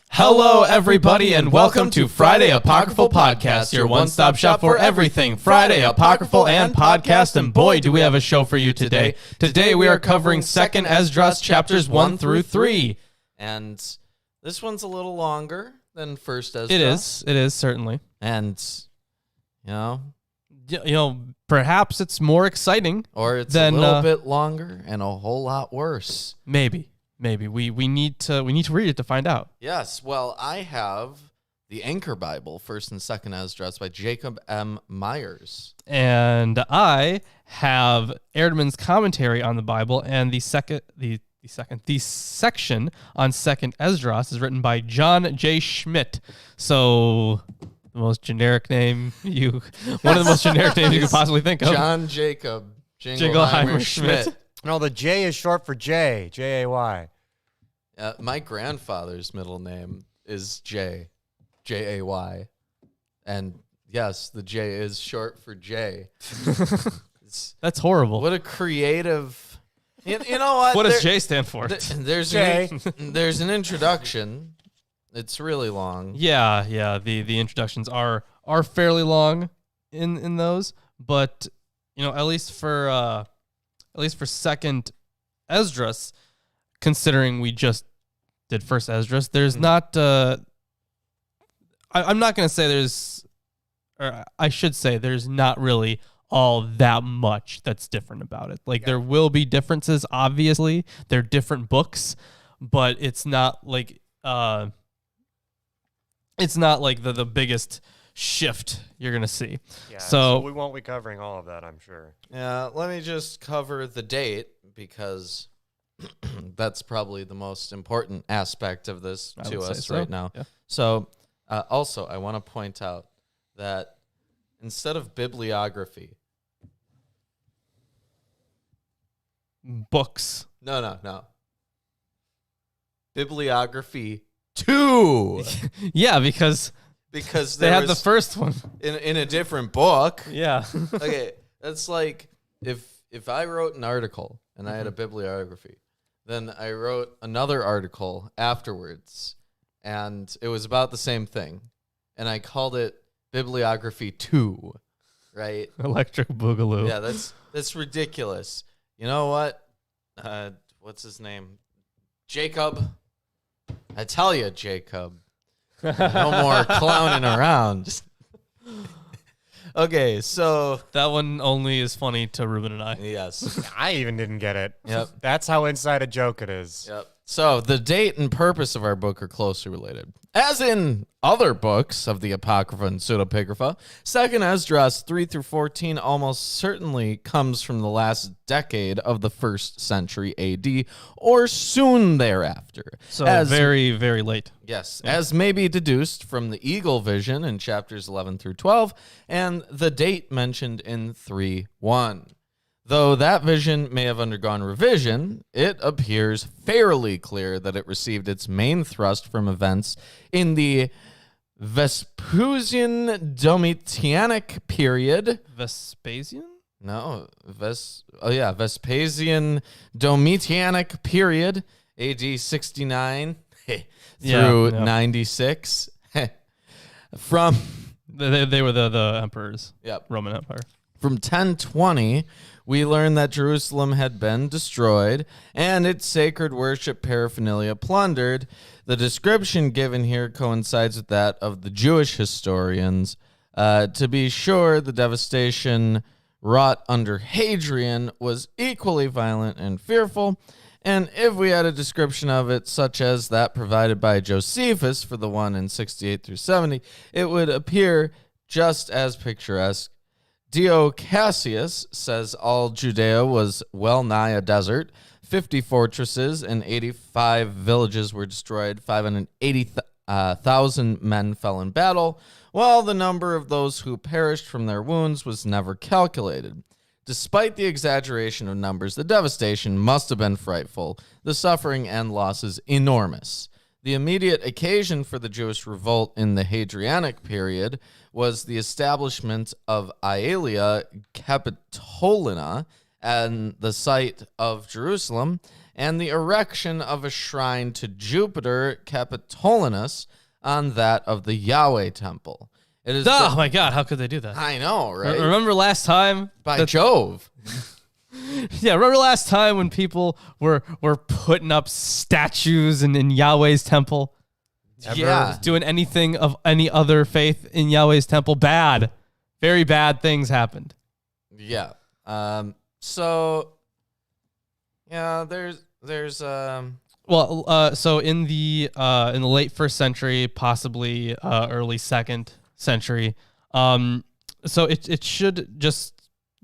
Hello, everybody, and welcome to Friday Apocryphal Podcast, your one-stop shop for everything Friday Apocryphal and podcast. And boy, do we have a show for you today. Today we are covering 2nd Esdras chapters 1 through 3. And this one's a little longer than 1st Esdras. It is, certainly. And, perhaps it's more exciting. Or it's a little bit longer and a whole lot worse. Maybe. We need to read it to find out. Yes. Well, I have the Anchor Bible, 1st and 2nd Esdras by Jacob M. Myers. And I have Erdman's commentary on the Bible, and the section on 2nd Esdras is written by John J. Schmidt. So the most generic name one of the most generic names you could possibly think of. John Jacob Jingleheimer Schmidt. No, the J is short for J. J-A-Y. My grandfather's middle name is J. J-A-Y. And yes, the J is short for J. That's horrible. What a creative... You know what? What does J stand for? There's an introduction. It's really long. Yeah. The introductions are fairly long in those, but at least for 2nd Esdras, considering we just did 1st Esdras, there's not. I'm not going to say I should say there's not really all that much that's different about it. There will be differences, obviously. They're different books, but it's not like the biggest shift you're going to see. Yeah, so we won't be covering all of that, I'm sure. Yeah, let me just cover the date because that's probably the most important aspect of this to us right now. Yeah. So also, I want to point out that instead of bibliography... Books. No. Bibliography 2. Yeah, because they had the first one in a different book. Yeah. Okay, that's like if I wrote an article and I had a bibliography, then I wrote another article afterwards, and it was about the same thing, and I called it Bibliography 2, right? Electric Boogaloo. Yeah, that's ridiculous. You know what? What's his name? Jacob. I tell you, Jacob. No more clowning around. Okay, so... That one only is funny to Ruben and I. Yes. I even didn't get it. Yep. That's how inside a joke it is. Yep. So the date and purpose of our book are closely related. As in other books of the Apocrypha and Pseudepigrapha, 2nd Esdras 3 through 14 almost certainly comes from the last decade of the 1st century AD or soon thereafter. So very, very late. Yes, yeah. As may be deduced from the eagle vision in chapters 11 through 12 and the date mentioned in 3:1. Though that vision may have undergone revision, it appears fairly clear that it received its main thrust from events in the Vespasian Domitianic period. Vespasian? No, Vespasian Domitianic period, AD 69 through 96. From they were the emperors. Yep. Roman Empire. From 1020, we learn that Jerusalem had been destroyed and its sacred worship paraphernalia plundered. The description given here coincides with that of the Jewish historians. To be sure, the devastation wrought under Hadrian was equally violent and fearful, and if we had a description of it, such as that provided by Josephus for the one in 68 through 70, it would appear just as picturesque. Dio Cassius says all Judea was well nigh a desert. 50 fortresses and 85 villages were destroyed. 580,000 men fell in battle, while the number of those who perished from their wounds was never calculated. Despite the exaggeration of numbers, the devastation must have been frightful, the suffering and losses enormous. The immediate occasion for the Jewish revolt in the Hadrianic period was the establishment of Aelia Capitolina and the site of Jerusalem, and the erection of a shrine to Jupiter Capitolinus on that of the Yahweh temple. It is Oh my God, how could they do that? I know, right? Remember last time? By Jove. Yeah, remember last time when people were putting up statues in Yahweh's temple? Yeah. Doing anything of any other faith in Yahweh's temple? Bad. Very bad things happened. Yeah. So yeah, there's Well, so in the late first century, possibly early second century, so it should just,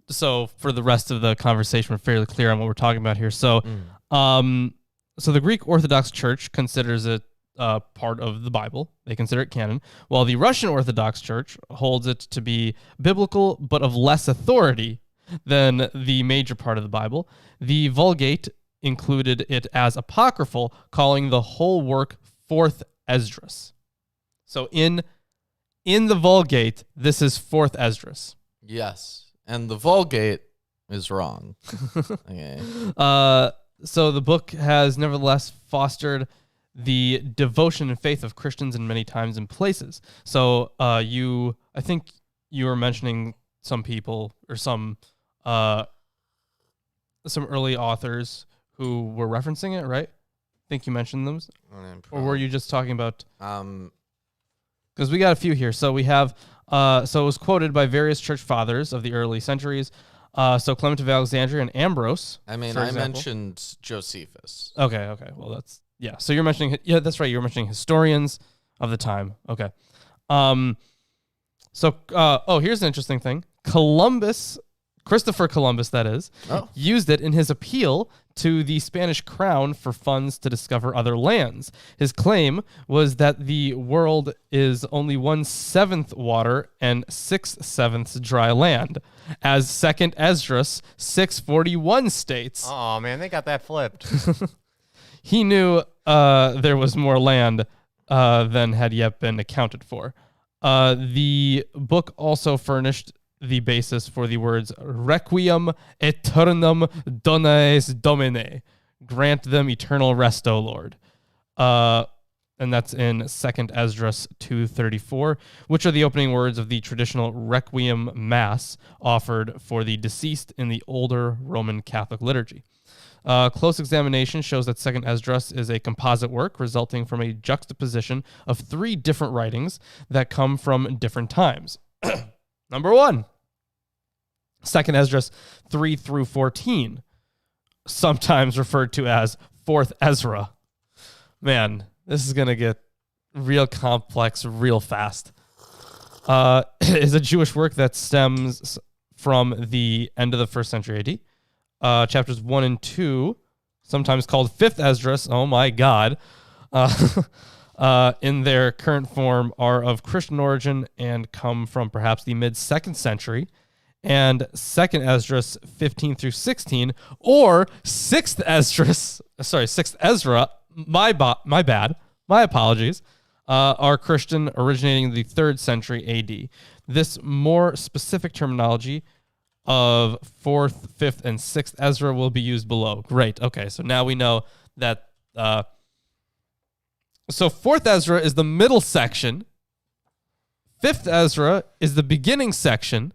so for the rest of the conversation, we're fairly clear on what we're talking about here. So, so the Greek Orthodox Church considers it part of the Bible. They consider it canon, while the Russian Orthodox Church holds it to be biblical, but of less authority than the major part of the Bible. The Vulgate included it as apocryphal, calling the whole work Fourth Esdras. So in the Vulgate, this is Fourth Esdras. yes. And the Vulgate is wrong. Okay. So the book has nevertheless fostered the devotion and faith of Christians in many times and places. So I think you were mentioning some people or some early authors who were referencing it, right? I think you mentioned them. Or were you just talking about... Because we got a few here. So we have... so it was quoted by various church fathers of the early centuries. So Clement of Alexandria and Ambrose. I mean, I mentioned Josephus. Okay. Well, that's... Yeah, so you're mentioning... Yeah, that's right. You're mentioning historians of the time. Okay. Here's an interesting thing. Christopher Columbus, that is, used it in his appeal to the Spanish crown for funds to discover other lands. His claim was that the world is only 1/7 water and 6/7 dry land, as Second Esdras 641 states. Oh man, they got that flipped. He knew there was more land than had yet been accounted for. The book also furnished the basis for the words Requiem aeternam dones Domine. Grant them eternal rest, O Lord. And that's in 2nd Esdras 2:34, which are the opening words of the traditional Requiem Mass offered for the deceased in the older Roman Catholic liturgy. Close examination shows that 2nd Esdras is a composite work resulting from a juxtaposition of 3 different writings that come from different times. Number 1, 2nd Esdras 3 through 14, sometimes referred to as 4th Ezra. Man, this is going to get real complex real fast. Is a Jewish work that stems from the end of the 1st century AD. Chapters 1 and 2, sometimes called 5th Esdras, oh my God, in their current form are of Christian origin and come from perhaps the mid-2nd century. And 2nd Esdras 15 through 16, or 6th Ezra, my bad, my apologies, are Christian, originating in the 3rd century AD. This more specific terminology of 4th, 5th, and 6th Ezra will be used below. Great. Okay, so now we know that. So 4th Ezra is the middle section. 5th Ezra is the beginning section.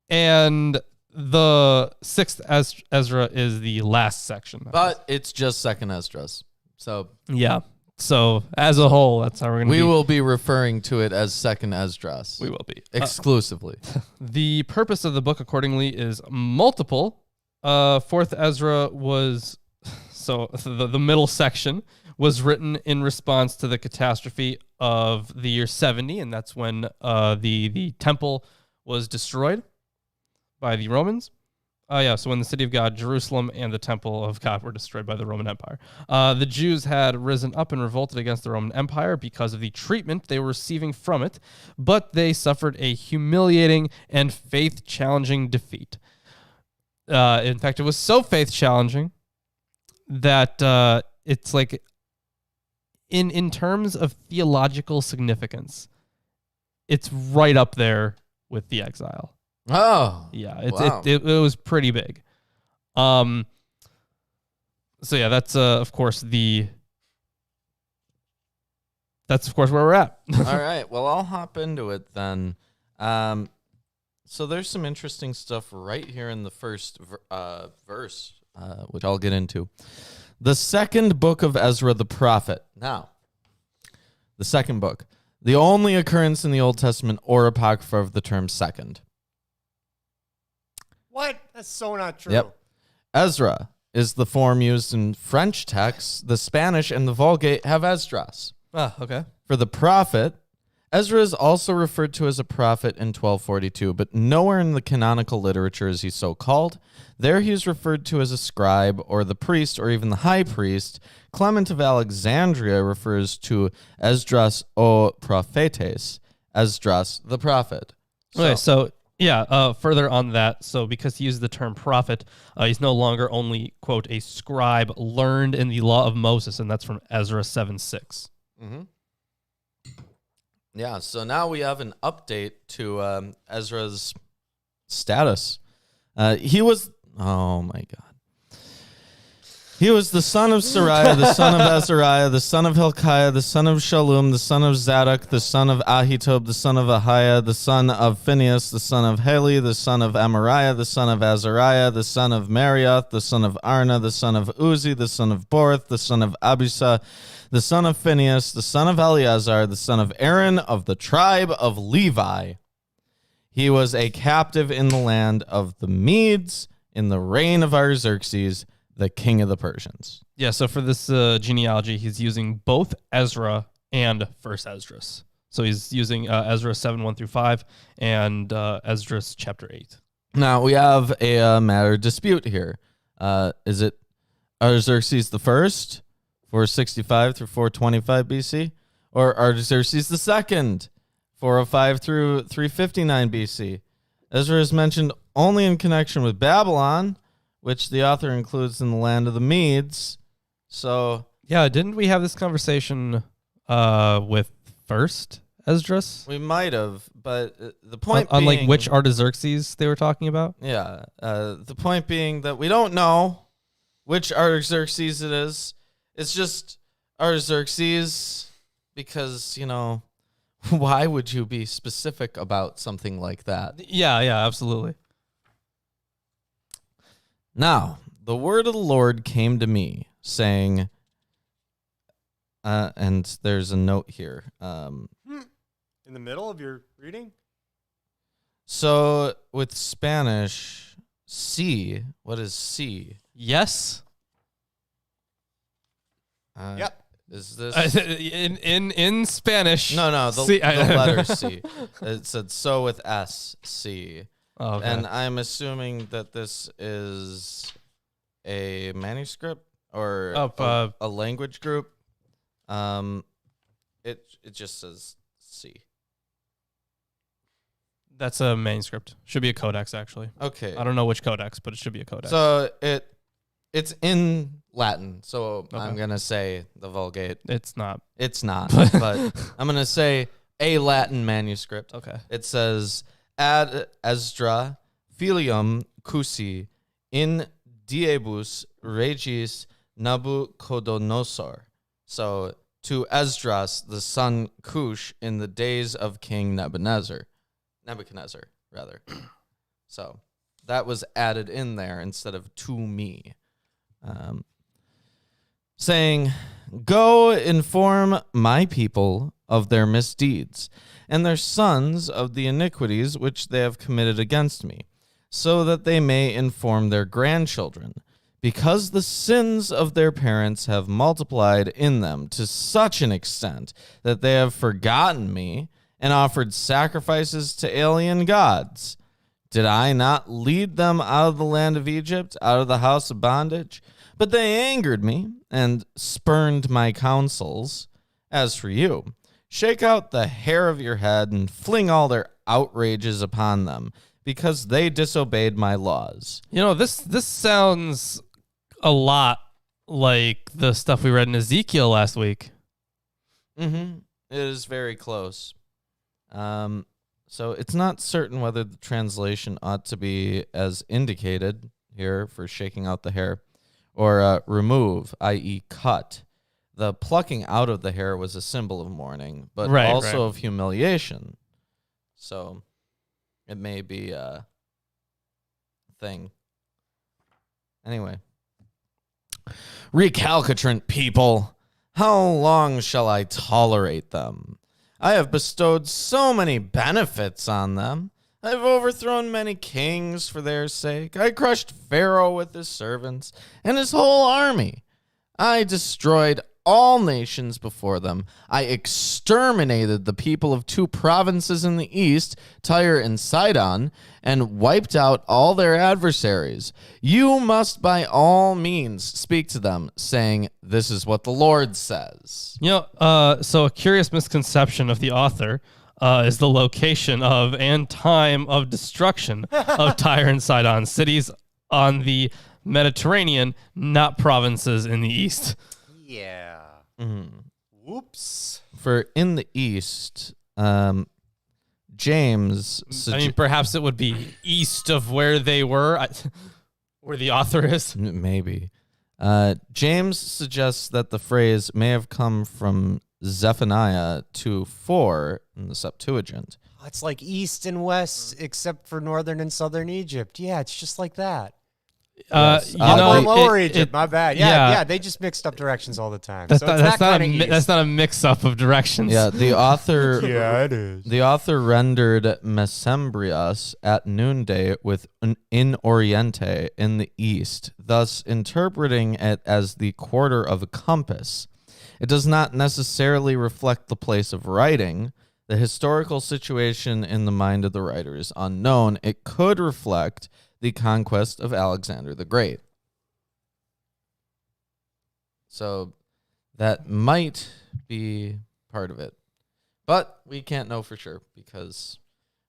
And the 6th Ezra is the last section. But it's just 2nd Esdras. So yeah. So as a whole, that's how we're going to We will be referring to it as 2nd Esdras. We will be. Exclusively. The purpose of the book, accordingly, is multiple. 4th Ezra was... So the middle section was written in response to the catastrophe of the year 70, and that's when the temple was destroyed by the Romans. So when the city of God, Jerusalem, and the temple of God were destroyed by the Roman Empire. The Jews had risen up and revolted against the Roman Empire because of the treatment they were receiving from it, but they suffered a humiliating and faith-challenging defeat. In fact, it was so faith-challenging that it's like, in terms of theological significance, it's right up there with the exile. Oh, yeah, wow. it was pretty big. So yeah, that's of course where we're at. All right. Well, I'll hop into it then. So there's some interesting stuff right here in the first verse, which I'll get into. The second book of Ezra the prophet. Now, the second book. The only occurrence in the Old Testament or Apocrypha of the term second. What? That's so not true. Yep. Ezra is the form used in French texts. The Spanish and the Vulgate have Esdras. Ah, okay. For the prophet, Ezra is also referred to as a prophet in 1242, but nowhere in the canonical literature is he so called. There he is referred to as a scribe or the priest or even the high priest. Clement of Alexandria refers to Esdras o prophetes, Esdras the prophet. Okay, so yeah, further on that, so because he used the term prophet, he's no longer only, quote, a scribe learned in the law of Moses, and that's from Ezra 7:6. Mm-hmm. Yeah, so now we have an update to Ezra's status. He was, oh my God. He was the son of Sariah, the son of Azariah, the son of Hilkiah, the son of Shallum, the son of Zadok, the son of Ahitub, the son of Ahiah, the son of Phinehas, the son of Heli, the son of Amariah, the son of Azariah, the son of Marioth, the son of Arna, the son of Uzi, the son of Borth, the son of Abisa, the son of Phinehas, the son of Eleazar, the son of Aaron of the tribe of Levi. He was a captive in the land of the Medes in the reign of Artaxerxes, the king of the Persians. Yeah, so for this genealogy, he's using both Ezra and First Esdras. So he's using Ezra 7:1-5 and Esdras chapter 8. Now, we have a matter of dispute here. Is it Artaxerxes the first, 465 through 425 BC, or Artaxerxes the second, 405 through 359 BC? Ezra is mentioned only in connection with Babylon, which the author includes in the land of the Medes. So yeah, didn't we have this conversation with First Esdras? we might have, but the point on being, like which Artaxerxes they were talking about? Yeah, the point being that we don't know which Artaxerxes it is. It's just Artaxerxes because, you know, why would you be specific about something like that? Yeah, absolutely. Now, the word of the Lord came to me, saying, and there's a note here. In the middle of your reading? So with Spanish, C, what is C? Yes. Yep. Is this in Spanish? No, the letter C. It said so with S, C. Oh, okay. And I'm assuming that this is a manuscript or a language group. It just says C. That's a manuscript. Should be a codex, actually. Okay. I don't know which codex, but it should be a codex. So it's in Latin. So Okay. I'm gonna say the Vulgate. It's not. It's not, but I'm gonna say a Latin manuscript. Okay. It says ad Esdra filium Cusi in diebus regis Nabucodonosor. So to Esdras, the son Cush, in the days of King Nebuchadnezzar, rather. So that was added in there instead of to me. Saying, go inform my people of their misdeeds, and their sons of the iniquities which they have committed against me, so that they may inform their grandchildren, because the sins of their parents have multiplied in them to such an extent that they have forgotten me and offered sacrifices to alien gods. Did I not lead them out of the land of Egypt, out of the house of bondage? But they angered me and spurned my counsels. As for you, shake out the hair of your head and fling all their outrages upon them, because they disobeyed my laws. You know, this sounds a lot like the stuff we read in Ezekiel last week. Mm-hmm. It is very close. So it's not certain whether the translation ought to be as indicated here for shaking out the hair, or remove, i.e. cut. The plucking out of the hair was a symbol of mourning, but also of humiliation. So it may be a thing. Anyway. Recalcitrant people, how long shall I tolerate them? I have bestowed so many benefits on them. I have overthrown many kings for their sake. I crushed Pharaoh with his servants and his whole army. I destroyed all nations before them. I exterminated the people of 2 provinces in the east, Tyre and Sidon, and wiped out all their adversaries. You must by all means speak to them, saying, this is what the Lord says. So a curious misconception of the author is the location of and time of destruction of Tyre and Sidon, cities on the Mediterranean, not provinces in the east. Yeah. Whoops. For in the east, James... perhaps it would be east of where they were, where the author is. Maybe. James suggests that the phrase may have come from Zephaniah 2:4 in the Septuagint. It's like east and west, except for northern and southern Egypt. Yeah, it's just like that. Yes. Lower Egypt, my bad. Yeah, they just mixed up directions all the time. That's not a mix-up of directions. Yeah, the author. Yeah, it is. The author rendered Mesembrias at noonday with in Oriente in the east, thus interpreting it as the quarter of a compass. It does not necessarily reflect the place of writing. The historical situation in the mind of the writer is unknown. It could reflect the conquest of Alexander the Great. So that might be part of it. But we can't know for sure because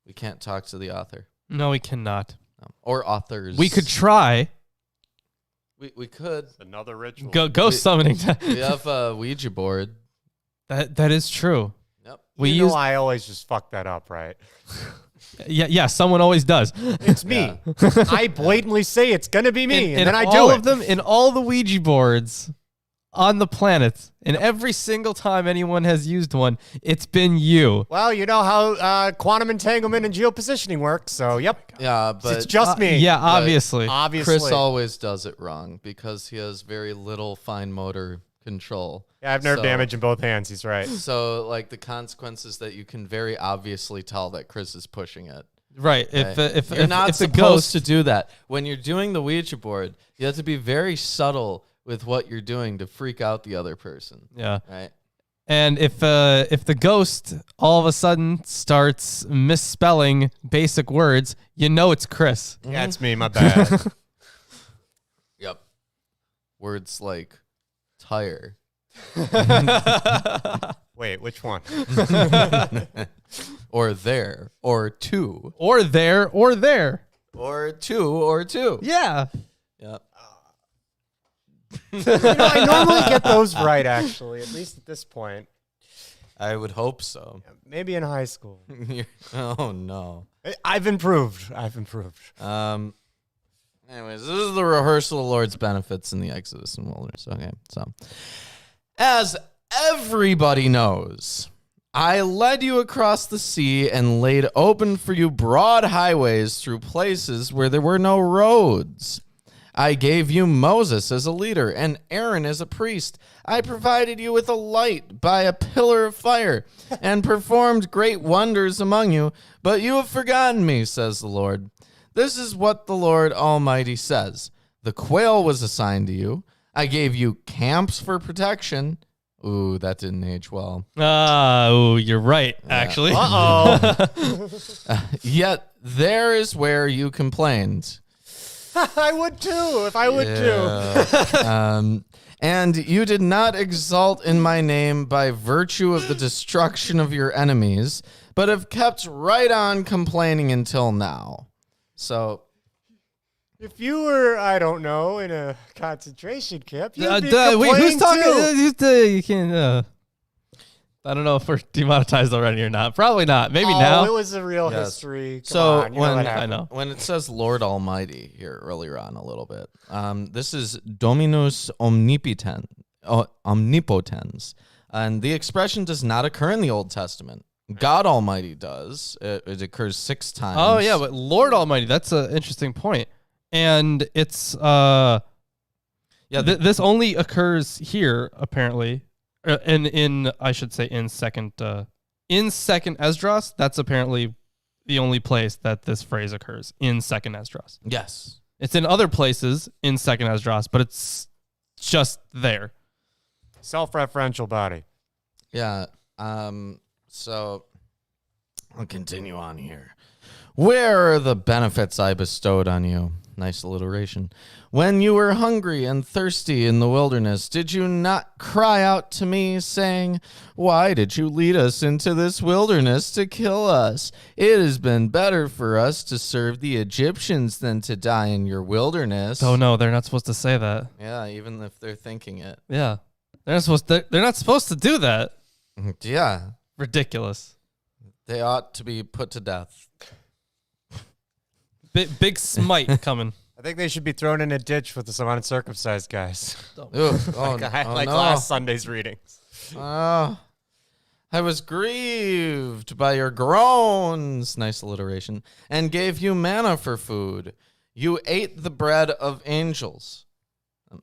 we can't talk to the author. No, we cannot. Or authors. We could try. We could. It's another ritual. Ghost summoning. We have a Ouija board. That is true. Yep. I always just fuck that up, right? Yeah, someone always does. It's me. I blatantly say it's going to be me, and then I do all it. of them, in all the Ouija boards on the planet, and every single time anyone has used one, it's been you. Well, you know how quantum entanglement and geopositioning work, so yep. Yeah, but it's just me. Yeah, obviously. Chris always does it wrong because he has very little fine motor control. Yeah, I have nerve damage in both hands. He's right. So, like, the consequences that you can very obviously tell that Chris is pushing it. Right. If you're not if the supposed ghost to do that when you're doing the Ouija board, you have to be very subtle with what you're doing to freak out the other person. Yeah. Right. And if the ghost all of a sudden starts misspelling basic words, you know it's Chris. Yeah, it's me. My bad. Yep. Words like tire. Wait, which one? Or there, or two. Or there, or there. Or two. Yeah. Yep. I normally get those right, actually, at least at this point. I would hope so. Maybe in high school. Oh, no. I've improved. Anyways, this is the rehearsal of the Lord's benefits in the Exodus and wilderness. Okay, so as everybody knows, I led you across the sea and laid open for you broad highways through places where there were no roads. I gave you Moses as a leader and Aaron as a priest. I provided you with a light by a pillar of fire and performed great wonders among you, but you have forgotten me, says the Lord. This is what the Lord Almighty says. The quail was assigned to you. I gave you camps for protection. Ooh, that didn't age well. You're right, actually. Uh-oh. Yet there is where you complained. I would too, if I would too. And you did not exalt in my name by virtue of the destruction of your enemies, but have kept right on complaining until now. So, if you were, I don't know, in a concentration camp, you'd be wait, who's complaining talking? too. You can't. I don't know if we're demonetized already or not. Probably not. Maybe Oh, now. it was a real Yes. history. Come So on, you know what I happened. know. when it says Lord Almighty here earlier on a little bit, this is Dominus omnipotens, and the expression does not occur in the Old Testament. God Almighty does. It occurs 6 times. Oh yeah, but Lord Almighty, that's an interesting point. And it's this only occurs here apparently. In I should say in second Esdras, that's apparently the only place that this phrase occurs in second Esdras. Yes. It's in other places in second Esdras, but it's just there. Self-referential body. Yeah. So I'll continue on here. Where are the benefits I bestowed on you? Nice alliteration. When you were hungry and thirsty in the wilderness, did you not cry out to me, saying, why did you lead us into this wilderness to kill us? It has been better for us to serve the Egyptians than to die in your wilderness. Oh no, they're not supposed to say that. Yeah, even if they're thinking it. Yeah. They're not supposed to do that. Yeah, Ridiculous. they ought to be put to death. Big smite coming. I think they should be thrown in a ditch with some uncircumcised guys. Ugh, oh, like no. last Sunday's readings. Oh, I was grieved by your groans, nice alliteration, and gave you manna for food. You ate the bread of angels.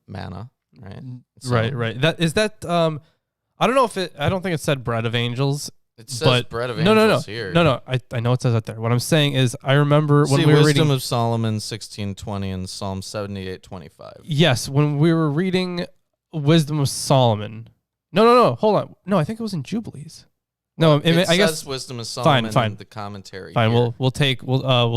Manna, right? So Right. That is that I don't know if I don't think it said bread of angels. It says But bread of no. angels here. No. I know it says that there. What I'm saying is I remember when See we were Wisdom reading of Solomon 16:20 and Psalm 78:25. Yes, when we were reading Wisdom of Solomon. No. Hold on. No, I think it was in Jubilees. No, It I says guess Wisdom of Solomon fine. in the commentary. fine. here. We'll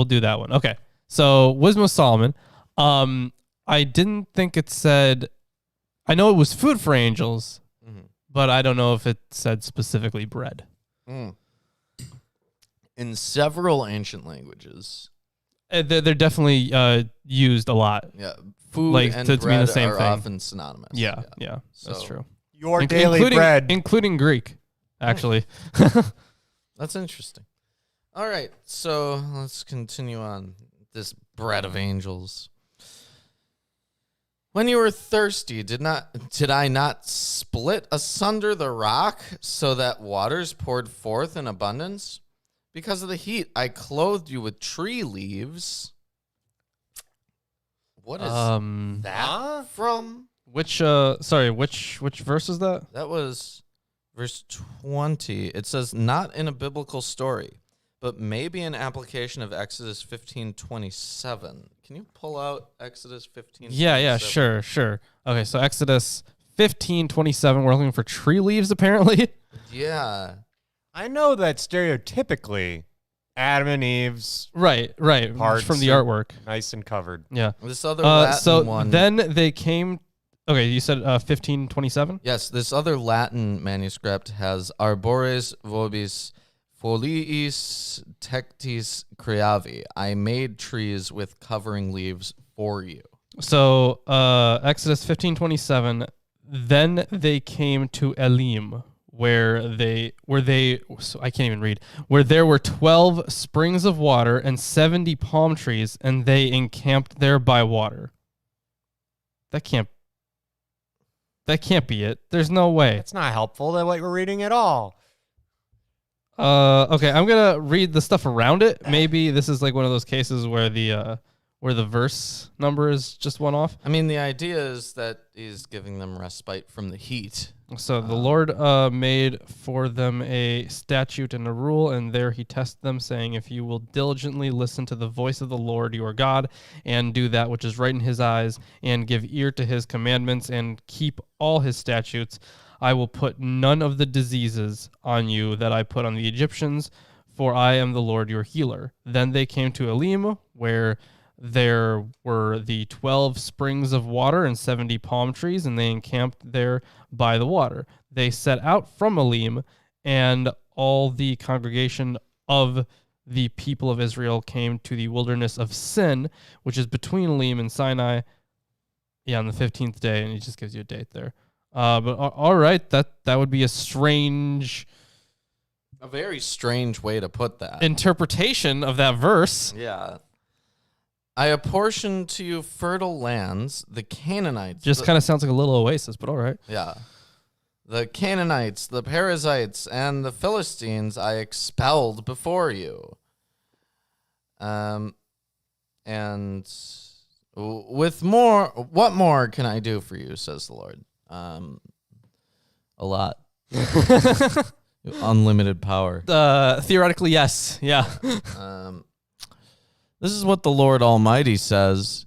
do that one. Okay. So Wisdom of Solomon. I didn't think it said. I know it was food for angels, Mhm. but I don't know if it said specifically bread. Mm. In several ancient languages, They're definitely used a lot. yeah, food Like, and to mean the bread same are thing. often synonymous. Yeah, that's So- true. Your daily bread. including Greek, actually. That's interesting. All right, so let's continue on this bread of angels. When you were thirsty, did I not split asunder the rock so that waters poured forth in abundance? Because of the heat, I clothed you with tree leaves. What is that from? Which verse is that? That was verse 20. It says, not in a biblical story, but maybe an application of Exodus 15:27. Can you pull out Exodus 15:27? Yeah, sure. Okay, so Exodus 15:27. We're looking for tree leaves, apparently. Yeah. I know that stereotypically, Adam and Eve's right. Parts From the are- artwork. nice and covered. Yeah. This other Latin So one. then they came. Okay, you said 15:27. Yes, this other Latin manuscript has arbores vobis foliis tectis creavi. I made trees with covering leaves for you. So Exodus 15:27. Then they came to Elim, where so I can't even read. Where there were 12 springs of water and 70 palm trees, and they encamped there by water. That can't be it. There's no way. That's not helpful to what we're reading at all. Okay, I'm gonna read the stuff around it. Maybe this is like one of those cases where the verse number is just one off. I mean, the idea is that he's giving them respite from the heat. So the Lord made for them a statute and a rule, and there he tested them, saying, if you will diligently listen to the voice of the Lord your God, and do that which is right in his eyes, and give ear to his commandments, and keep all his statutes, I will put none of the diseases on you that I put on the Egyptians, for I am the Lord your healer. Then they came to Elim, where there were the 12 springs of water and 70 palm trees, and they encamped there by the water. They set out from Elim, and all the congregation of the people of Israel came to the wilderness of Sin, which is between Elim and Sinai. Yeah, on the 15th day, and he just gives you a date there. But all right, that would be a very strange way to put that. interpretation of that verse. Yeah. I apportion to you fertile lands, the Canaanites. Just kind of sounds like a little oasis, but all right. Yeah. The Canaanites, the Perizzites, and the Philistines I expelled before you. And with more, what more can I do for you, says the Lord? A lot. Unlimited power. Theoretically, yes. Yeah. This is what the Lord Almighty says.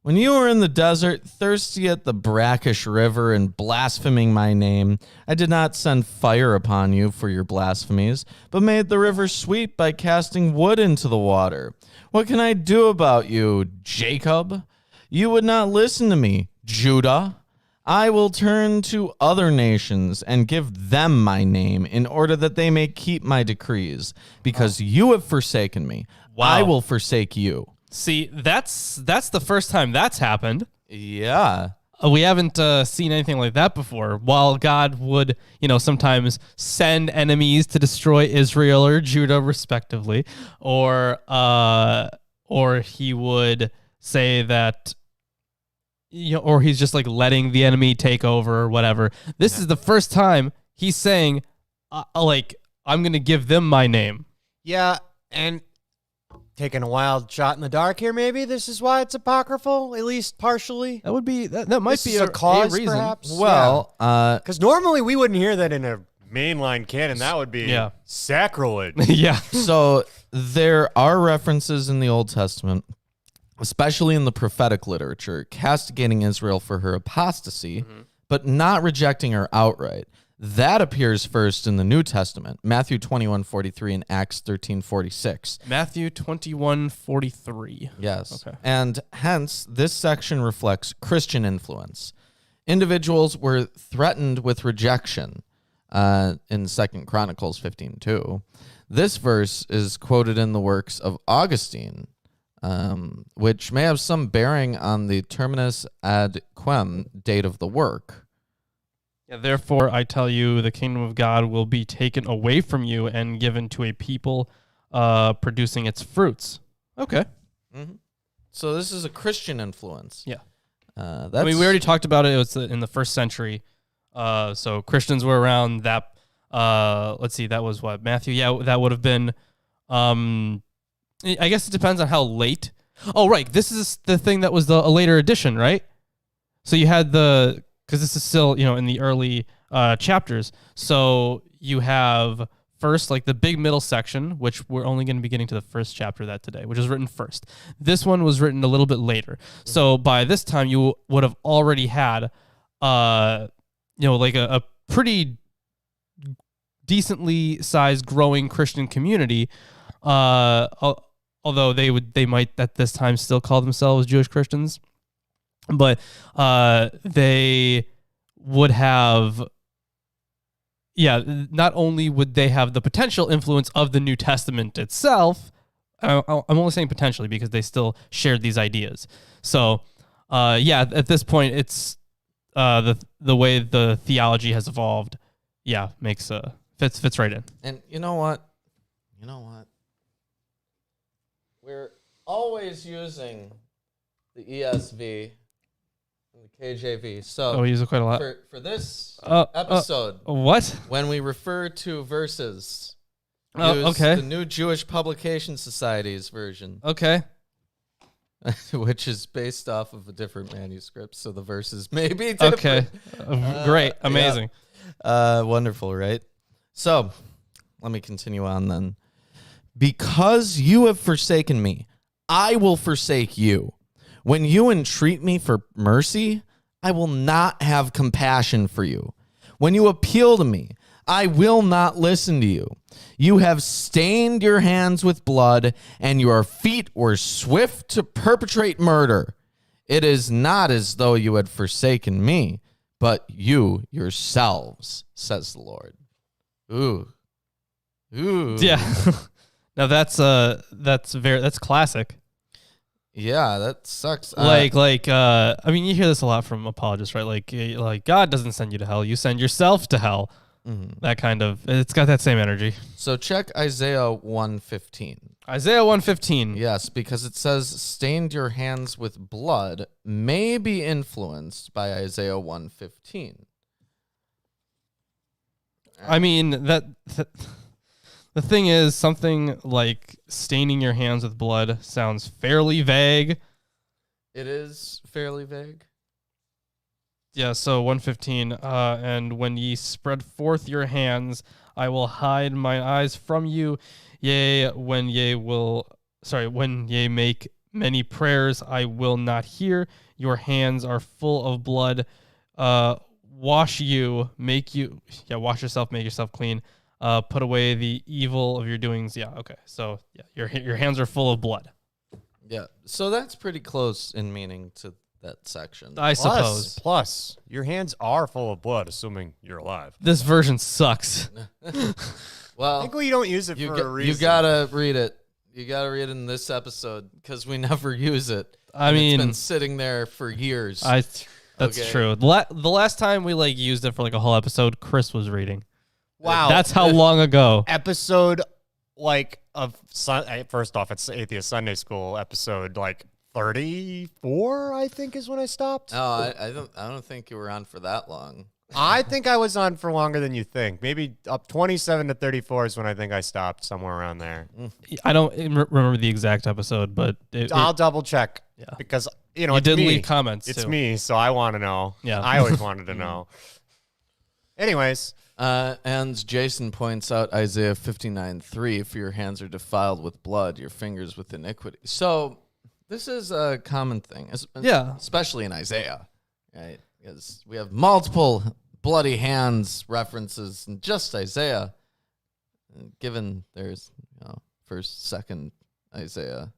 When you were in the desert, thirsty at the brackish river and blaspheming my name, I did not send fire upon you for your blasphemies, but made the river sweet by casting wood into the water. What can I do about you, Jacob? You would not listen to me, Judah. I will turn to other nations and give them my name in order that they may keep my decrees, because you have forsaken me. Wow. I will forsake you. See, that's the first time that's happened. Yeah. We haven't seen anything like that before. While God would, sometimes send enemies to destroy Israel or Judah, respectively, or he would say that, or he's just like letting the enemy take over or whatever. This is the first time he's saying, I'm going to give them my name. Yeah, and taking a wild shot in the dark here, maybe this is why it's apocryphal, at least partially. That would be that might This be is a cause, reason. perhaps. Well, because normally we wouldn't hear that in a mainline canon. That would be Yeah. sacrilege. Yeah. so there are references in the Old Testament, especially in the prophetic literature, castigating Israel for her apostasy, but not rejecting her outright. That appears first in the New Testament, Matthew 21:43 and Acts 13:46. Matthew 21:43. Yes. Okay. And hence, this section reflects Christian influence. Individuals were threatened with rejection in 2 Chronicles 15:2. This verse is quoted in the works of Augustine, which may have some bearing on the terminus ad quem date of the work. Yeah, therefore, I tell you, the kingdom of God will be taken away from you and given to a people producing its fruits. Okay. Mm-hmm. So this is a Christian influence. Yeah. That's, we already talked about it. It was in the first century. So Christians were around that. Let's see, that was what? Matthew? Yeah, that would have been. I guess it depends on how late. Oh, right. This is the thing that was a later edition, right? So you had because this is still, in the early chapters. So you have first, like the big middle section, which we're only going to be getting to the first chapter of that today, which was written first. This one was written a little bit later. So by this time, you would have already had, like a pretty decently sized growing Christian community. Although they might at this time still call themselves Jewish Christians. But they would have, not only would they have the potential influence of the New Testament itself, I'm only saying potentially because they still shared these ideas. So, at this point, it's the way the theology has evolved, makes fits right in. And you know what? We're always using the ESV. The KJV. So we use it quite a lot. For this episode, what? When we refer to verses, okay. the New Jewish Publication Society's version. Okay. Which is based off of a different manuscript, so the verses may be different. Okay. Great. Amazing. Yeah. Wonderful, right? So, let me continue on then. Because you have forsaken me, I will forsake you. When you entreat me for mercy, I will not have compassion for you. When you appeal to me, I will not listen to you. You have stained your hands with blood, and your feet were swift to perpetrate murder. It is not as though you had forsaken me, but you yourselves, says the Lord. Ooh. Yeah. Now that's classic. Yeah, that sucks. I mean, you hear this a lot from apologists, right? Like God doesn't send you to hell; you send yourself to hell. That kind of, it's got that same energy. So check Isaiah 1:15. Isaiah 1:15. Yes, because it says, "Stained your hands with blood," may be influenced by Isaiah 1:15. I mean the thing is, something like staining your hands with blood sounds fairly vague. It is fairly vague. Yeah, so 1:15, and when ye spread forth your hands, I will hide mine eyes from you. Yea, when ye make many prayers, I will not hear. Your hands are full of blood. Wash yourself, make yourself clean. Put away the evil of your doings. Yeah, okay. So yeah, your hands are full of blood. Yeah, so that's pretty close in meaning to that section. I suppose. Plus, your hands are full of blood, assuming you're alive. This version sucks. Well, I think we don't use it for a reason. You gotta read it. You gotta read it in this episode because we never use it. I mean, it's been sitting there for years. That's Okay. true. The last time we used it for a whole episode, Chris was reading. Wow. That's how long ago. Episode first off, it's Atheist Sunday School episode 34, I think, is when I stopped. Oh, I don't think you were on for that long. I think I was on for longer than you think. Maybe up 27 to 34 is when I think I stopped, somewhere around there. I don't remember the exact episode, but I'll double check. Yeah. Because, you it's did me. leave comments, It's too. me, so I want to know. Yeah. I always wanted to know. Anyways. And Jason points out Isaiah 59:3, "For your hands are defiled with blood, your fingers with iniquity." So this is a common thing, Yeah. especially in Isaiah, right? Because we have multiple bloody hands references in just Isaiah, given there's first, second Isaiah,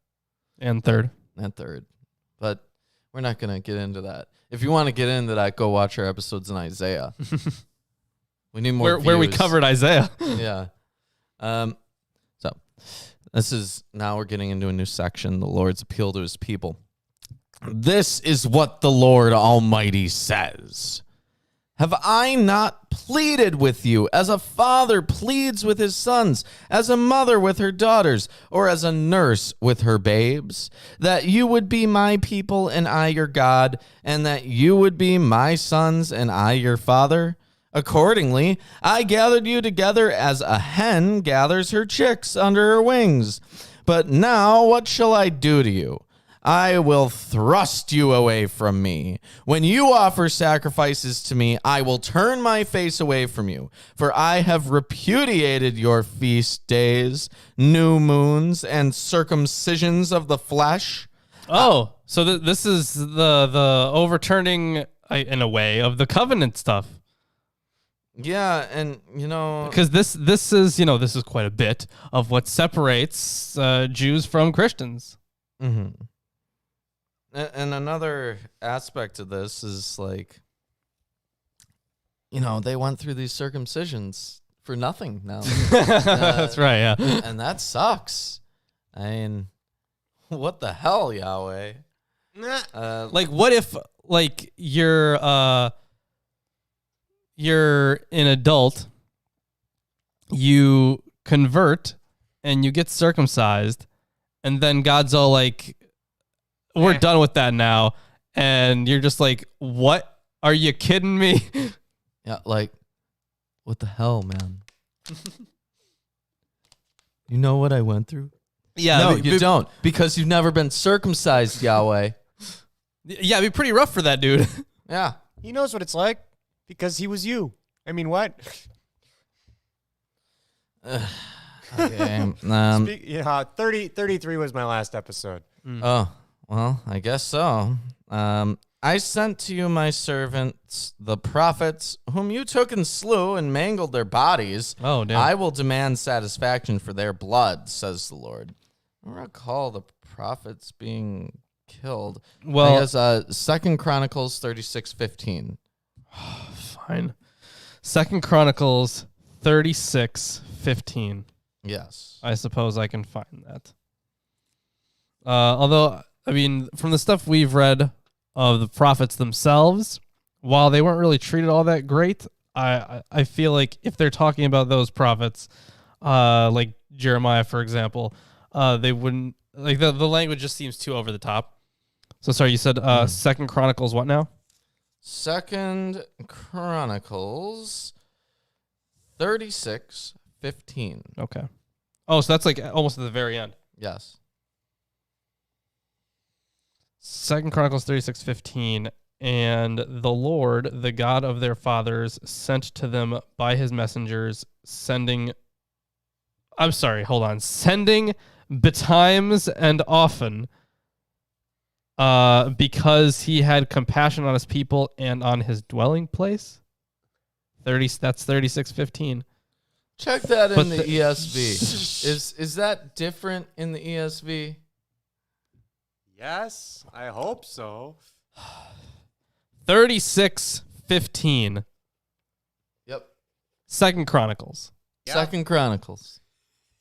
And third. and third. But we're not going to get into that. If you want to get into that, go watch our episodes in Isaiah. We need more Where we views. covered Isaiah. Yeah. So this is, now we're getting into a new section, the Lord's appeal to his people. "This is what the Lord Almighty says. Have I not pleaded with you as a father pleads with his sons, as a mother with her daughters, or as a nurse with her babes, that you would be my people and I your God, and that you would be my sons and I your father? Accordingly, I gathered you together as a hen gathers her chicks under her wings. But now what shall I do to you? I will thrust you away from me. When you offer sacrifices to me, I will turn my face away from you. For I have repudiated your feast days, new moons, and circumcisions of the flesh." Oh, so this is the overturning, in a way, of the covenant stuff. Yeah, and Because this is quite a bit of what separates Jews from Christians. Mm-hmm. And another aspect of this is they went through these circumcisions for nothing now. That's right, yeah. And that sucks. I mean, what the hell, Yahweh? What if you're an adult, you convert, and you get circumcised, and then God's all we're done with that now, and you're just what? Are you kidding me? Yeah, what the hell, man? You know what I went through? Yeah, No, you don't, because you've never been circumcised, Yahweh. Yeah, it'd be pretty rough for that dude. Yeah. He knows what it's like because he was you. I mean, what? Okay. 33 was my last episode. Oh, well, I guess so. "I sent to you my servants, the prophets, whom you took and slew and mangled their bodies. Oh, damn. I will demand satisfaction for their blood, says the Lord." I don't recall the prophets being killed. Well, I guess 2 Chronicles 36:15. Fine. 2 Chronicles 36:15. Yes. I suppose I can find that. Although I mean, from the stuff we've read of the prophets themselves, while they weren't really treated all that great, I feel like if they're talking about those prophets, like Jeremiah, for example, they wouldn't like the language just seems too over the top. So sorry, you said Second Chronicles what now? Second Chronicles 36:15. Okay. Oh, so that's like almost at the very end. Yes. Second Chronicles 36:15, and the Lord, the God of their fathers, sent to them by his messengers, sending betimes and often, because he had compassion on his people and on his dwelling place. That's 36:15. Check that But in the ESV. Is that different in the ESV? Yes, I hope so. 36:15. Yep. Second Chronicles. Yeah. Second Chronicles.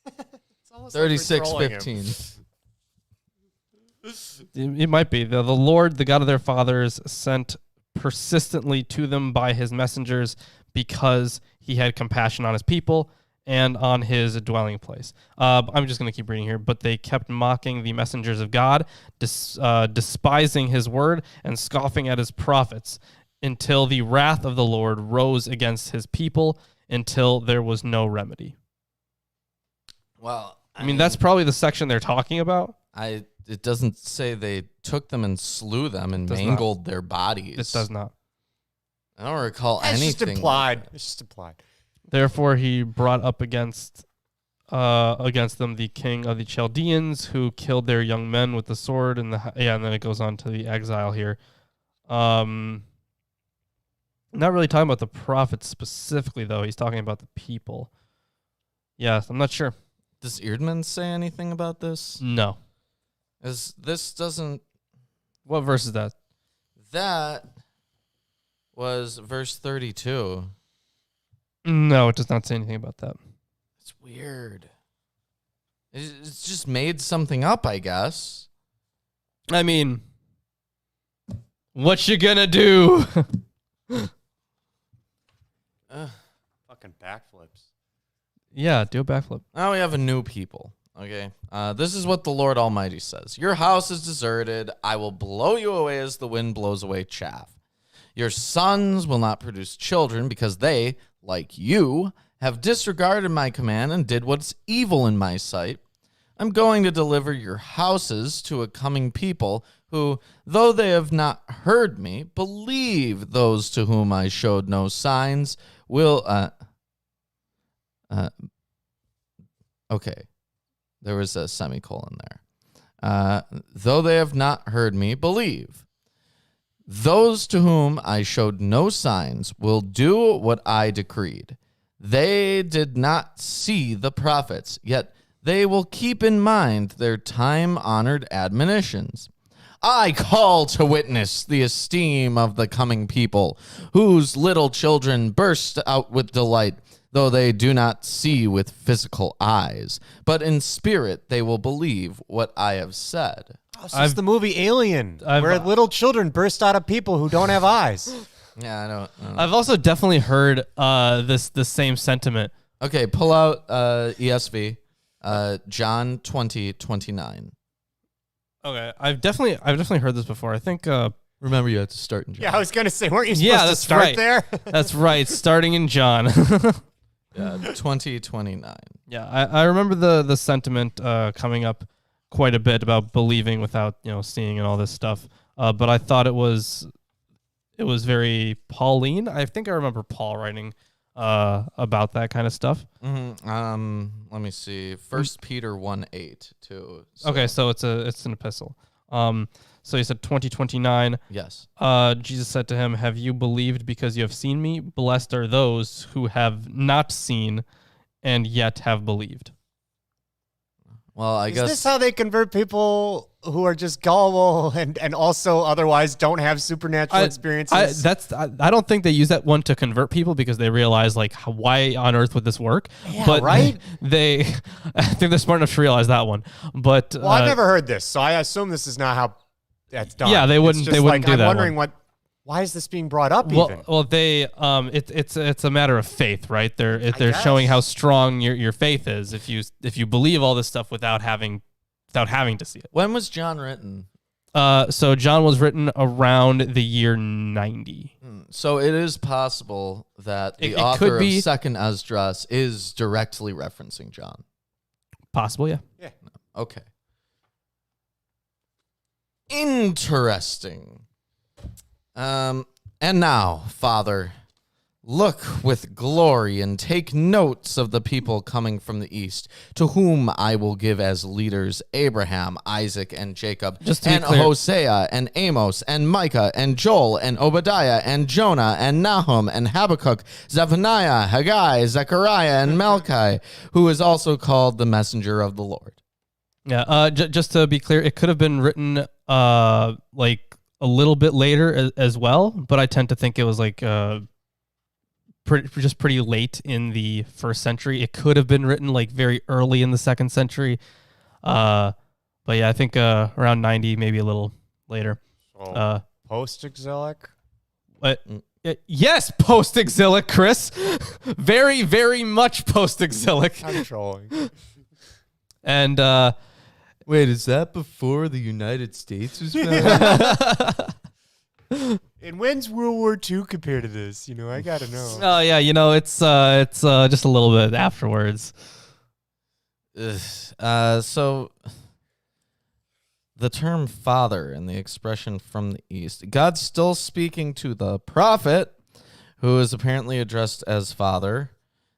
It's almost like we're trolling him. 36:15. It might be. The Lord, the God of their fathers, sent persistently to them by his messengers because he had compassion on his people and on his dwelling place. I'm just going to keep reading here. But they kept mocking the messengers of God, despising his word and scoffing at his prophets until the wrath of the Lord rose against his people until there was no remedy. Well, I mean, that's probably the section they're talking about. It doesn't say they took them and slew them and Does not. mangled their bodies. It does not. I don't recall It's anything. just implied. It's just implied. Therefore, he brought up against them the king of the Chaldeans, who killed their young men with the sword. And then it goes on to the exile here. Not really talking about the prophets specifically, though. He's talking about the people. Yeah, I'm not sure. Does Eerdman say anything about this? No. This doesn't. What verse is that? That was verse 32. No, it does not say anything about that. It's weird. It's just made something up, I guess. I mean, what you gonna do? Fucking backflips. Yeah, do a backflip. Now we have a new people. Okay. This is what the Lord Almighty says. Your house is deserted. I will blow you away as the wind blows away chaff. Your sons will not produce children because they, like you, have disregarded my command and did what's evil in my sight. I'm going to deliver your houses to a coming people who, though they have not heard me, believe those to whom I showed no signs will... Okay. There was a semicolon there. Though they have not heard me, believe. Those to whom I showed no signs will do what I decreed. They did not see the prophets, yet they will keep in mind their time-honored admonitions. I call to witness the esteem of the coming people, whose little children burst out with delight, though they do not see with physical eyes, but in spirit they will believe what I have said. Oh, so it's the movie Alien, I've- where little children burst out of people who don't have eyes. Yeah, I don't. I've also definitely heard the same sentiment. Okay, pull out ESV, John 20:29. Okay, I've definitely heard this before. I think Remember, you have to start in John. Yeah, I was going to say, weren't you supposed Yeah, to that's start right. there? that's right, starting in John. 20:29. Yeah, I remember the sentiment coming up quite a bit about believing without seeing and all this stuff. But I thought it was very Pauline. I think I remember Paul writing about that kind of stuff. Mm-hmm. Let me see. 1 Peter 1:8 too. So, Okay, so it's an epistle. So he said 20:29. Yes. Jesus said to him, "Have you believed because you have seen me? Blessed are those who have not seen and yet have believed." Well, I Is guess this how they convert people who are just gullible and also otherwise don't have supernatural experiences? I don't think they use that one to convert people because they realize like why on earth would this work? Yeah, but right? They I think they're smart enough to realize that one. But Well, I've never heard this, so I assume this is not how that's done. Yeah, they wouldn't. It's just They wouldn't do I'm that. wondering why is this being brought up? Even Well, they it's a matter of faith, right? They're guess. showing how strong your faith is if you believe all this stuff without having to see it. when was John written? So John was written around the year 90. So it is possible that the It author could of be- Second Esdras is directly referencing John. Possible, yeah. Okay. Interesting. And now, Father, look with glory and take notes of the people coming from the east, to whom I will give as leaders Abraham, Isaac, and Jacob, Just to be and clear- Hosea, and Amos, and Micah, and Joel, and Obadiah, and Jonah, and Nahum, and Habakkuk, Zephaniah, Haggai, Zechariah, and Malachi, who is also called the messenger of the Lord. Yeah, just to be clear, it could have been written like a little bit later as well, but I tend to think it was like pretty late in the first century. It could have been written like very early in the second century. But yeah, I think around 90, maybe a little later. post-exilic. But yes, post-exilic, Chris. Very, very much post-exilic. I'm trolling. And Wait, is that before the United States was founded? And when's World War II compared to this? I gotta know. oh yeah, it's just a little bit afterwards. So the term father and the expression from the east, God's still speaking to the prophet, who is apparently addressed as father,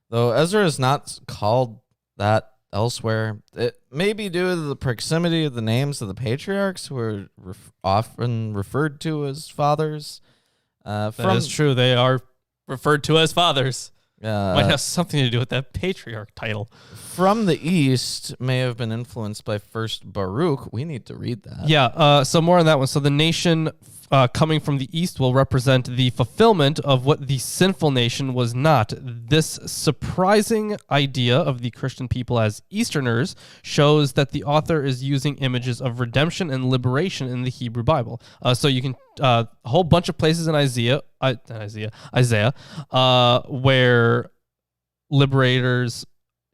though Ezra is not called that elsewhere. It may be due to the proximity of the names of the patriarchs, who are often referred to as fathers. That is true. They are referred to as fathers. Might have something to do with that patriarch title. From the east may have been influenced by First Baruch. We need to read that. Yeah, so more on that one. So the nation coming from the east will represent the fulfillment of what the sinful nation was not. This surprising idea of the Christian people as Easterners shows that the author is using images of redemption and liberation in the Hebrew Bible. So you can a whole bunch of places in Isaiah, where liberators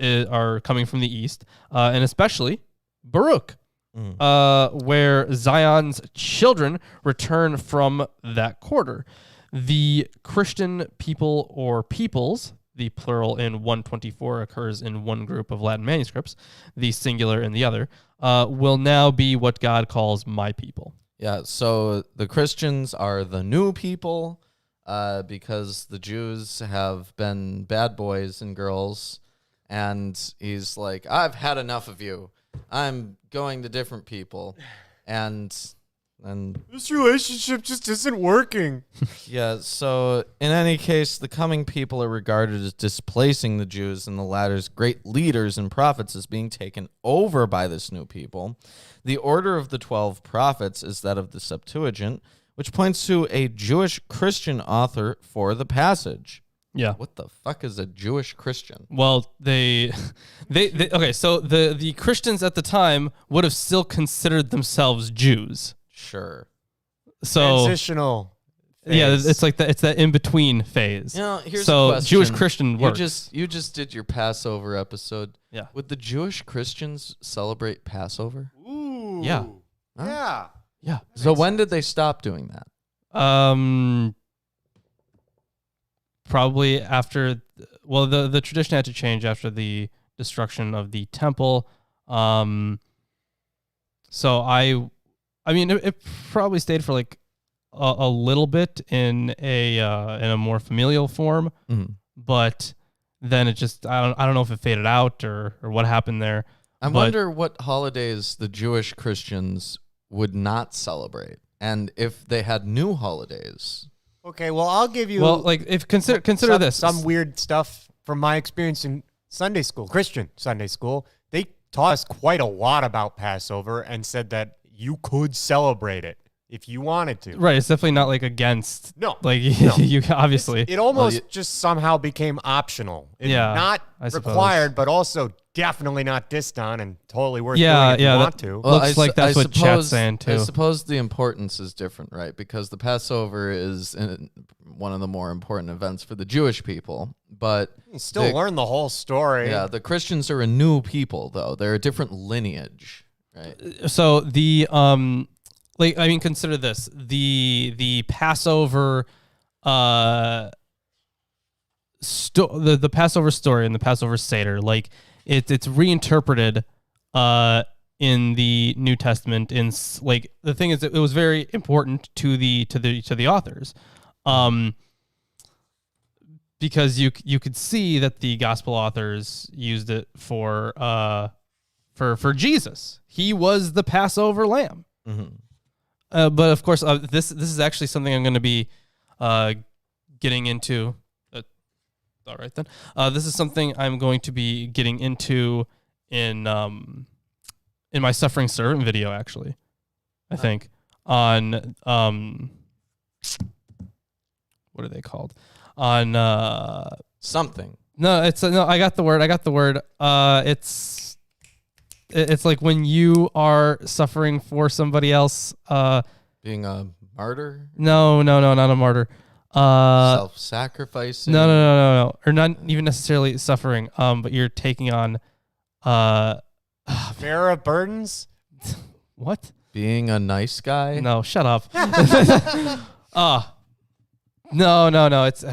are coming from the east, and especially Baruch. Where Zion's children return from that quarter. The Christian people or peoples, the plural in 124 occurs in one group of Latin manuscripts, the singular in the other, will now be what God calls my people. Yeah, so the Christians are the new people because the Jews have been bad boys and girls, and he's like, I've had enough of you. I'm going to different people, and This relationship just isn't working. yeah. So in any case, the coming people are regarded as displacing the Jews, and the latter's great leaders and prophets as being taken over by this new people. The order of the 12 prophets is that of the Septuagint, which points to a Jewish Christian author for the passage. Yeah. What the fuck is a Jewish Christian? Well, they okay, so the Christians at the time would have still considered themselves Jews. Sure. So Transitional. yeah, phase. it's like that in between phase. Here's a so question. Jewish Christian works. You just did your Passover episode. Yeah. Would the Jewish Christians celebrate Passover? Ooh. Yeah. Huh? Yeah. Yeah. So when did they stop doing that? Probably after, well, the tradition had to change after the destruction of the temple. So I mean, it probably stayed for like a little bit in a more familial form, but then it just I don't know if it faded out or what happened there. I wonder what holidays the Jewish Christians would not celebrate, and if they had new holidays. Okay, well, I'll give you. Well, like if consider this some weird stuff from my experience in Sunday school, Christian Sunday school. They taught us quite a lot about Passover and said that you could celebrate it if you wanted to. Right. It's definitely not like against. No. Like No. you obviously. It almost just somehow became optional. Yeah, Not I suppose. required, but also definitely not dissed on and totally worth Yeah, doing if yeah, you want to. Well, Looks like that's what chat's saying, too. I suppose the importance is different, right? Because the Passover is one of the more important events for the Jewish people, but You still learn the whole story. yeah, the Christians are a new people, though. They're a different lineage, right? So the consider this the Passover the Passover story and the Passover Seder, like it's reinterpreted in the New Testament. In like the thing is, it was very important to the authors, because you could see that the gospel authors used it for Jesus. He was the Passover lamb. Mm-hmm. But of course, this is actually something I'm going to be getting into. All right then. This is something I'm going to be getting into in my Suffering Servant video, actually. I think on what are they called? On Something. no, it's no. I got the word. It's like when you are suffering for somebody else. Being a martyr? No, not a martyr. Self-sacrificing? No. Or not even necessarily suffering. But you're taking on. Bearer of burdens? What? Being a nice guy? No, shut up. No. It's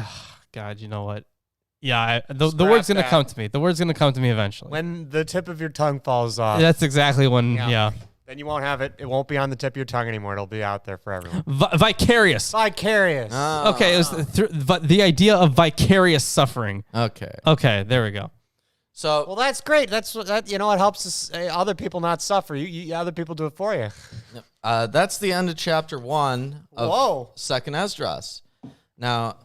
God. You know what? Yeah, the word's gonna come to me. The word's gonna come to me eventually. When the tip of your tongue falls off. That's exactly when. Yeah. Then you won't have it. It won't be on the tip of your tongue anymore. It'll be out there for everyone. Vicarious. Vicarious. Okay, it was the idea of vicarious suffering. Okay, there we go. So Well, that's great. That's that. You know, it helps us, other people not suffer. You other people do it for you. that's the end of chapter 1 of Whoa. 2nd Esdras. Now,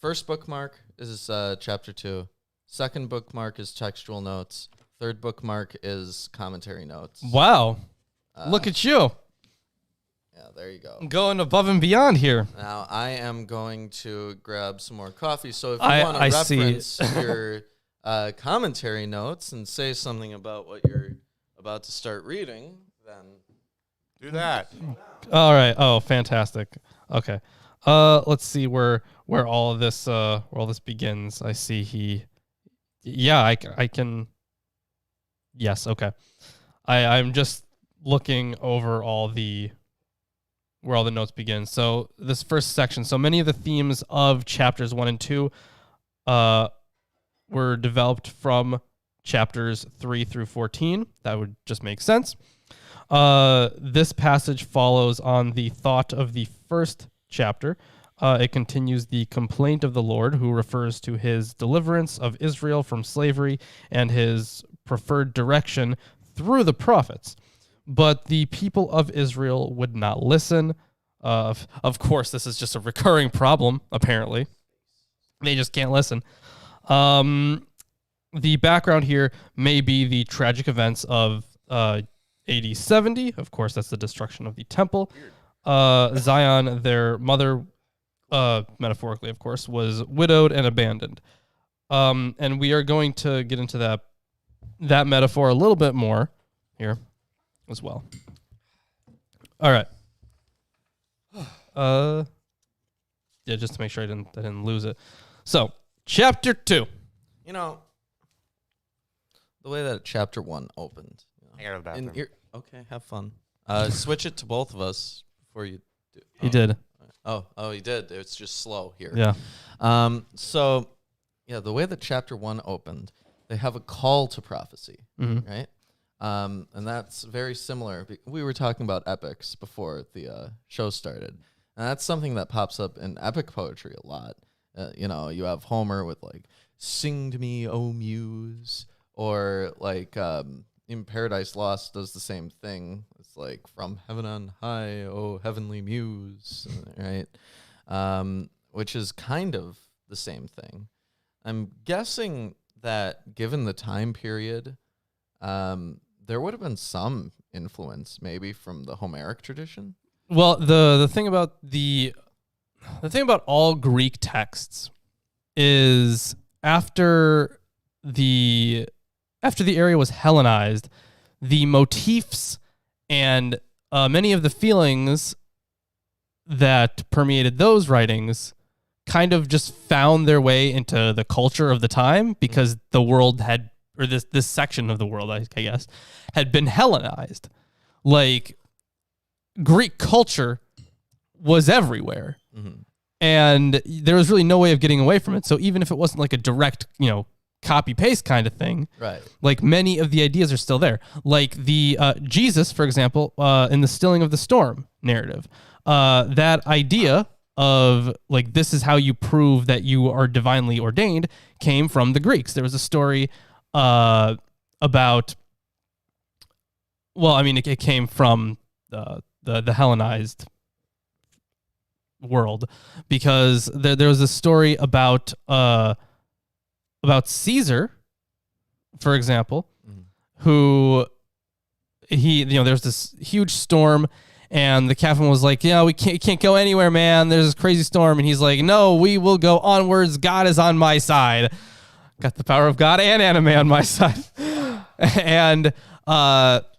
first bookmark is chapter 2. Second bookmark is textual notes. Third bookmark is commentary notes. Wow, look at you Yeah, there you go. going above and beyond here. Now, I am going to grab some more coffee. So if you want to I see. reference your commentary notes and say something about what you're about to start reading, then Do that. All right. Oh, fantastic. Okay. Let's see where all of this begins. I see I can. Yes. Okay. I'm just looking over where all the notes begin. So this first section. So many of the themes of chapters 1 and 2 were developed from chapters 3 through 14. That would just make sense. This passage follows on the thought of the first chapter. It continues the complaint of the Lord, who refers to his deliverance of Israel from slavery and his preferred direction through the prophets. But the people of Israel would not listen. Of course, this is just a recurring problem, apparently. They just can't listen. The background here may be the tragic events of AD 70. Of course, that's the destruction of the temple. Zion, their mother, metaphorically, of course, was widowed and abandoned. And we are going to get into that metaphor a little bit more here as well. All right. Yeah, just to make sure I didn't lose it. So, chapter 2. you know the way that chapter 1 opened. I gotta go to the bathroom. Okay, have fun. Switch it to both of us before you do. He did. Oh, he did. It's just slow here. Yeah. So, yeah, the way that chapter 1 opened, they have a call to prophecy, right? And that's very similar. We were talking about epics before the show started. And that's something that pops up in epic poetry a lot. You have Homer with, like, sing to me, O muse, or, like, in Paradise Lost does the same thing. It's like, from heaven on high, oh heavenly muse, right? Which is kind of the same thing. I'm guessing that given the time period, there would have been some influence maybe from the Homeric tradition. Well, the thing about all Greek texts is after the area was Hellenized, the motifs and many of the feelings that permeated those writings kind of just found their way into the culture of the time because the world had, or this section of the world, I guess, had been Hellenized. Like, Greek culture was everywhere. Mm-hmm. And there was really no way of getting away from it. So even if it wasn't like a direct, copy paste kind of thing, Right. like many of the ideas are still there. Like the Jesus, for example, in the Stilling of the Storm narrative, that idea of like, this is how you prove that you are divinely ordained came from the Greeks. There was a story about, well, I mean, it came from the Hellenized world, because there was a story about Caesar, for example, who there's this huge storm, and the captain was like, we can't go anywhere, man. There's this crazy storm, and he's like, no, we will go onwards. God is on my side. Got the power of God and anime on my side. And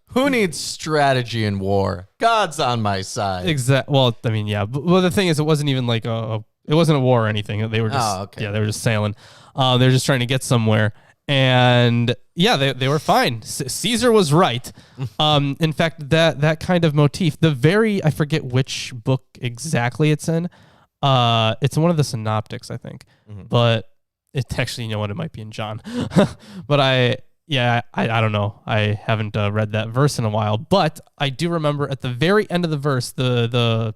who needs strategy in war? God's on my side. Well, I mean, yeah. But the thing is, it wasn't even like it wasn't a war or anything. They were just, they were just sailing. They were just trying to get somewhere. And yeah, they were fine. Caesar was right. In fact, that kind of motif, I forget which book exactly it's in. It's in one of the synoptics, I think. Mm-hmm. But it's actually, it might be in John. But I don't know. I haven't read that verse in a while, but I do remember at the very end of the verse, the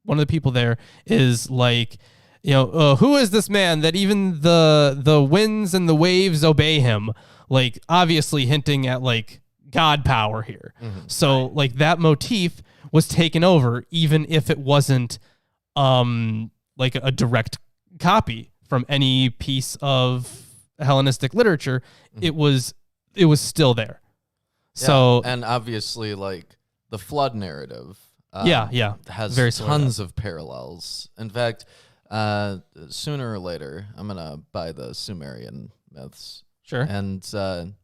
one of the people there is like, who is this man that even the winds and the waves obey him? Like, obviously hinting at like God power here. Mm-hmm. So like that motif was taken over, even if it wasn't like a direct copy from any piece of Hellenistic literature. Mm-hmm. It was still there. Yeah, so, and obviously, like the flood narrative, has very tons of parallels. In fact, sooner or later, I'm gonna buy the Sumerian myths. Sure. And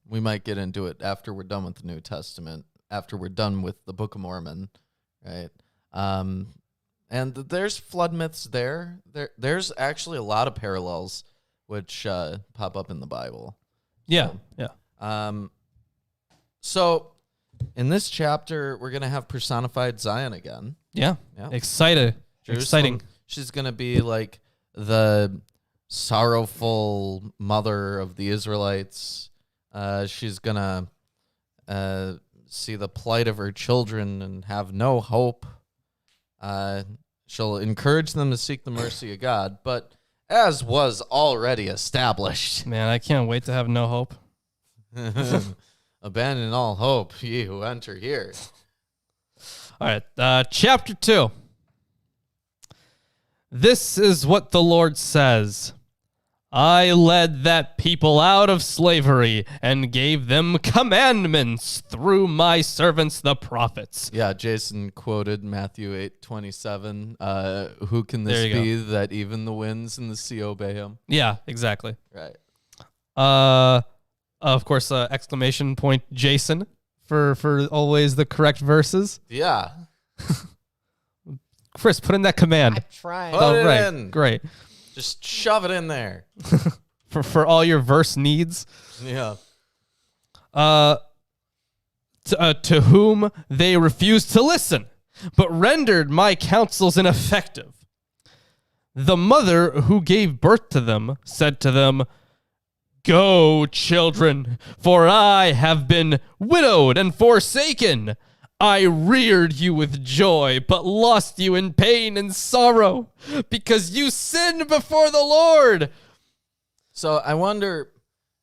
we might get into it after we're done with the New Testament, after we're done with the Book of Mormon, right? And there's flood myths there. There's actually a lot of parallels which pop up in the Bible. Yeah, So in this chapter, we're going to have personified Zion again. Yeah. Exciting. She's going to be like the sorrowful mother of the Israelites. She's going to see the plight of her children and have no hope. She'll encourage them to seek the mercy of God, but as was already established. Man, I can't wait to have no hope. Abandon all hope, ye who enter here. All right, chapter 2. This is what the Lord says. I led that people out of slavery and gave them commandments through my servants, the prophets. Yeah, Jason quoted Matthew 8:27. Who can this be that even the winds and the sea obey him? Yeah, exactly. Right. Of course, exclamation point Jason for always the correct verses. Yeah. Chris, put in that command. I'm trying. Put it in. Great. Just shove it in there. for all your verse needs. Yeah. To whom they refused to listen, but rendered my counsels ineffective. The mother who gave birth to them said to them, Go, children, for I have been widowed and forsaken. I reared you with joy, but lost you in pain and sorrow, because you sinned before the Lord. So I wonder,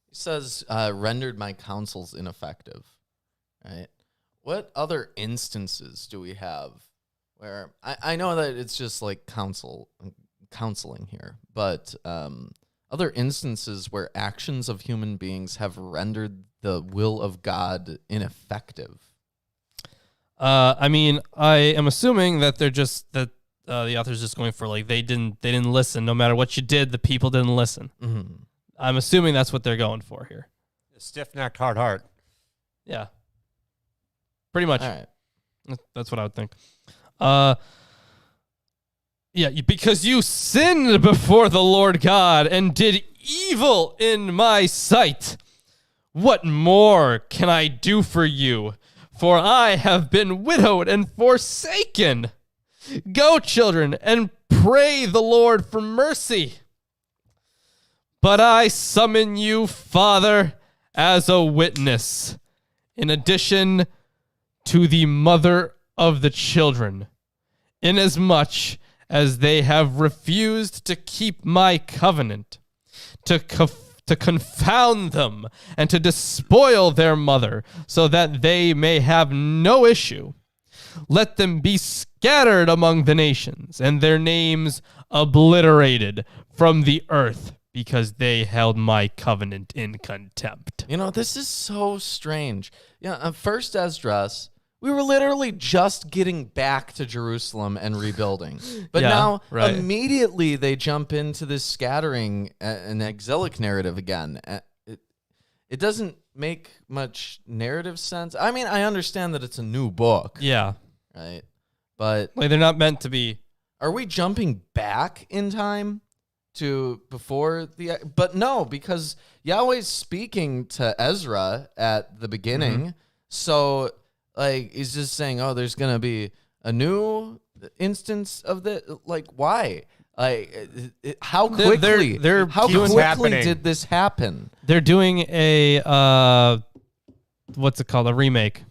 he says, rendered my counsels ineffective, right? What other instances do we have where, I know that it's just like counseling here, but other instances where actions of human beings have rendered the will of God ineffective? I mean, I am assuming that they're just that the author's just going for like they didn't listen. No matter what you did, the people didn't listen. Mm-hmm. I'm assuming that's what they're going for here. Stiff-necked, hard heart. Yeah, pretty much. All right. That's what I would think. Yeah, because you sinned before the Lord God and did evil in my sight. What more can I do for you? For I have been widowed and forsaken. Go, children, and pray the Lord for mercy. But I summon you, Father, as a witness, in addition to the mother of the children, inasmuch as they have refused to keep my covenant, to confound them, and to despoil their mother, so that they may have no issue. Let them be scattered among the nations, and their names obliterated from the earth, because they held my covenant in contempt. You know, this is so strange. Yeah, first Esdras, we were literally just getting back to Jerusalem and rebuilding. But Yeah, now, right. immediately, they jump into this scattering and exilic narrative again. It doesn't make much narrative sense. I mean, I understand that it's a new book, Yeah. right? But Like, they're not meant to be. are we jumping back in time to before the... But no, because Yahweh's speaking to Ezra at the beginning. So, like, he's just saying, oh, there's going to be a new instance of the... Like, why? Like, how quickly? they're how doing- quickly happening. did this happen? They're doing a, what's it called? A remake.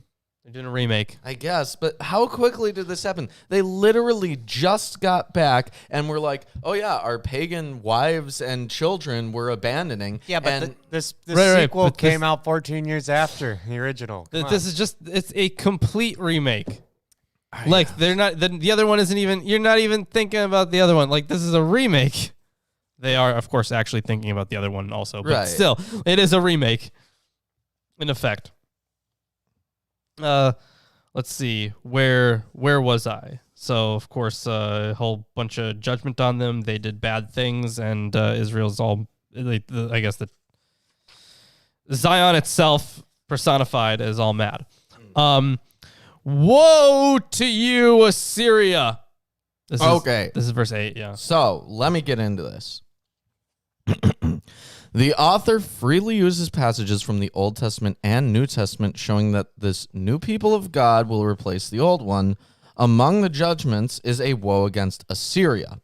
They're doing a remake. I guess, but how quickly did this happen? They literally just got back and were like, "Oh yeah, our pagan wives and children were abandoning." Yeah, but and this Right, sequel but this- came out 14 years after the original. Come This on. is just, it's a complete remake. Like, they're not, the other one isn't even, you're not even thinking about the other one. Like, this is a remake. They are, of course, actually thinking about the other one also. But Right. still, it is a remake, in effect. Let's see, where was I? So, of course, a whole bunch of judgment on them. They did bad things, and Israel's all, I guess, the Zion itself personified is all mad. Woe to you, Assyria! This Okay. This is verse 8, yeah. So let me get into this. The author freely uses passages from the Old Testament and New Testament showing that this new people of God will replace the old one. Among the judgments is a woe against Assyria.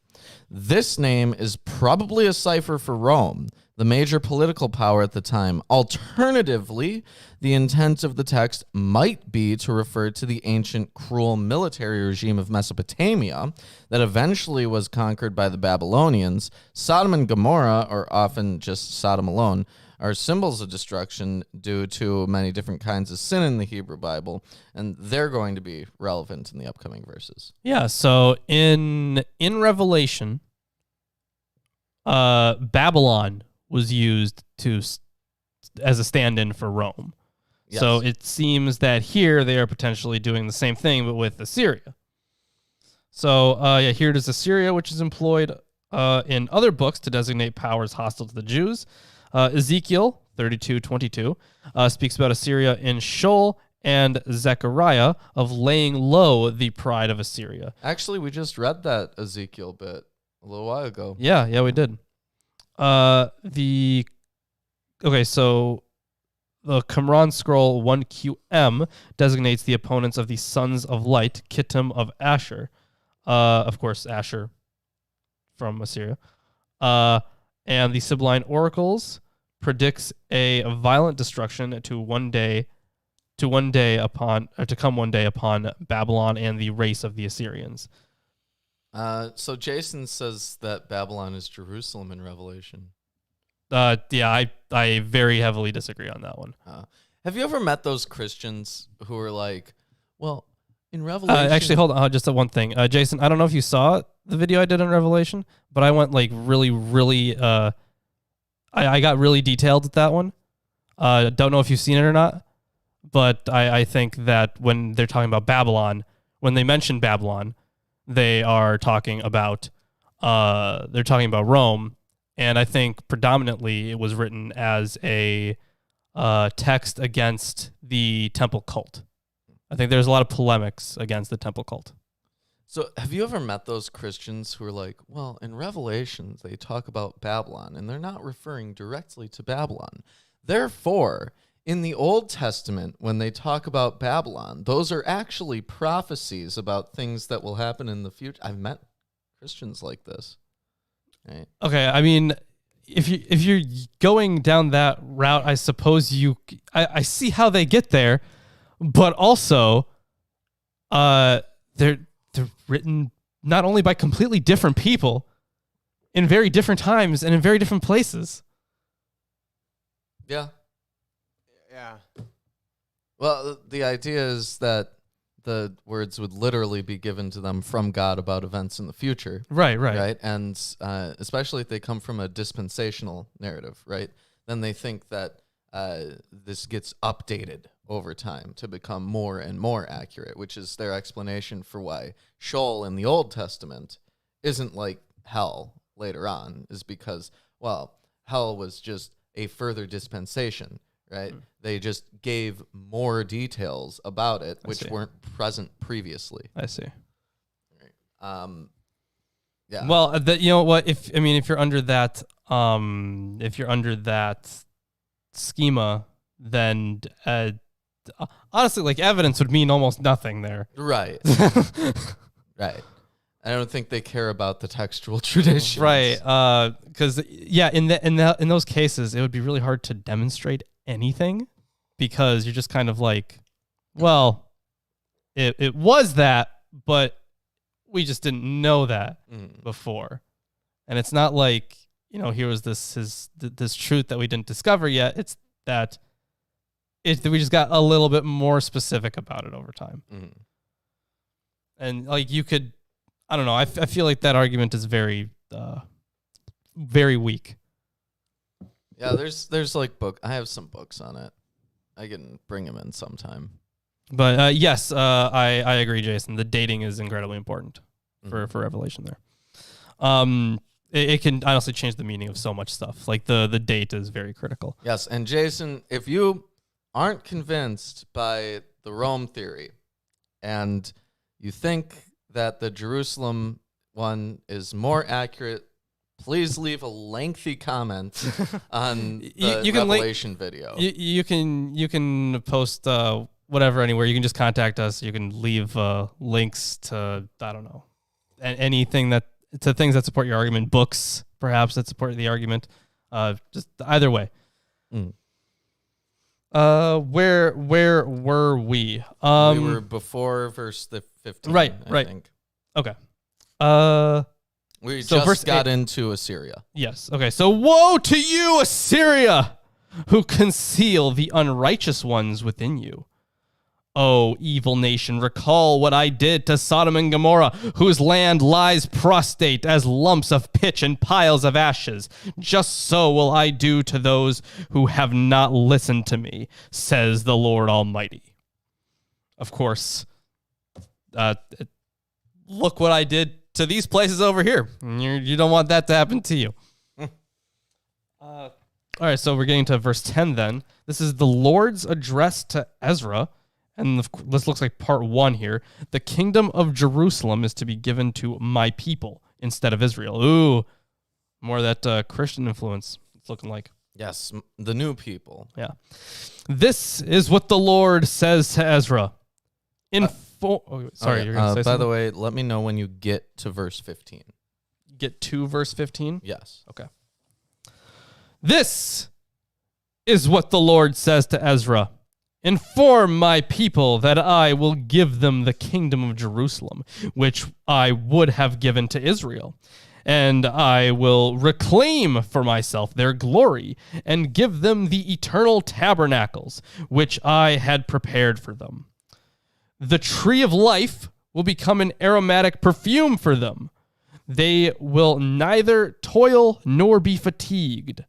This name is probably a cipher for Rome, the major political power at the time. Alternatively, the intent of the text might be to refer to the ancient cruel military regime of Mesopotamia that eventually was conquered by the Babylonians. Sodom and Gomorrah, or often just Sodom alone, are symbols of destruction due to many different kinds of sin in the Hebrew Bible, and they're going to be relevant in the upcoming verses. Yeah, so in Revelation, Babylon was used as a stand-in for Rome. Yes. So it seems that here they are potentially doing the same thing, but with Assyria. So here it is Assyria, which is employed in other books to designate powers hostile to the Jews. Ezekiel 32:22 speaks about Assyria in Sheol, and Zechariah of laying low the pride of Assyria. Actually, we just read that Ezekiel bit a little while ago. Yeah, we did. So the Qumran scroll 1QM designates the opponents of the sons of light, Kittim of Asher. Of course, Asher from Assyria. And the Sibylline oracles predicts a violent destruction to come one day upon Babylon and the race of the Assyrians. So Jason says that Babylon is Jerusalem in Revelation. Yeah, I very heavily disagree on that one. Have you ever met those Christians who are like, well, in Revelation... Actually, hold on, just one thing. Jason, I don't know if you saw the video I did on Revelation, but I went like really, really... I got really detailed with that one. Don't know if you've seen it or not, but I think that when they're talking about Babylon, when they mention Babylon, they are talking about Rome, and I think predominantly it was written as a text against the temple cult. I think there's a lot of polemics against the temple cult. So have you ever met those Christians who are like, well, in Revelations, they talk about Babylon, and they're not referring directly to Babylon. Therefore, in the Old Testament, when they talk about Babylon, those are actually prophecies about things that will happen in the future. I've met Christians like this. Right? Okay, I mean, if you're going down that route, I suppose I see how they get there, but also, they're written not only by completely different people, in very different times and in very different places. Yeah. Yeah. Well, the idea is that the words would literally be given to them from God about events in the future. Right. And especially if they come from a dispensational narrative, right? Then they think that this gets updated over time to become more and more accurate, which is their explanation for why Sheol in the Old Testament isn't like hell later on, is because, well, hell was just a further dispensation, right? They just gave more details about it, which weren't present previously. I see. Yeah. Well, you know what? If you're under that, schema, then honestly, like, evidence would mean almost nothing there. Right. Right. I don't think they care about the textual traditions. Right. Because in those cases, it would be really hard to demonstrate anything, because you're just kind of like, well, it was that, but we just didn't know that before. And it's not like, here was this truth that we didn't discover yet. It's that we just got a little bit more specific about it over time. And like, you could, I don't know, I feel like that argument is very, very weak. Yeah, there's like I have some books on it. I can bring them in sometime. But yes, I agree, Jason. The dating is incredibly important for Revelation there. It can honestly change the meaning of so much stuff. Like the date is very critical. Yes, and Jason, if you aren't convinced by the Rome theory and you think that the Jerusalem one is more accurate, please leave a lengthy comment on the Revelation video. You can post whatever anywhere. You can just contact us. You can leave links to, I don't know, anything to things that support your argument, books perhaps that support the argument. Just either way. Where were we? We were before verse 15. Right. I think. Okay. We just got into Assyria. Yes. Okay. So woe to you, Assyria, who conceal the unrighteous ones within you. O evil nation, recall what I did to Sodom and Gomorrah, whose land lies prostrate as lumps of pitch and piles of ashes. Just so will I do to those who have not listened to me, says the Lord Almighty. Of course, look what I did to these places over here. You don't want that to happen to you. All right, so we're getting to verse 10 then. This is the Lord's address to Ezra. And this looks like part 1 here. The kingdom of Jerusalem is to be given to my people instead of Israel. Ooh, more of that Christian influence it's looking like. Yes, the new people. Yeah. This is what the Lord says to Ezra. You're going to say something? By the way, let me know when you get to verse 15. Get to verse 15? Yes. Okay. This is what the Lord says to Ezra. Inform my people that I will give them the kingdom of Jerusalem, which I would have given to Israel. And I will reclaim for myself their glory and give them the eternal tabernacles, which I had prepared for them. The tree of life will become an aromatic perfume for them. They will neither toil nor be fatigued.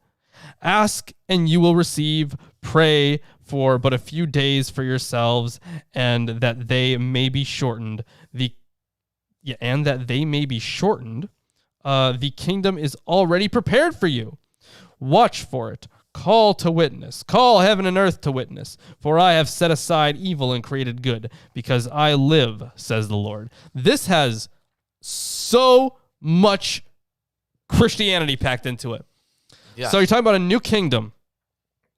Ask and you will receive. Pray for but a few days for yourselves, and that they may be shortened. The kingdom is already prepared for you. Watch for it. Call to witness. Call heaven and earth to witness. For I have set aside evil and created good, because I live, says the Lord. This has so much Christianity packed into it. Yeah. So you're talking about a new kingdom.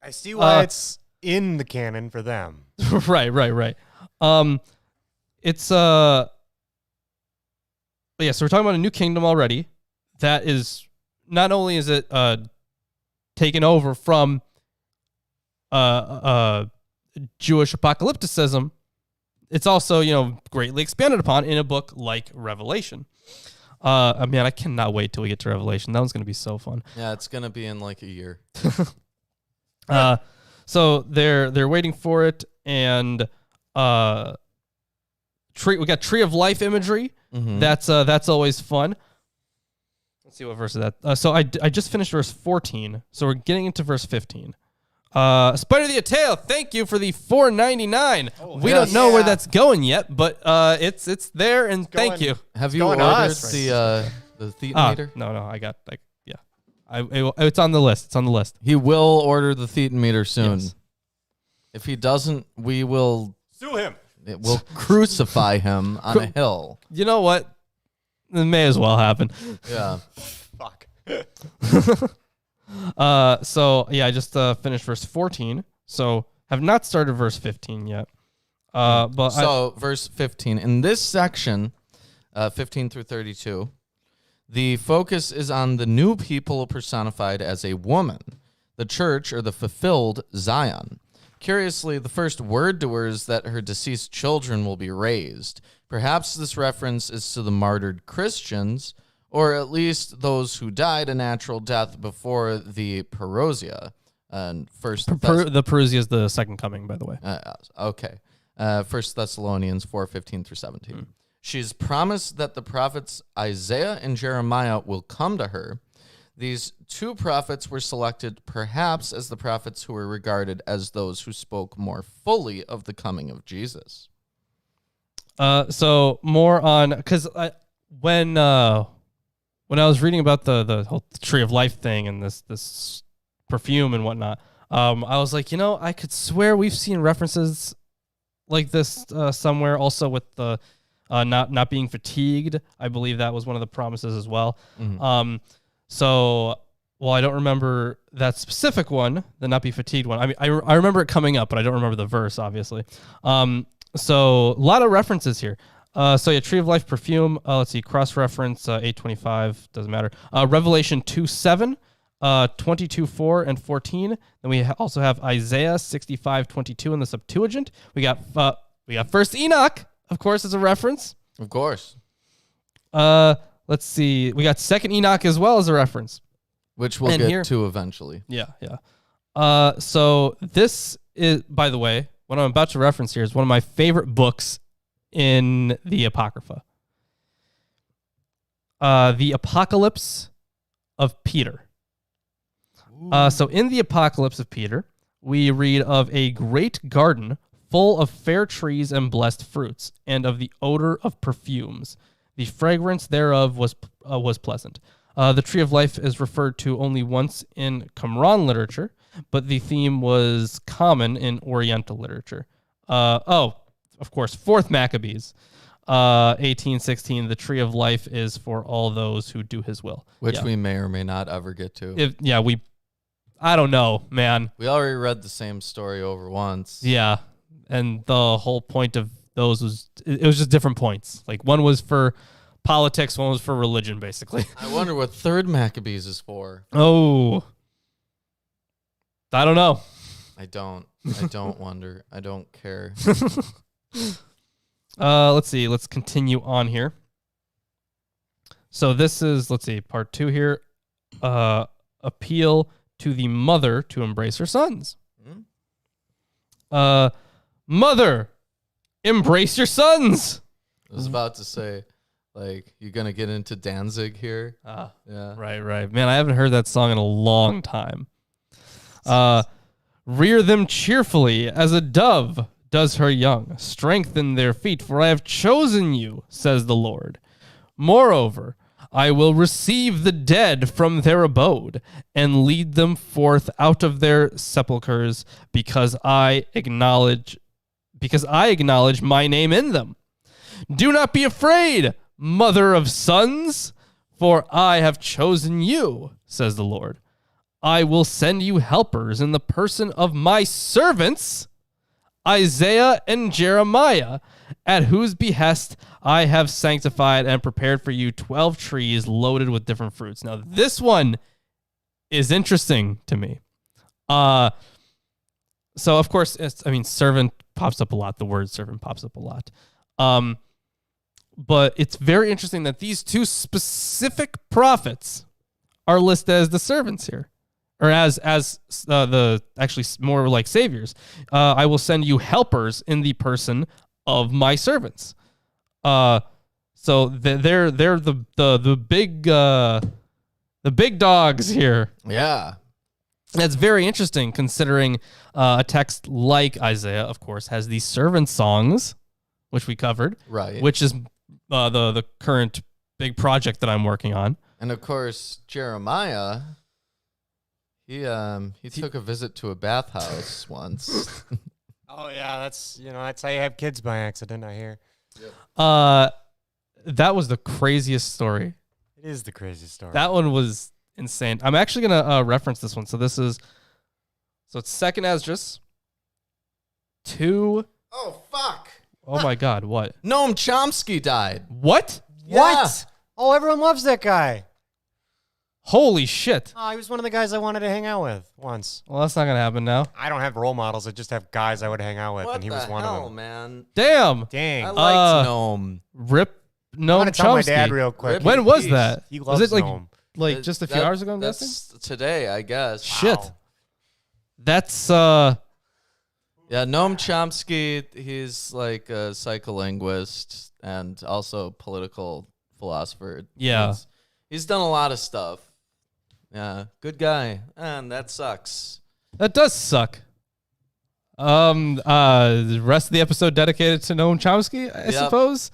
I see why it's in the canon for them. Right. It's so we're talking about a new kingdom already. That is, not only is it taken over from Jewish apocalypticism, it's also, greatly expanded upon in a book like Revelation. I cannot wait till we get to Revelation. That one's going to be so fun. Yeah, it's going to be in like a year. So they're waiting for it, and we got Tree of Life imagery. Mm-hmm. That's always fun. Let's see what verse is that. So I just finished verse 14, so we're getting into verse 15. Spider the Atale, thank you for the $4.99. We don't know where that's going yet, but it's there, and thank you. Have you ordered the thetan-meter? No, it's on the list. It's on the list. He will order the thetan-meter soon. Yes. If he doesn't, we will Sue him. We'll crucify him on a hill. You know what? It may as well happen. Yeah. Fuck. I just finished verse 14. So have not started verse 15 yet. Verse 15 in this section, 15 through 32, the focus is on the new people personified as a woman, the church, or the fulfilled Zion. Curiously, the first word to her is that her deceased children will be raised. Perhaps this reference is to the martyred Christians, or at least those who died a natural death before the parousia. And the parousia is the second coming, by the way. Okay. 1 Thessalonians 4:15 through 17. She's promised that the prophets Isaiah and Jeremiah will come to her. These two prophets were selected perhaps as the prophets who were regarded as those who spoke more fully of the coming of Jesus. So more on, because when I was reading about the whole Tree of Life thing and this perfume and whatnot, I was like, I could swear we've seen references like this somewhere. Also with the not being fatigued, I believe that was one of the promises as well. Mm-hmm. I don't remember that specific one, the not be fatigued one. I mean, I remember it coming up, but I don't remember the verse, obviously. So a lot of references here. Tree of Life perfume. Let's see, cross-reference 8:25, doesn't matter. Revelation 2:7, 22:4 and 14. Then we also have Isaiah 65:22 in the Septuagint. We got First Enoch, of course, as a reference. Of course. Let's see. We got Second Enoch as well as a reference, which we'll get to eventually. Yeah. So this is, by the way, what I'm about to reference here is one of my favorite books in the Apocrypha. The Apocalypse of Peter. So in the Apocalypse of Peter, we read of a great garden full of fair trees and blessed fruits, and of the odor of perfumes. The fragrance thereof was pleasant. The Tree of Life is referred to only once in Qumran literature, but the theme was common in Oriental literature. Of course, 4th Maccabees, 18:16. The Tree of Life is for all those who do His will, which we may or may not ever get to. I don't know, man. We already read the same story over once. Yeah, and the whole point of those was just different points. Like one was for politics, one was for religion, basically. I wonder what 3rd Maccabees is for. Oh, I don't know. I don't wonder. I don't care. Let's see. Let's continue on here. So this is, part 2 here. Appeal to the mother to embrace her sons. Mother, embrace your sons. I was about to say, you're going to get into Danzig here. Yeah. Right. Man, I haven't heard that song in a long time. Rear them cheerfully as a dove does her young. Strengthen their feet, for I have chosen you, says the Lord. Moreover, I will receive the dead from their abode and lead them forth out of their sepulchres, because I acknowledge my name in them. Do not be afraid, mother of sons, for I have chosen you, says the Lord. I will send you helpers in the person of my servants, Isaiah and Jeremiah, at whose behest I have sanctified and prepared for you 12 trees loaded with different fruits. Now, this one is interesting to me. So, of course, servant pops up a lot. The word servant pops up a lot. But it's very interesting that these two specific prophets are listed as the servants here. Or as the actually more like saviors. I will send you helpers in the person of my servants. So they're the big dogs here. Yeah. That's very interesting, considering a text like Isaiah, of course, has these servant songs, which we covered, right? Which is the current big project that I'm working on. And of course, Jeremiah. He took a visit to a bathhouse once. Oh yeah, that's how you have kids by accident, I hear. That was the craziest story. It is the craziest story. That one was insane. I'm actually gonna reference this one. So it's second Esdras 2. Oh fuck! Oh my God! What? Noam Chomsky died. What? Yeah. What? Oh, everyone loves that guy. Holy shit! Oh, he was one of the guys I wanted to hang out with once. Well, that's not gonna happen now. I don't have role models. I just have guys I would hang out with, What and he the was one hell, of them. man? Damn. Dang. I liked Noam. Rip I'm Noam gonna tell my Chomsky. dad real quick. Rip When in was peace. that? He loves Was it Noam. like just a few hours ago? I'm guessing. That's today, I guess. Shit. Wow. That's Yeah, Noam Chomsky, he's like a psycholinguist and also political philosopher. Yeah. He's done a lot of stuff. Yeah, good guy. And that sucks. That does suck. The rest of the episode dedicated to Noam Chomsky, I suppose.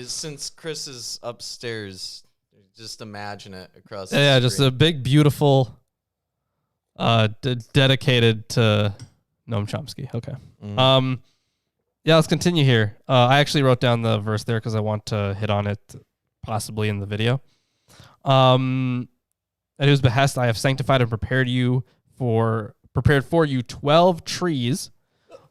Since Chris is upstairs, just imagine it across the Yeah, street. just a big, beautiful, dedicated to Noam Chomsky. Okay. Mhm. Yeah, let's continue here. I actually wrote down the verse there because I want to hit on it possibly in the video. At whose behest I have sanctified and prepared for you 12 trees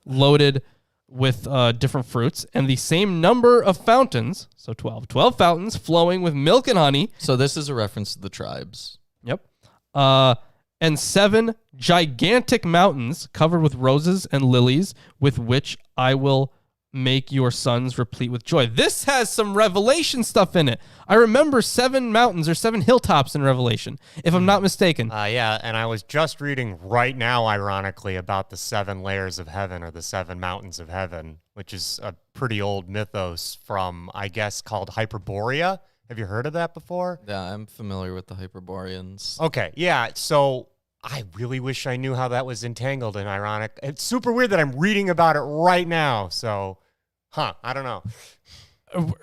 loaded with different fruits and the same number of fountains, so 12 fountains flowing with milk and honey. So this is a reference to the tribes. Yep. And 7 gigantic mountains covered with roses and lilies, with which I will make your sons replete with joy. This has some Revelation stuff in it. I remember 7 mountains or 7 hilltops in Revelation, if I'm not mistaken. Yeah, and I was just reading right now, ironically, about the 7 layers of heaven or the 7 mountains of heaven, which is a pretty old mythos from, I guess, called Hyperborea. Have you heard of that before? Yeah, I'm familiar with the Hyperboreans. Okay, yeah, so I really wish I knew how that was entangled and ironic. It's super weird that I'm reading about it right now, so, I don't know.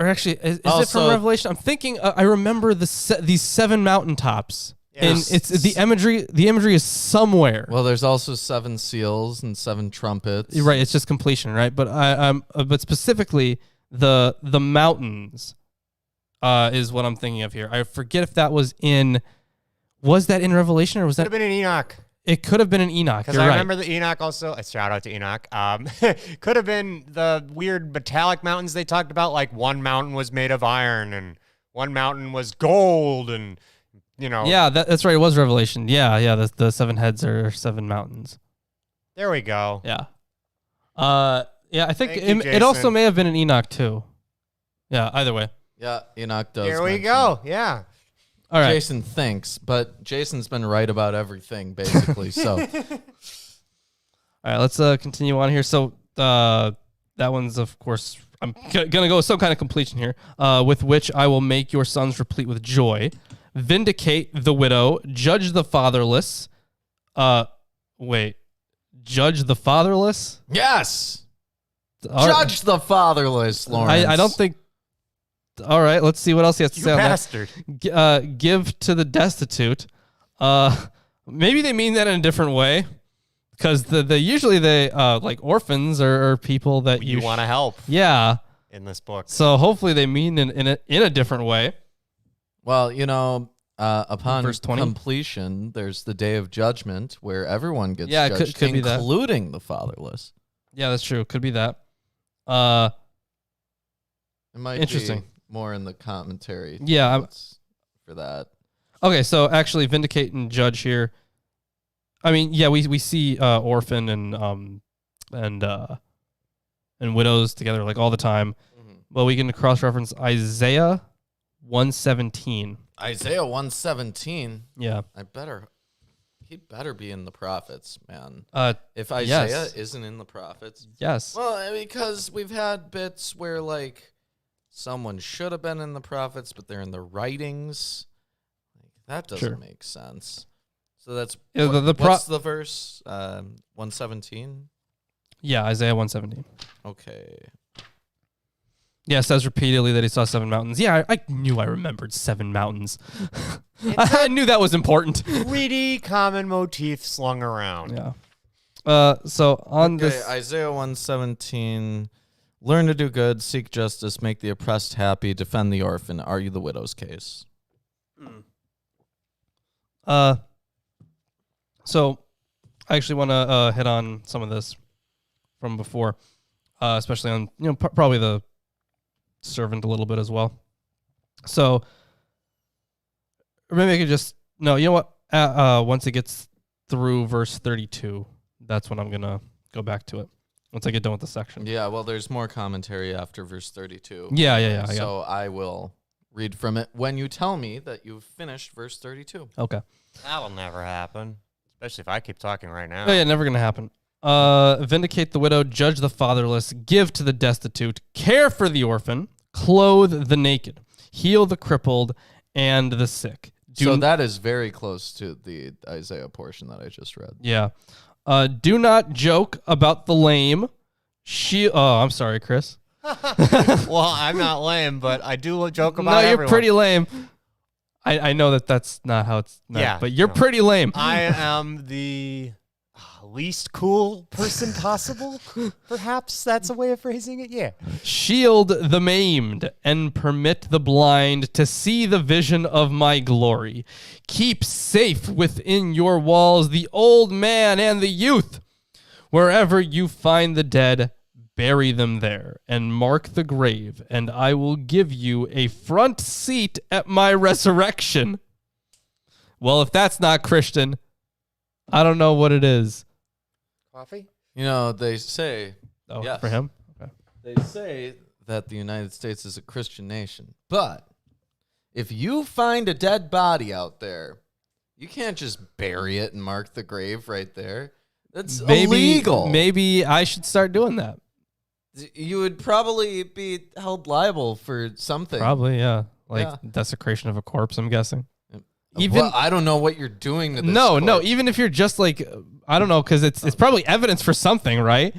Or actually, is it Also- from Revelation? I'm thinking. I remember these 7 mountaintops, and it's the imagery. The imagery is somewhere. Well, there's also 7 seals and 7 trumpets. You're right. It's just completion, right? But but specifically the mountains is what I'm thinking of here. I forget if that was in. Was that in Revelation or was Could that? have been an Enoch. It could have been an Enoch. Because You're I right. remember the Enoch also. A shout out to Enoch. Could have been the weird metallic mountains they talked about. Like one mountain was made of iron and one mountain was gold, and Yeah, that's right. It was Revelation. Yeah. The 7 heads are 7 mountains. There we go. Yeah. Yeah. I think Thank you, it also Jason. may have been an Enoch too. Yeah. Either way. Yeah, Enoch does. Here we mention go. Yeah. All right. Jason thinks, but Jason's been right about everything, basically. So, All right, let's continue on here. So that one's, of course, I'm going to go with some kind of completion here, with which I will make your sons replete with joy, vindicate the widow, judge the fatherless, Wait. Judge the fatherless? Yes. All right. Judge the fatherless, Lawrence. I don't think. All right, let's see what else he has to You say on that. bastard. Give to the destitute. Maybe they mean that in a different way, because the usually they like orphans are people that You want to help Yeah. in this book. So hopefully they mean in a different way. Well, upon Verse 20? completion, there's the day of judgment where everyone gets Yeah, it judged, could be that. including the fatherless. Yeah, that's true. Could be that. It might Interesting. be more in the commentary. Yeah, notes for that. Okay, so actually vindicate and judge here. I mean, yeah, we see orphan and widows together like all the time. But we can cross-reference Isaiah 1:17. Isaiah 1:17. Yeah. He better be in the prophets, man. If yes. Isaiah isn't in the prophets. Yes. Well, because we've had bits where like someone should have been in the prophets, but they're in the writings. That doesn't make sense. So that's Yeah, what's the verse? 1:17. Yeah, Isaiah 1:17. Okay. Yeah, it says repeatedly that he saw 7 mountains. Yeah, I knew I remembered 7 mountains. I knew that was important. Pretty common motif slung around. Yeah. So on this, Isaiah 1:17. Learn to do good, seek justice, make the oppressed happy, defend the orphan, argue the widow's case. So I actually want to hit on some of this from before, especially on probably the servant a little bit as well. So or maybe I could just you know what? Once it gets through verse 32, that's when I'm gonna go back to it. Once I get done with the section. Yeah, well, there's more commentary after verse 32. Yeah. So I will read from it when you tell me that you've finished verse 32. Okay. That'll never happen, especially if I keep talking right now. Oh yeah, never gonna happen. Vindicate the widow, judge the fatherless, give to the destitute, care for the orphan, clothe the naked, heal the crippled and the sick. So that is very close to the Isaiah portion that I just read. Yeah. Do not joke about the lame. I'm sorry, Chris. Well, I'm not lame, but I do joke about No, you're everyone. pretty lame. I know that's not how it's meant, Yeah, but you're pretty lame. I am the least cool person possible. Perhaps that's a way of phrasing it. Yeah. Shield the maimed and permit the blind to see the vision of my glory. Keep safe within your walls the old man and the youth. Wherever you find the dead, bury them there and mark the grave, and I will give you a front seat at my resurrection. Well, if that's not Christian, I don't know what it is. Coffee? They say, Oh, yes. for him? Okay. They say that the United States is a Christian nation, but if you find a dead body out there, you can't just bury it and mark the grave right there. That's illegal. Maybe I should start doing that. You would probably be held liable for something. Probably, yeah. Desecration of a corpse, I'm guessing. Well, I don't know what you're doing to this No, corpse. even if you're just like, I don't know, because it's probably evidence for something, right?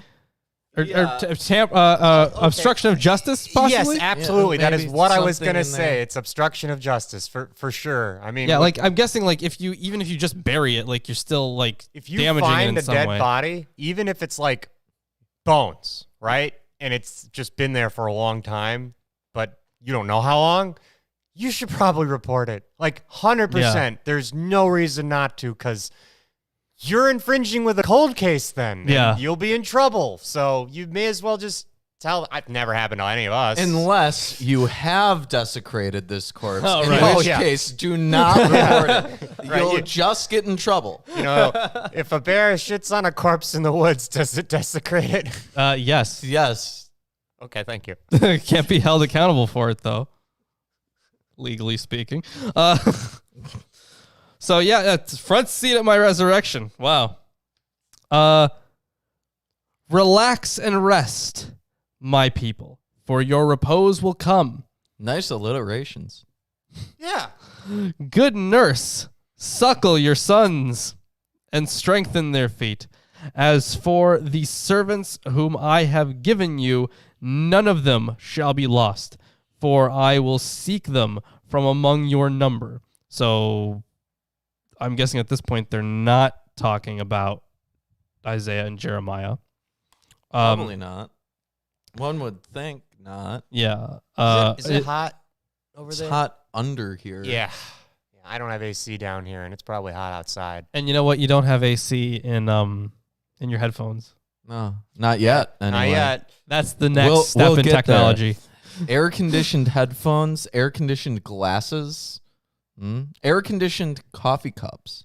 Or obstruction of justice, possibly? Yes, absolutely. Yeah, that is maybe what I was something going to in say. there. It's obstruction of justice for sure. I mean, Yeah, I'm guessing even if you just bury it, you're still if you damaging it find in a some dead way. body, even if it's like bones, right? And it's just been there for a long time, but you don't know how long, you should probably report it. 100%. Yeah. There's no reason not to, because you're infringing with a cold case then. And Yeah. you'll be in trouble. So you may as well just tell. It's never happened to any of us. Unless you have desecrated this corpse, Oh, in right. which case, do not report it. Right, You'll you- just get in trouble. If a bear shits on a corpse in the woods, does it desecrate it? Yes. Yes. Okay, thank you. Can't be held accountable for it, though. Legally speaking. So, yeah, it's front seat at my resurrection. Wow. Relax and rest, my people, for your repose will come. Nice alliterations. Yeah. Good nurse, suckle your sons, and strengthen their feet. As for the servants whom I have given you, none of them shall be lost, for I will seek them from among your number. So I'm guessing at this point they're not talking about Isaiah and Jeremiah. Probably not. One would think not. Yeah. Is it hot over It's there? hot under here. Yeah. I don't have AC down here, and it's probably hot outside. And you know what? You don't have AC in your headphones. No, not yet. Anyway. Not yet. That's the next step we'll in get technology. Air-conditioned headphones, air-conditioned glasses, air-conditioned coffee cups.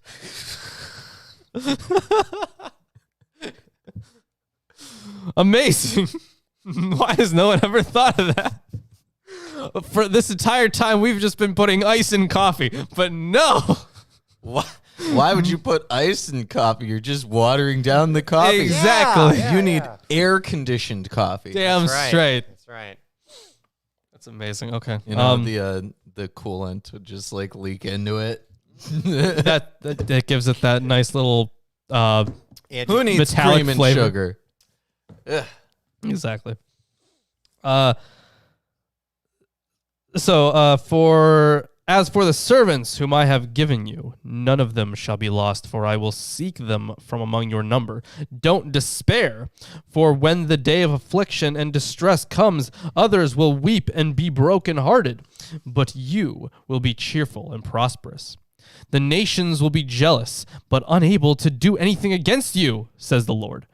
Amazing. Why has no one ever thought of that? For this entire time, we've just been putting ice in coffee, but no. Why would you put ice in coffee? You're just watering down the coffee. Exactly. Yeah, You need yeah. air-conditioned coffee. Damn That's right. straight. That's right. That's amazing. Okay. You know, the coolant would just like leak into it. that gives it that nice little Who needs metallic cream and flavor. sugar? Ugh. Exactly. So as for the servants whom I have given you, none of them shall be lost, for I will seek them from among your number. Don't despair, for when the day of affliction and distress comes, others will weep and be brokenhearted, but you will be cheerful and prosperous. The nations will be jealous, but unable to do anything against you, says the Lord.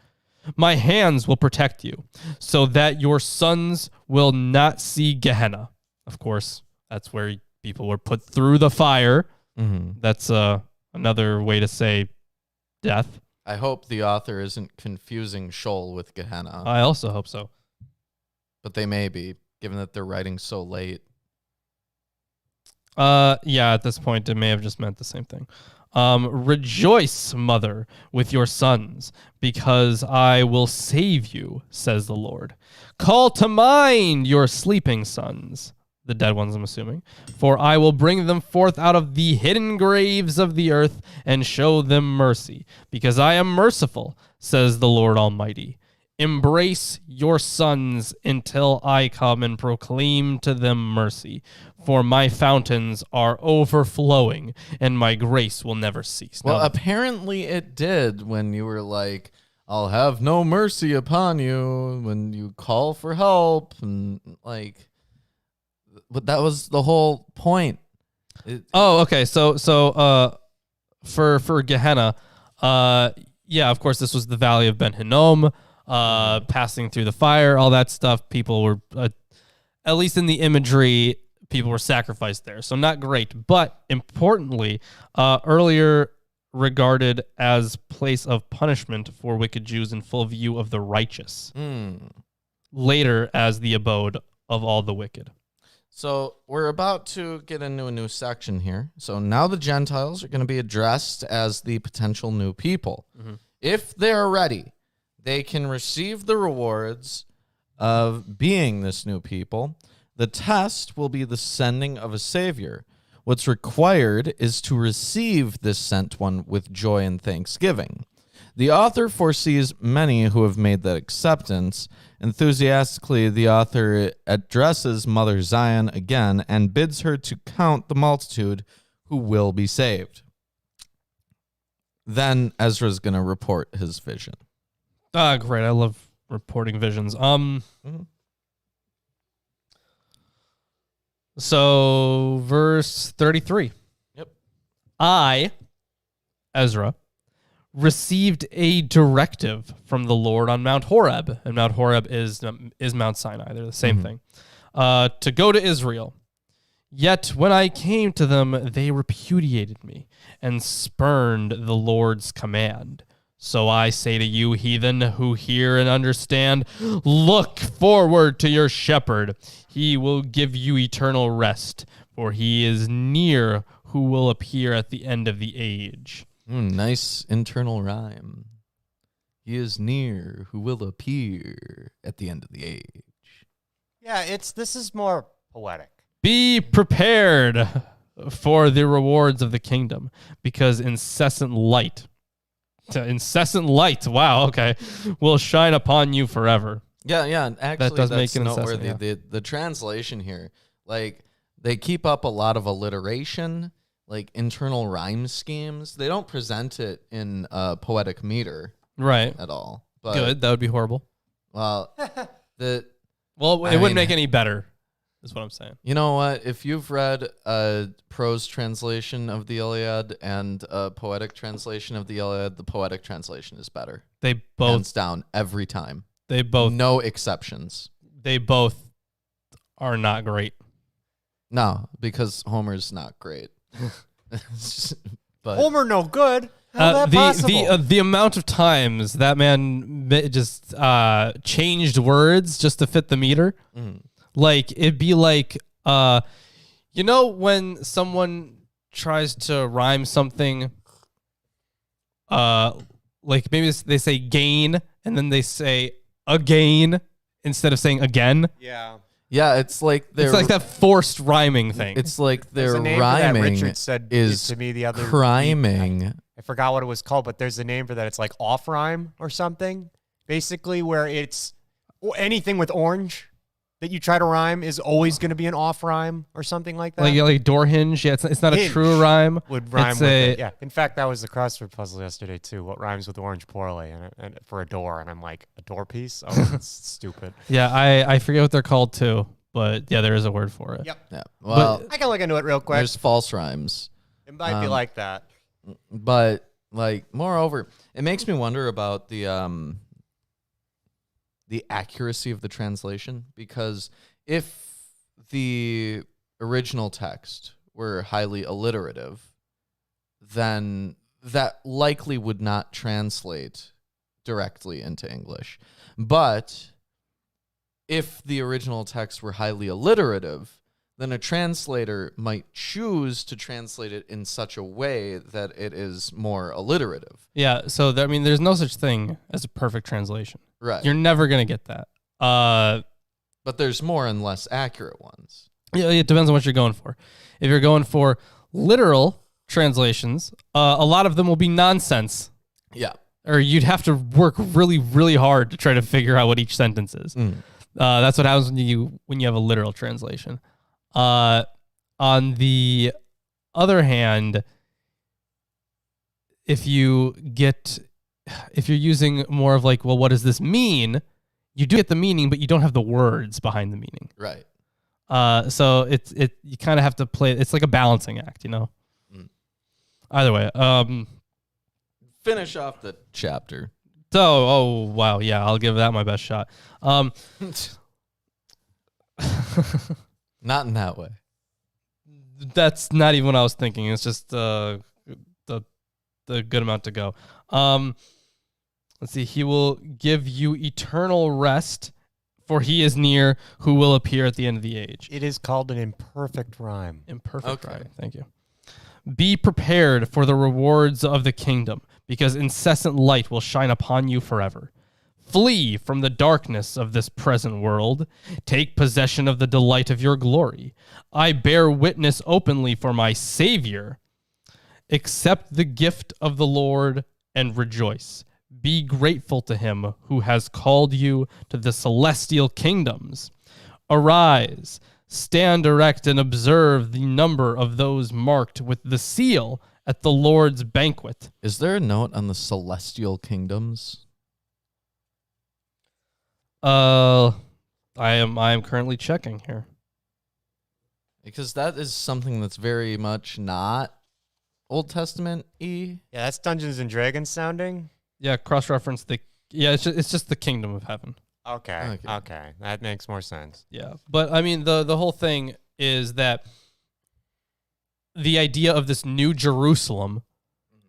My hands will protect you, so that your sons will not see Gehenna. Of course, that's where people were put through the fire. Mm-hmm. That's another way to say death. I hope the author isn't confusing Sheol with Gehenna, I also hope so. but they may be, given that they're writing so late. Yeah, at this point, it may have just meant the same thing. Rejoice, mother, with your sons, because I will save you, says the Lord. Call to mind your sleeping sons, the dead ones, I'm assuming, for I will bring them forth out of the hidden graves of the earth and show them mercy, because I am merciful, says the Lord Almighty. Embrace your sons until I come and proclaim to them mercy, for my fountains are overflowing and my grace will never cease. Well, Now, apparently it did when you were like, I'll have no mercy upon you when you call for help. And like, but that was the whole point. okay. So for Gehenna, yeah, of course, this was the Valley of Ben Hinnom, passing through the fire, all that stuff. People were, at least in the imagery, people were sacrificed there. So not great, but importantly, earlier regarded as place of punishment for wicked Jews in full view of the righteous. Later as the abode of all the wicked. So we're about to get into a new section here. So now the Gentiles are going to be addressed as the potential new people. Mm-hmm. If they're ready, they can receive the rewards of being this new people. The test will be the sending of a savior. What's required is to receive this sent one with joy and thanksgiving. The author foresees many who have made that acceptance. Enthusiastically, the author addresses Mother Zion again and bids her to count the multitude who will be saved. Then Ezra's going to report his vision. Great. I love reporting visions. So verse 33. Yep. I, Ezra, received a directive from the Lord on Mount Horeb, and Mount Horeb is Mount Sinai. They're the same thing. To go to Israel. Yet when I came to them, they repudiated me and spurned the Lord's command. So I say to you, heathen, who hear and understand, look forward to your shepherd. He will give you eternal rest, for he is near who will appear at the end of the age. Nice internal rhyme. He is near who will appear at the end of the age. Yeah, this is more poetic. Be prepared for the rewards of the kingdom, because incessant light To incessant light. Wow. Okay. Will shine upon you forever. Yeah, yeah. Actually, does that's make it incessant, noteworthy. yeah. The translation here, like, they keep up a lot of alliteration, like internal rhyme schemes. They don't present it in poetic meter Right. at all. But, Good. That would be horrible. Well, Well, it wouldn't make any better, is what I'm saying. you know what? If you've read a prose translation of the Iliad and a poetic translation of the Iliad, the poetic translation is better. They both. Hands down, every time. They both. No exceptions. They both are not great. No, because Homer's not great. But Homer no good. How's that possible? The amount of times that man just changed words just to fit the meter, like it'd be like when someone tries to rhyme something, like maybe they say gain and then they say again instead of saying again. Yeah. yeah, it's like That forced rhyming thing. It's like There's their a name for that. rhyming Richard said is to me the other week. criming. I forgot what it was called, but there's a name for that. It's like off rhyme or something. Basically, where it's anything with orange that you try to rhyme is always going to be an off rhyme or something like that. like door hinge. Yeah, it's not a Hinge true rhyme. would rhyme It's with a- it. Yeah. In fact, that was the crossword puzzle yesterday too. What rhymes with orange poorly and for a door? And I'm like, a door piece? Oh, that's stupid. Yeah, I forget what they're called too, but yeah, there is a word for it. Yep. Yeah. Well, I can look into it real quick. there's false rhymes. It might be like that. But like, moreover, it makes me wonder about the accuracy of the translation, because if the original text were highly alliterative, then that likely would not translate directly into English. But if the original text were highly alliterative, then a translator might choose to translate it in such a way that it is more alliterative. Yeah, so there's no such thing as a perfect translation. Right. You're never gonna get that. But there's more and less accurate ones. Yeah, it depends on what you're going for. If you're going for literal translations, a lot of them will be nonsense, Yeah. or you'd have to work really, really hard to try to figure out what each sentence is. That's what happens when you have a literal translation. On the other hand, if you're using more of like, well, what does this mean? You do get the meaning, but you don't have the words behind the meaning. Right. So you kind of have to play. It's like a balancing act, Either way. Finish off the chapter. Oh wow, yeah, I'll give that my best shot. Not in that way. That's not even what I was thinking. It's just the good amount to go. Let's see. He will give you eternal rest, for he is near, who will appear at the end of the age. It is called an imperfect rhyme. Imperfect Okay. rhyme. Thank you. Be prepared for the rewards of the kingdom, because incessant light will shine upon you forever. Flee from the darkness of this present world. Take possession of the delight of your glory. I bear witness openly for my Savior. Accept the gift of the Lord and rejoice. Be grateful to him who has called you to the celestial kingdoms. Arise, stand erect, and observe the number of those marked with the seal at the Lord's banquet. Is there a note on the celestial kingdoms? I am currently checking here. Because that is something that's very much not Old Testament-y. Yeah, that's Dungeons and Dragons sounding. Yeah, cross-reference it's just the kingdom of heaven. Okay. That makes more sense. Yeah, but I mean the whole thing is that the idea of this new Jerusalem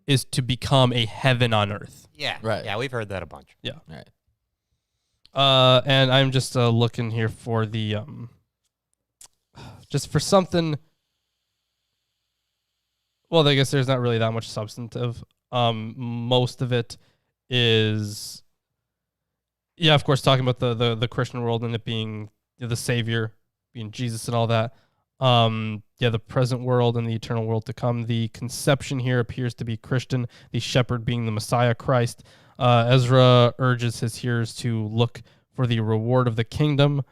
is to become a heaven on earth. Yeah. Right. Yeah, we've heard that a bunch. Yeah. Right. And I'm just looking here for the just for something. Well, I guess there's not really that much substantive. Most of it is, yeah, of course, talking about the Christian world and it being the Savior, being Jesus and all that. The present world and the eternal world to come. The conception here appears to be Christian, the shepherd being the Messiah Christ. Ezra urges his hearers to look for the reward of the kingdom.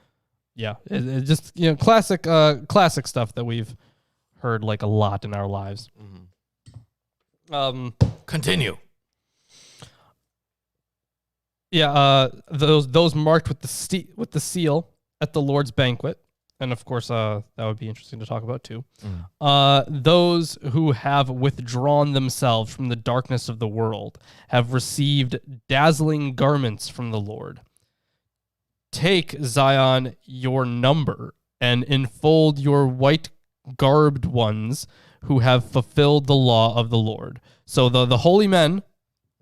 Yeah, it just classic stuff that we've heard like a lot in our lives. Continue. Yeah, those marked with the seal at the Lord's banquet, and of course, that would be interesting to talk about too. Those who have withdrawn themselves from the darkness of the world have received dazzling garments from the Lord. Take, Zion, your number, and enfold your white-garbed ones who have fulfilled the law of the Lord. So the holy men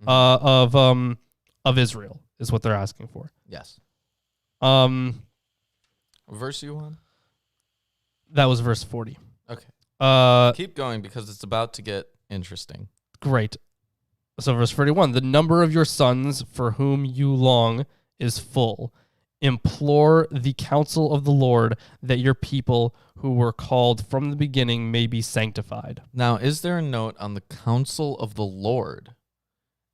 of Israel is what they're asking for. Yes. What verse you on? That was verse 40. Okay. Keep going because it's about to get interesting. Great. So verse 41, the number of your sons for whom you long is full. Implore the counsel of the Lord that your people who were called from the beginning may be sanctified. Now, is there a note on the counsel of the Lord?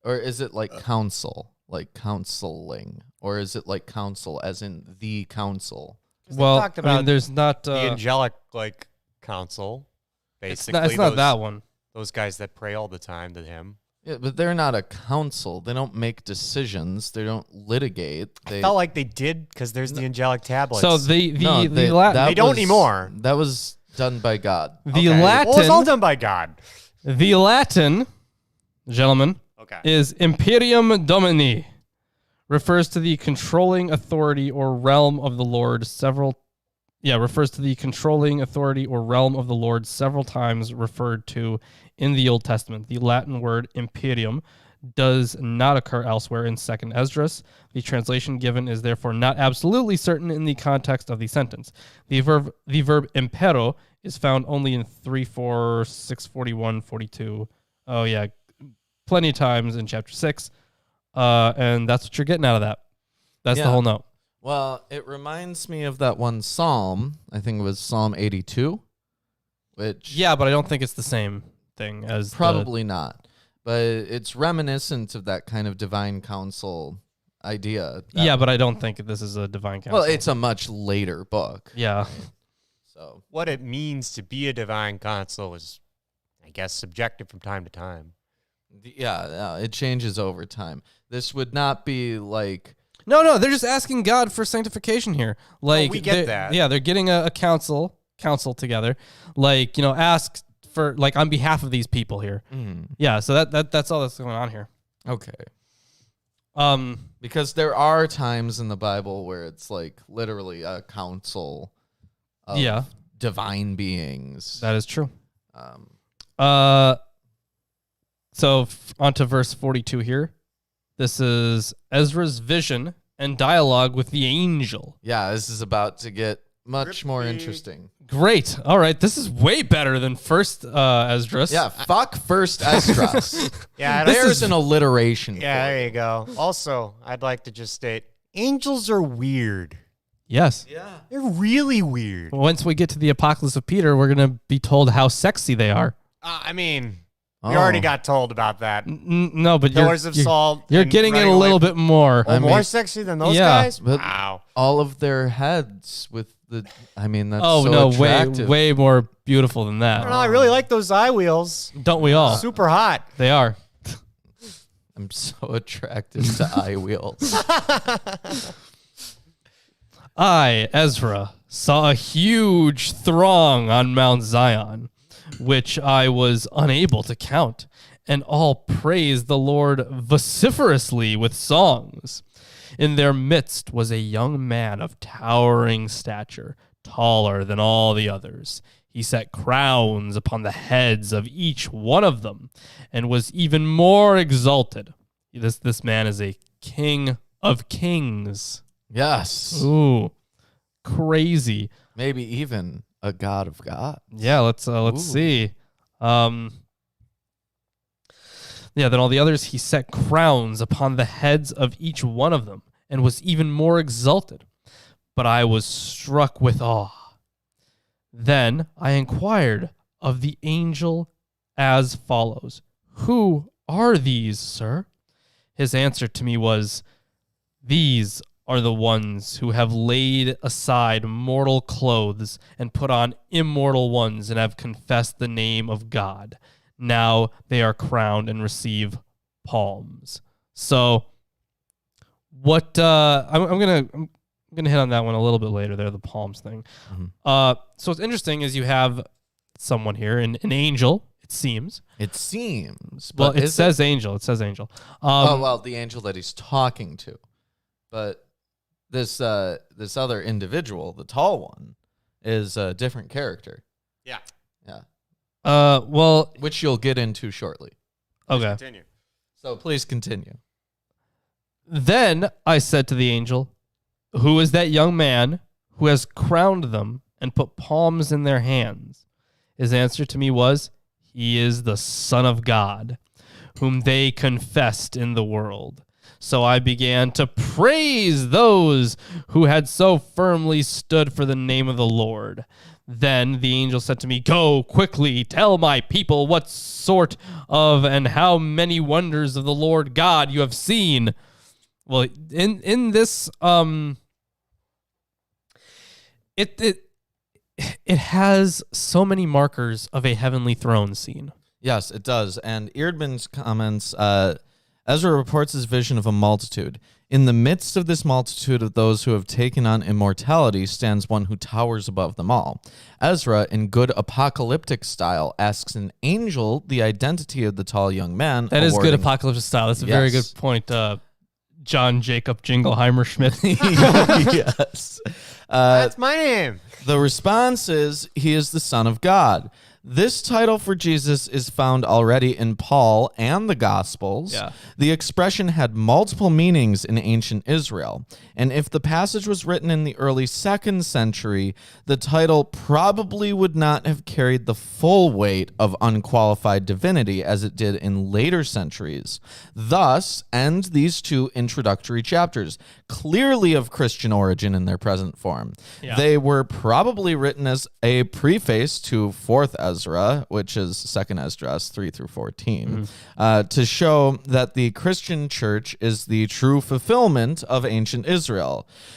Or is it like counsel, like counseling? Or is it like counsel as in the counsel? Well, talked about there's not... the angelic council, basically. It's not that one. Those guys that pray all the time to him. Yeah, but they're not a council. They don't make decisions. They don't litigate. I felt like they did because there's the angelic tablets. So the Latin... They don't anymore. That was done by God. The Okay. Latin... Well, it's all done by God. The Latin, gentlemen, is Imperium Domini. Refers to the controlling authority or realm of the Lord refers to the controlling authority or realm of the Lord several times referred to in the Old Testament. The Latin word imperium does not occur elsewhere in 2nd Esdras. The translation given is therefore not absolutely certain in the context of the sentence. The verb impero is found only in 3, 4, 6, 41, 42. Oh yeah, plenty of times in chapter 6. And that's what you're getting out of that. That's the whole note. Well, it reminds me of that one psalm. I think it was Psalm 82, which... Yeah, but I don't think it's the same thing as... Probably not. But it's reminiscent of that kind of divine counsel idea. Yeah, but I don't think this is a divine counsel. Well, it's a much later book. Yeah. Right? So what it means to be a divine counsel is, I guess, subjective from time to time. Yeah, it changes over time. This would not be like... No, they're just asking God for sanctification here. Like, we get that. Yeah, they're getting a council together. Like, ask for, like, on behalf of these people here. Yeah, so that's all that's going on here. Okay. Because there are times in the Bible where it's like literally a council of divine beings. That is true. So on to verse 42 here. This is Ezra's vision and dialogue with the angel. Yeah, this is about to get much more interesting. Great. All right. This is way better than first Esdras. Yeah, fuck first Esdras. Yeah, there's an alliteration. Yeah, there you go. Also, I'd like to just state, angels are weird. Yes. Yeah. They're really weird. Once we get to the Apocalypse of Peter, we're going to be told how sexy they are. I mean... We already got told about that. No, but Pillars of Salt. You're getting it a little bit more. More sexy than those guys? But wow. All of their heads with the... I mean, that's attractive. way more beautiful than that. I don't know. I really like those eye wheels. Don't we all? Super hot. They are. I'm so attracted to eye wheels. I, Ezra, saw a huge throng on Mount Zion, which I was unable to count, and all praised the Lord vociferously with songs. In their midst was a young man of towering stature, taller than all the others. He set crowns upon the heads of each one of them, and was even more exalted. This man is a king of kings. Yes. Ooh, crazy. Maybe even a god of gods. Yeah, let's see. Then all the others, he set crowns upon the heads of each one of them, and was even more exalted. But I was struck with awe. Then I inquired of the angel as follows, "Who are these, sir?" His answer to me was, "These are the ones who have laid aside mortal clothes and put on immortal ones and have confessed the name of God. Now they are crowned and receive palms." So what I'm gonna hit on that one a little bit later there, the palms thing. So what's interesting is you have someone here, an angel, it seems. It seems. Well, But it says angel. It says angel. the angel that he's talking to. But this other individual, the tall one, is a different character. Yeah. Yeah. Well, Which you'll get into shortly. okay. Continue. So please continue. Then I said to the angel, "Who is that young man who has crowned them and put palms in their hands?" His answer to me was, "He is the Son of God, whom they confessed in the world." So I began to praise those who had so firmly stood for the name of the Lord. Then the angel said to me, "Go quickly, tell my people what sort of and how many wonders of the Lord God you have seen." Well, in this it has so many markers of a heavenly throne scene. Yes, it does. And Eerdman's comments, Ezra reports his vision of a multitude. In the midst of this multitude of those who have taken on immortality stands one who towers above them all. Ezra, in good apocalyptic style, asks an angel the identity of the tall young man. That is good apocalypse style. That's a very good Yes. point. John Jacob Jingleheimer Schmidt. Yes. That's my name. The response is, he is the Son of God. This title for Jesus is found already in Paul and the Gospels. Yeah. The expression had multiple meanings in ancient Israel. And if the passage was written in the early 2nd century, the title probably would not have carried the full weight of unqualified divinity as it did in later centuries. Thus end these two introductory chapters, clearly of Christian origin in their present form. Yeah. They were probably written as a preface to 4th Ezra, which is 2nd Esdras 3 through 14, to show that the Christian church is the true fulfillment of ancient Israel.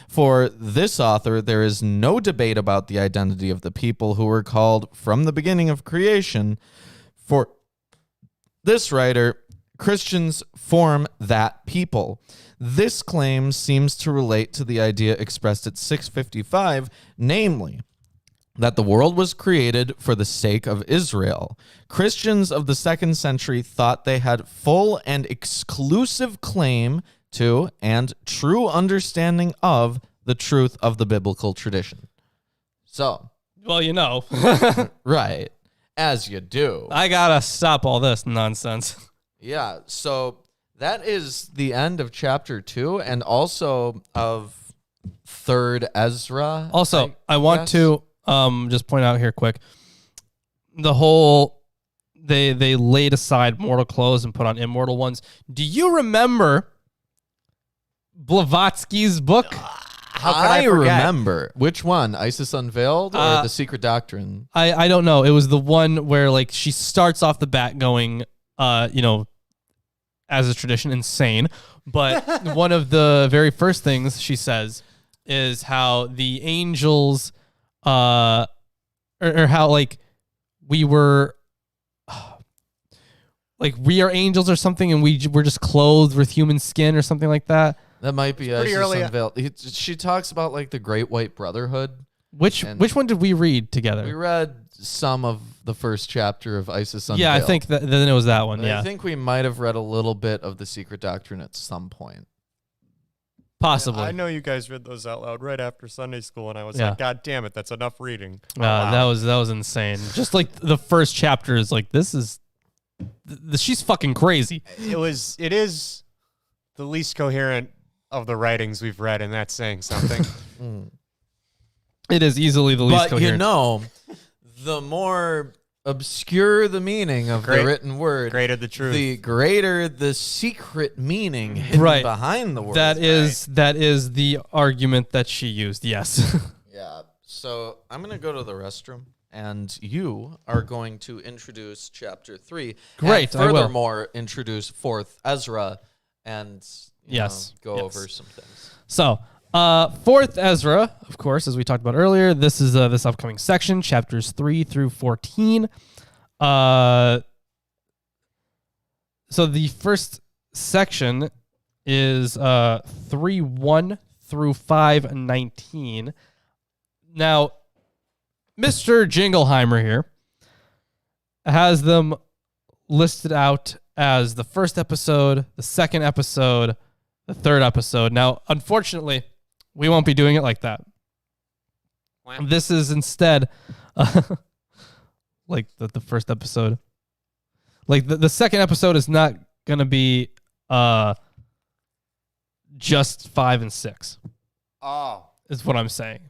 For this author, there is no debate about the identity of the people who were called from the beginning of creation. For this writer, Christians form that people. This claim seems to relate to the idea expressed at 655, namely, that the world was created for the sake of Israel. Christians of the 2nd century thought they had full and exclusive claim to and true understanding of the truth of the biblical tradition. So, Well, you know, right, as you do. I gotta stop all this nonsense. Yeah, so that is the end of chapter 2 and also of 3rd Ezra. Also, I want guess. to just point out here quick, the whole they laid aside mortal clothes and put on immortal ones. Do you remember Blavatsky's book? How could I forget? remember. Which one? ISIS Unveiled or The Secret Doctrine? I don't know. It was the one where like she starts off the bat going, as a tradition, insane. But one of the very first things she says is how the angels, or how like we were, like we are angels or something, and we're just clothed with human skin or something like that. That might be pretty ISIS early. Unveiled. She talks about like the Great White Brotherhood. Which one did we read together? We read some of the first chapter of ISIS Unveiled. Yeah, I think then it was that one. And Yeah, I think we might have read a little bit of The Secret Doctrine at some point. possibly. I know you guys read those out loud right after Sunday school, and I was Yeah. like, God damn it, that's enough reading. Oh, wow. That was insane. Just like the first chapter is like, this is she's fucking crazy. It is the least coherent of the writings we've read, and that's saying something. It is easily the least But coherent. the more obscure the meaning of the written word, Greater the truth. the greater the secret meaning hidden Right. behind the word. That is the argument that she used. Yes. Yeah. So I'm going to go to the restroom, and you are going to introduce chapter 3. Great, And I will. furthermore, introduce 4th Ezra and go over some things. So, 4th Ezra, of course, as we talked about earlier, this is this upcoming section, chapters 3 through 14. So the first section is 3:1 through 5:19. Now, Mr. Jingleheimer here has them listed out as the first episode, the second episode, the third episode. Now, unfortunately, we won't be doing it like that. Wow. This is instead like the first episode. Like the second episode is not going to be just 5 and 6. Oh. Is what I'm saying.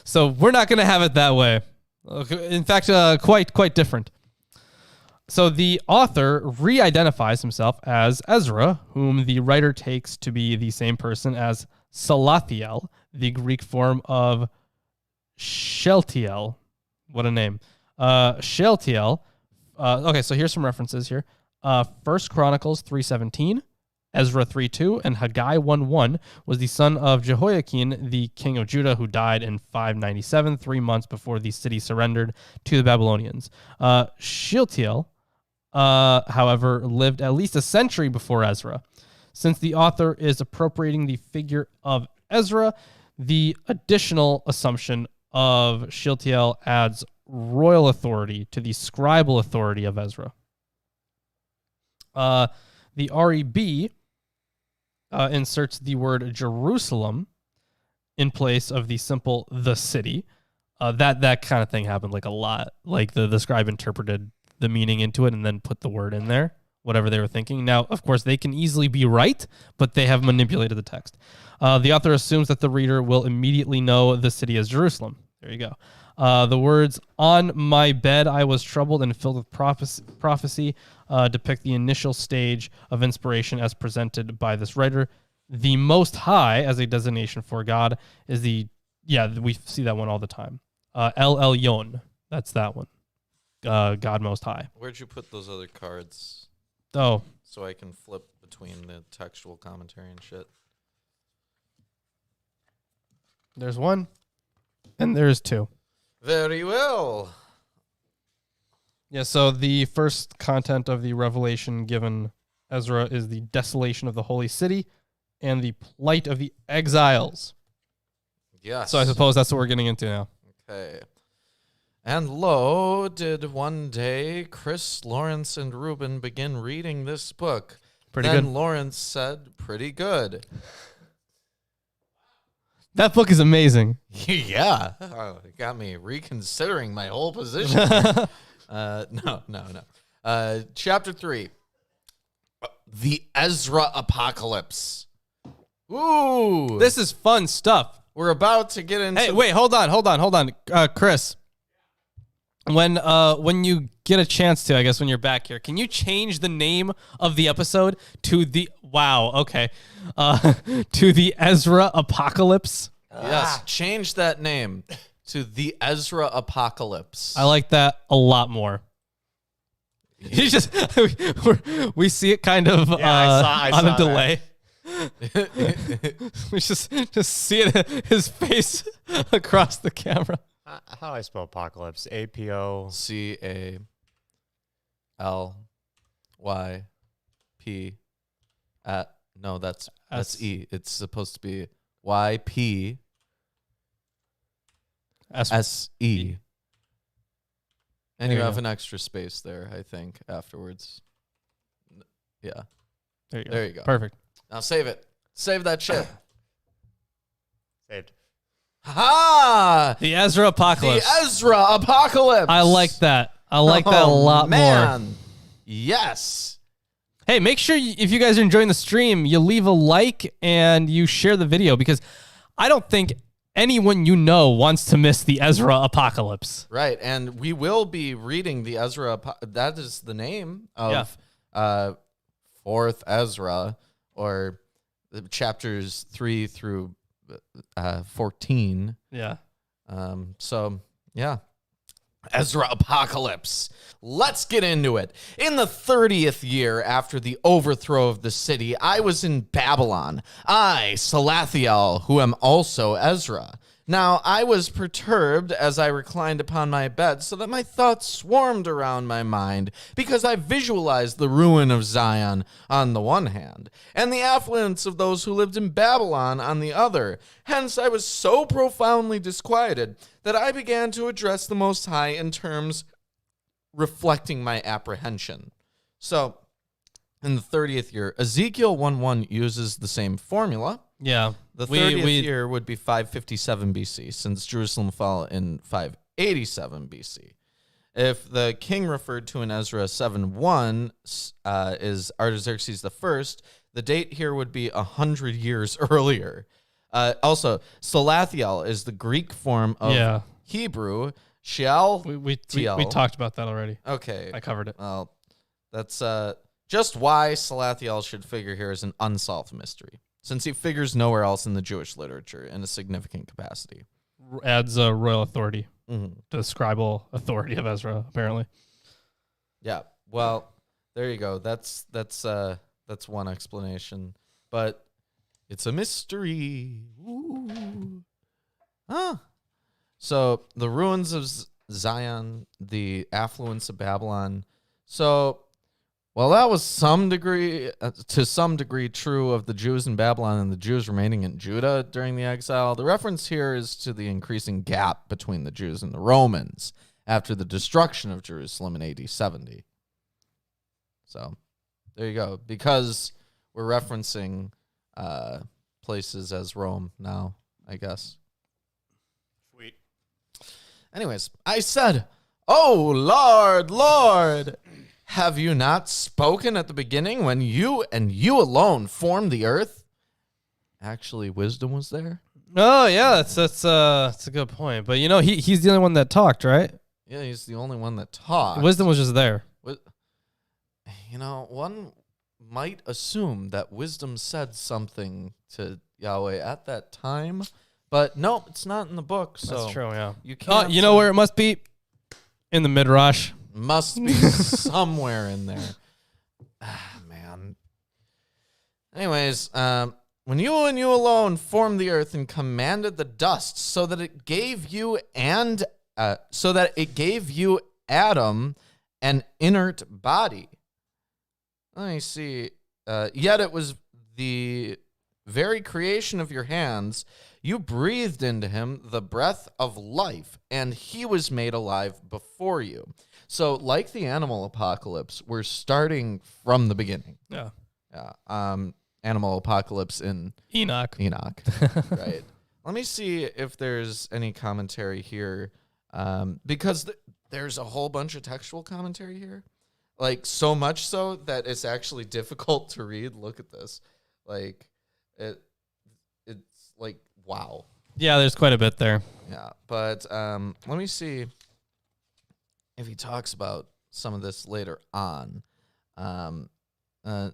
So we're not going to have it that way. In fact, quite different. So the author re-identifies himself as Ezra, whom the writer takes to be the same person as Salathiel, the Greek form of Shealtiel. What a name. Shealtiel. Okay, so here's some references here. 1 Chronicles 3:17, Ezra 3:2, and Haggai 1:1 was the son of Jehoiakim, the king of Judah, who died in 597, 3 months before the city surrendered to the Babylonians. Shealtiel, however, lived at least a century before Ezra. Since the author is appropriating the figure of Ezra, the additional assumption of Shealtiel adds royal authority to the scribal authority of Ezra. The REB inserts the word Jerusalem in place of the simple the city. That kind of thing happened like a lot. Like the scribe interpreted the meaning into it and then put the word in there, whatever they were thinking. Now, of course, they can easily be right, but they have manipulated the text. The author assumes that the reader will immediately know the city as Jerusalem. There you go. The words, "On my bed I was troubled and filled with prophecy," depict the initial stage of inspiration as presented by this writer. The Most High, as a designation for God, is we see that one all the time. El Elyon, that's that one. God Most High. Where'd you put those other cards? Oh, So I can flip between the textual commentary and shit. there's one, and there's 2. Very well. Yeah, so the first content of the revelation given Ezra is the desolation of the holy city and the plight of the exiles. Yes. So I suppose that's what we're getting into now. Okay. And lo, did one day Chris, Lawrence, and Ruben begin reading this book. Pretty then good. Lawrence said, pretty good. That book is amazing. Yeah. It got me reconsidering my whole position. No. Chapter 3. The Ezra Apocalypse. Ooh. This is fun stuff. We're about to get into... Hey, wait, hold on. Chris, when you get a chance to, I guess when you're back here, can you change the name of the episode to the... Wow, okay. To the Ezra Apocalypse? Yes, change that name to the Ezra Apocalypse. I like that a lot more. You just we see it kind of I on saw a delay. We just see it, his face across the camera. How do I spell apocalypse? APO. CALYP. No, that's E. It's supposed to be YP SE. And you have an extra space there, I think, afterwards. Yeah. There you go. Perfect. Now save it. Save that shit. Saved. Ha! The Ezra Apocalypse. The Ezra Apocalypse. I like that. I like that a lot more. Yes. Hey, make sure if you guys are enjoying the stream, you leave a like and you share the video because I don't think anyone you know wants to miss the Ezra Apocalypse. Right, and we will be reading the Ezra. That is the name of 4th Ezra, or chapters 3 through 14. Yeah. So, yeah. Ezra Apocalypse. Let's get into it. In the 30th year after the overthrow of the city, I was in Babylon. I, Salathiel, who am also Ezra. Now I was perturbed as I reclined upon my bed, so that my thoughts swarmed around my mind, because I visualized the ruin of Zion on the one hand, and the affluence of those who lived in Babylon on the other. Hence I was so profoundly disquieted that I began to address the Most High in terms reflecting my apprehension. So, in the 30th year, Ezekiel 1:1 uses the same formula. Yeah. The 30th year would be 557 BC, since Jerusalem fell in 587 BC. If the king referred to in Ezra 7:1 is Artaxerxes I, the date here would be 100 years earlier. Also, Salathiel is the Greek form of Hebrew. Sheol. We talked about that already. Okay. I covered it. Well, that's just why Salathiel should figure here as an unsolved mystery, since he figures nowhere else in the Jewish literature in a significant capacity. Adds a royal authority Mm-hmm. to the scribal authority of Ezra, apparently. Yeah. Well, there you go. That's one explanation, but it's a mystery. Ooh. Huh. So the ruins of Zion, the affluence of Babylon. So, well, that was to some degree true of the Jews in Babylon and the Jews remaining in Judah during the exile. The reference here is to the increasing gap between the Jews and the Romans after the destruction of Jerusalem in AD 70. So, there you go. Because we're referencing places as Rome now, I guess. Sweet. Anyways, I said, "Oh, Lord, have you not spoken at the beginning when you and you alone formed the earth?" Actually, wisdom was there. Oh yeah, that's a good point. But he's the only one that talked, right? Yeah, he's the only one that talked. Wisdom was just there. One might assume that wisdom said something to Yahweh at that time, but no, it's not in the book. So That's true. Yeah. you can't. You know where it must be? In the Midrash. Must be somewhere in there. Man. Anyways, when you and you alone formed the earth and commanded the dust, so that it gave you Adam an inert body. Let me see. Yet it was the very creation of your hands. You breathed into him the breath of life, and he was made alive before you. So, like the animal apocalypse, we're starting from the beginning. Yeah. Yeah. Animal apocalypse in Enoch. Right. Let me see if there's any commentary here, because there's a whole bunch of textual commentary here, like so much so that it's actually difficult to read. Look at this, like it's like wow. Yeah, there's quite a bit there. Yeah, but let me see if he talks about some of this later on.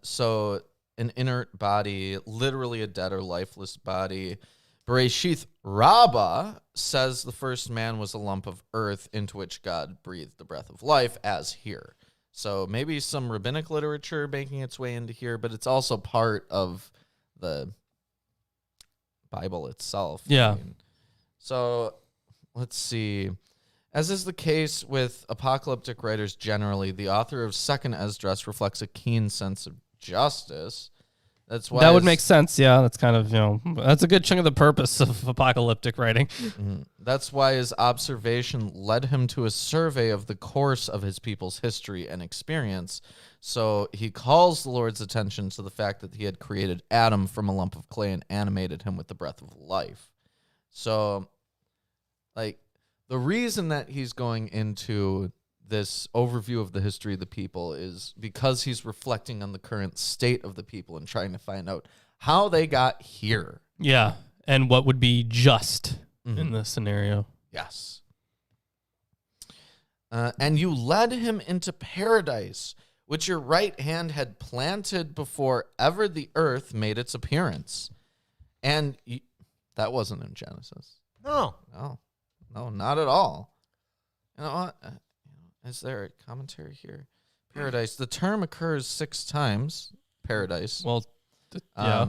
So an inert body, literally a dead or lifeless body. Bereshith Rabbah says the first man was a lump of earth into which God breathed the breath of life, as here. So maybe some rabbinic literature making its way into here, but it's also part of the Bible itself. Yeah. So let's see. As is the case with apocalyptic writers generally, the author of Second Esdras reflects a keen sense of justice. That's why that would make sense. Yeah, that's kind of, that's a good chunk of the purpose of apocalyptic writing. Mm-hmm. That's why his observation led him to a survey of the course of his people's history and experience. So he calls the Lord's attention to the fact that he had created Adam from a lump of clay and animated him with the breath of life. So, like, the reason that he's going into this overview of the history of the people is because he's reflecting on the current state of the people and trying to find out how they got here. Yeah, and what would be just in this scenario. Yes. And you led him into paradise, which your right hand had planted before ever the earth made its appearance. And that wasn't in Genesis. No. No. No, not at all. You know what? Is there a commentary here? Paradise. The term occurs 6 times. Paradise. Well, yeah.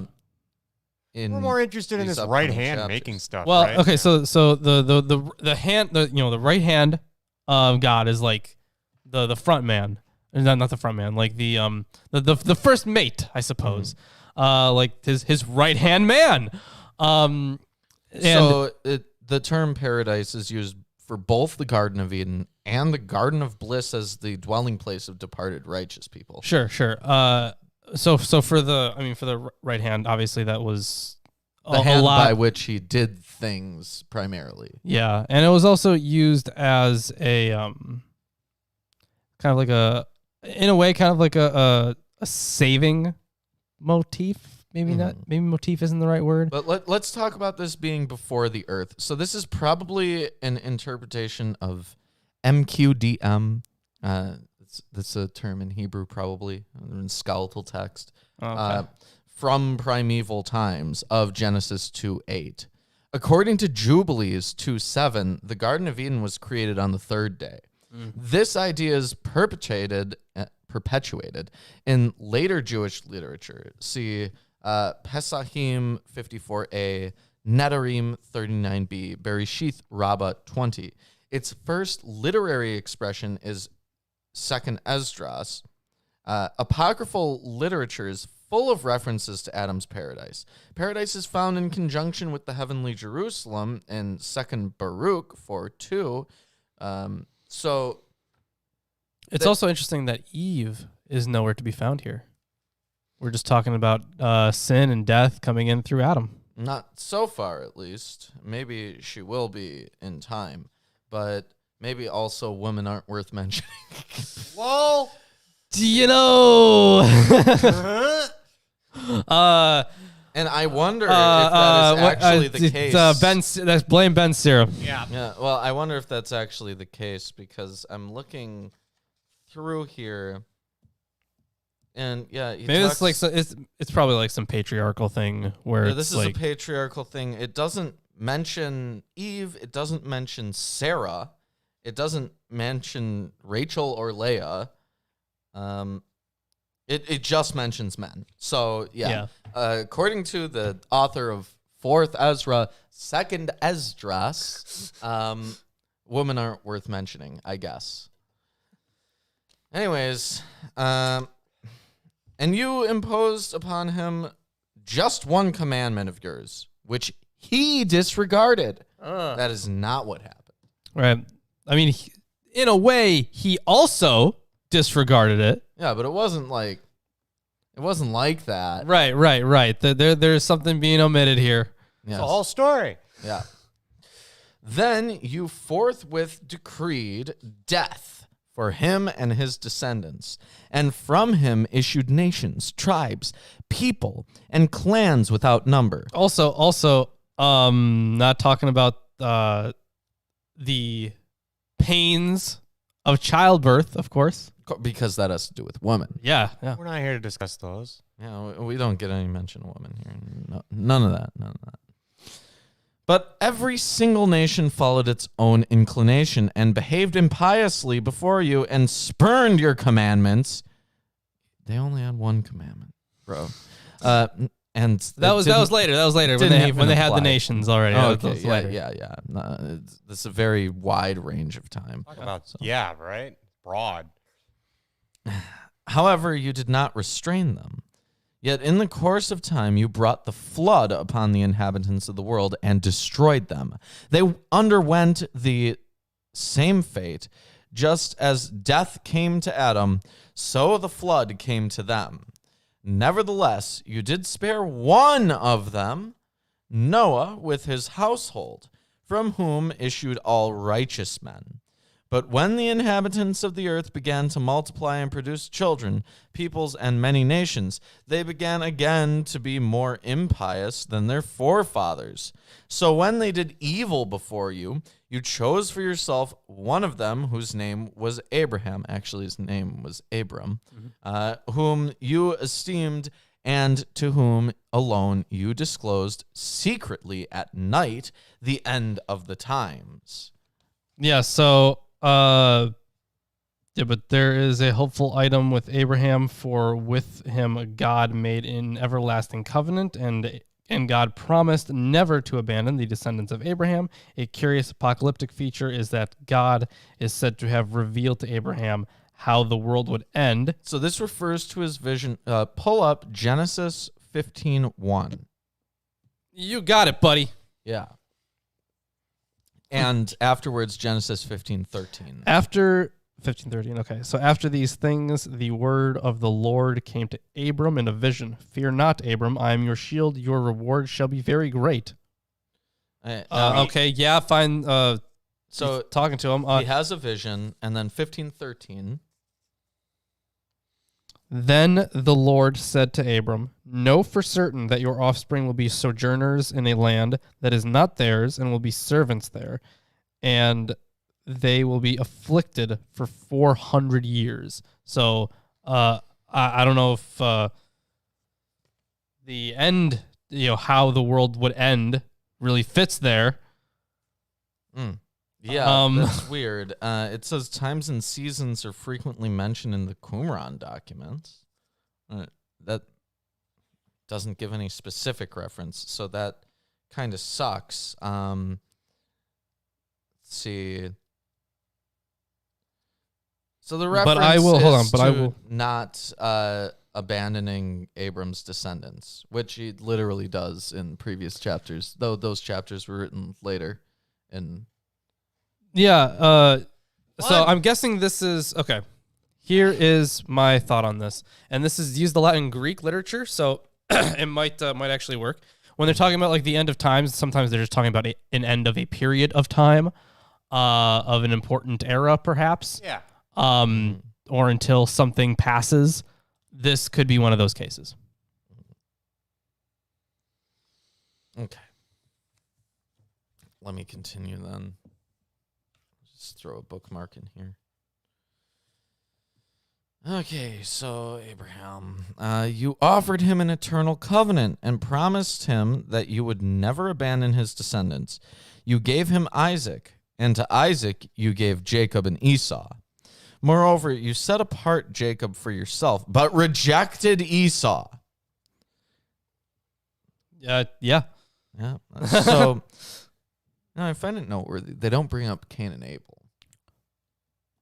We're more interested in these this right upcoming hand chapters. making stuff. Well, right? okay, so the hand, the right hand of God is like the front man, not the front man, like the first mate, I suppose, like his right hand man. And So the term paradise is used for both the Garden of Eden and the Garden of Bliss as the dwelling place of departed righteous people. Sure. So for the right hand, obviously that was The hand by which he did things primarily. Yeah, and it was also used as a kind of like a saving motif. Maybe not. Maybe motif isn't the right word. But let's talk about this being before the earth. So this is probably an interpretation of MQDM. That's a term in Hebrew, probably in skeletal text. Okay. From primeval times of Genesis 2:8. According to Jubilees 2:7, the Garden of Eden was created on the 3rd day. This idea is perpetuated in later Jewish literature. See Pesachim 54a, Nedarim 39b, Bereshith Rabbah 20. Its first literary expression is 2nd Esdras. Apocryphal literature is full of references to Adam's paradise. Paradise is found in conjunction with the heavenly Jerusalem in 2nd Baruch 4:2. So It's also interesting that Eve is nowhere to be found here. We're just talking about sin and death coming in through Adam. not so far, at least. Maybe she will be in time, but maybe also women aren't worth mentioning. Well, Do you know? And I wonder if that is actually the case. That's blame Ben Serum. yeah. Yeah, well, I wonder if that's actually the case because I'm looking through here, and yeah, he Maybe talks, it's probably like some patriarchal thing where yeah, it's this is like, a patriarchal thing. It doesn't mention Eve. It doesn't mention Sarah. It doesn't mention Rachel or Leah. It just mentions men. So yeah. According to the author of 4th Ezra, 2nd Esdras, women aren't worth mentioning, I guess. Anyways, and you imposed upon him just one commandment of yours, which he disregarded. That is not what happened. right. I mean, in a way, he also disregarded it. Yeah, but it wasn't like that. Right. There's something being omitted here. Yes. It's a whole story. Yeah. Then you forthwith decreed death for him and his descendants, and from him issued nations, tribes, people, and clans without number. Also, not talking about the pains of childbirth, of course. Because that has to do with women. Yeah. We're not here to discuss those. Yeah, we don't get any mention of women here. No, none of that. But every single nation followed its own inclination and behaved impiously before you and spurned your commandments. They only had one commandment, bro. And That was later. That was later when they had the nations already. Oh, That was okay. later. Yeah. No, it's a very wide range of time. Talk about yeah, right? Broad. However, you did not restrain them. Yet in the course of time, you brought the flood upon the inhabitants of the world and destroyed them. They underwent the same fate. Just as death came to Adam, so the flood came to them. Nevertheless, you did spare one of them, Noah with his household, from whom issued all righteous men. But when the inhabitants of the earth began to multiply and produce children, peoples, and many nations, they began again to be more impious than their forefathers. So when they did evil before you, you chose for yourself one of them whose name was Abraham. Actually, his name was Abram, whom you esteemed and to whom alone you disclosed secretly at night the end of the times. Yeah, so but there is a hopeful item with Abraham, for with him God made an everlasting covenant, and God promised never to abandon the descendants of Abraham. A curious apocalyptic feature is that God is said to have revealed to Abraham how the world would end. So this refers to his vision. Pull up Genesis 15:1. You got it, buddy. Yeah. And afterwards, Genesis 15:13. After 15:13. Okay, so after these things, the word of the Lord came to Abram in a vision. Fear not, Abram. I am your shield. Your reward shall be very great. Okay, yeah, fine. So talking to him, he has a vision, and then 15:13. Then the Lord said to Abram, know for certain that your offspring will be sojourners in a land that is not theirs, and will be servants there, and they will be afflicted for 400 years. So I don't know if the end, how the world would end really fits there. Yeah, that's weird. It says times and seasons are frequently mentioned in the Qumran documents. That doesn't give any specific reference, so that kind of sucks. Let's see. So the reference I will not abandoning Abram's descendants, which he literally does in previous chapters, though those chapters were written later. So I'm guessing this is okay. Here is my thought on this, and this is used a lot in Greek literature, so it might actually work. When they're talking about like the end of times, sometimes they're just talking about an end of a period of time, of an important era, perhaps. Yeah. Or until something passes. This could be one of those cases. Okay. Let me continue then. Just throw a bookmark in here. Okay, so Abraham, you offered him an eternal covenant and promised him that you would never abandon his descendants. You gave him Isaac, and to Isaac you gave Jacob and Esau. Moreover, you set apart Jacob for yourself, but rejected Esau. Yeah. So, no, I find it noteworthy. They don't bring up Cain and Abel.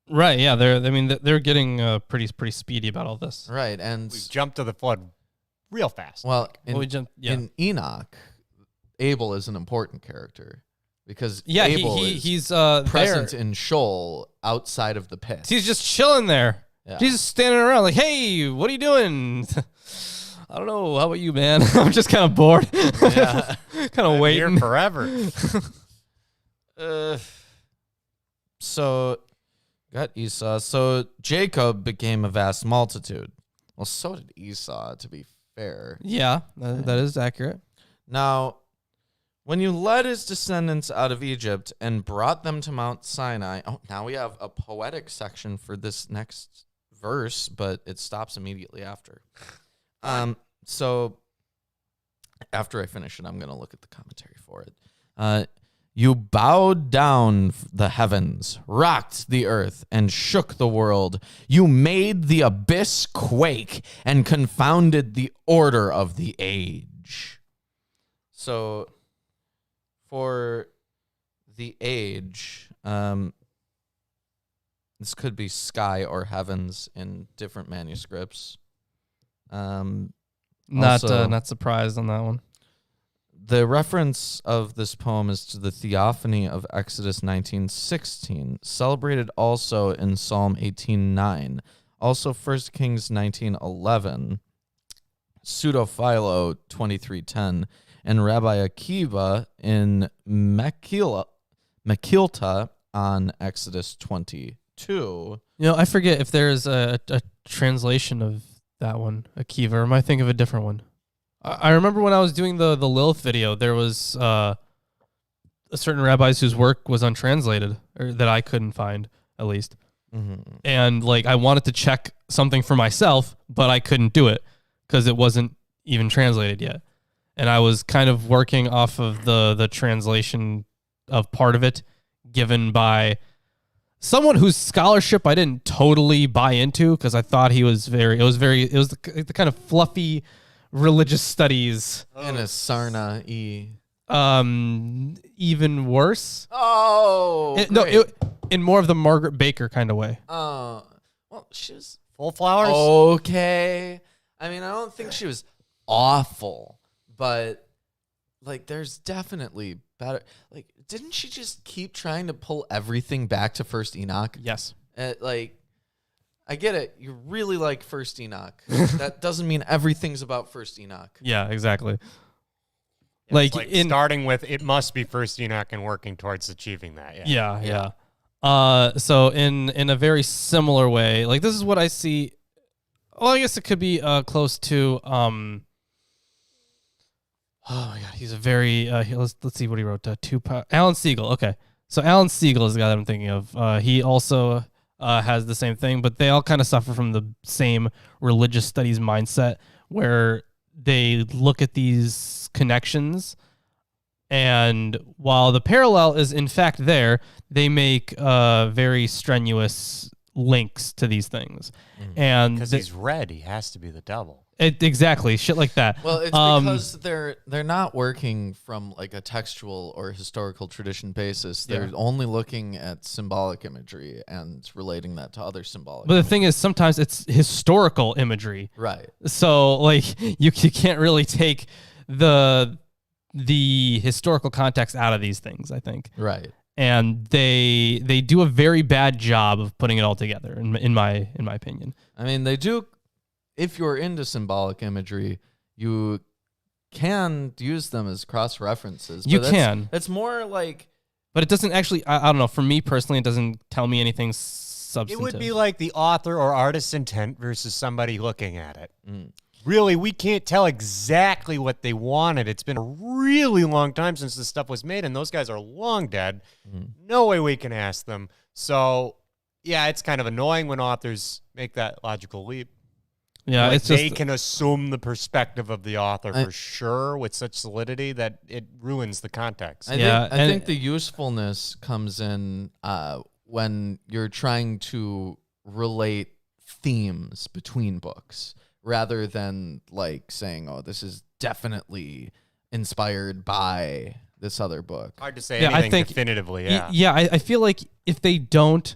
Right. Yeah. They're getting pretty speedy about all this. Right, and We jumped to the flood real fast. well, in Enoch, Abel is an important character. Because Yeah, Abel he's present there. in Sheol outside of the pit. He's just chilling there. Yeah. He's just standing around like, hey, what are you doing? I don't know. How about you, man? I'm just kind of bored. Yeah. Kind of waiting. Here forever. So, got Esau. So, Jacob became a vast multitude. Well, so did Esau, to be fair. Yeah, that is accurate. Now, when you led his descendants out of Egypt and brought them to Mount Sinai. Oh, now we have a poetic section for this next verse, but it stops immediately after. So after I finish it, I'm going to look at the commentary for it. You bowed down the heavens, rocked the earth, and shook the world. You made the abyss quake and confounded the order of the age. So for the age, this could be sky or heavens in different manuscripts. Not surprised on that one. The reference of this poem is to the theophany of Exodus 19:16, celebrated also in Psalm 18:9, also 1 Kings 19:11, Pseudo-Philo 23:10, and Rabbi Akiva in Mechilta on Exodus 22. I forget if there's a translation of that one, Akiva, or am I thinking of a different one? I remember when I was doing the Lilith video, there was a certain rabbis whose work was untranslated, or that I couldn't find, at least. And I wanted to check something for myself, but I couldn't do it because it wasn't even translated yet. And I was kind of working off of the translation of part of it given by someone whose scholarship I didn't totally buy into because I thought it was the kind of fluffy religious studies. In a Sarna-y. Even worse. Oh, In more of the Margaret Baker kind of way. well, she was Full flowers? okay. I mean, I don't think she was awful, but like, there's definitely better. Like, didn't she just keep trying to pull everything back to First Enoch? Yes. Like, I get it. You really like First Enoch. That doesn't mean everything's about First Enoch. Yeah, exactly. It's like starting with it must be First Enoch and working towards achieving that. Yeah. So in a very similar way, like this is what I see. Well, I guess it could be close to oh my god, he's a very let's see what he wrote. Alan Siegel. Okay, so Alan Siegel is the guy that I'm thinking of. He also has the same thing, but they all kind of suffer from the same religious studies mindset where they look at these connections, and while the parallel is in fact there, they make very strenuous links to these things. And because he's red, he has to be the devil. Exactly, shit like that. Well, it's because they're not working from like a textual or historical tradition basis. They're only looking at symbolic imagery and relating that to other symbolic. But the thing is, sometimes it's historical imagery, right? So like you can't really take the historical context out of these things, I think. Right. And they do a very bad job of putting it all together, in my opinion. I mean, they do. If you're into symbolic imagery, you can use them as cross references. You can. It's more like. But it doesn't actually. I don't know. For me personally, it doesn't tell me anything substantive. It would be like the author or artist's intent versus somebody looking at it. Really, we can't tell exactly what they wanted. It's been a really long time since this stuff was made, and those guys are long dead. No way we can ask them. So, yeah, it's kind of annoying when authors make that logical leap. Yeah, like it's they just can assume the perspective of the author for sure with such solidity that it ruins the context. I think the usefulness comes in when you're trying to relate themes between books, rather than like saying, "Oh, this is definitely inspired by this other book." Hard to say anything definitively. Yeah, I feel like if they don't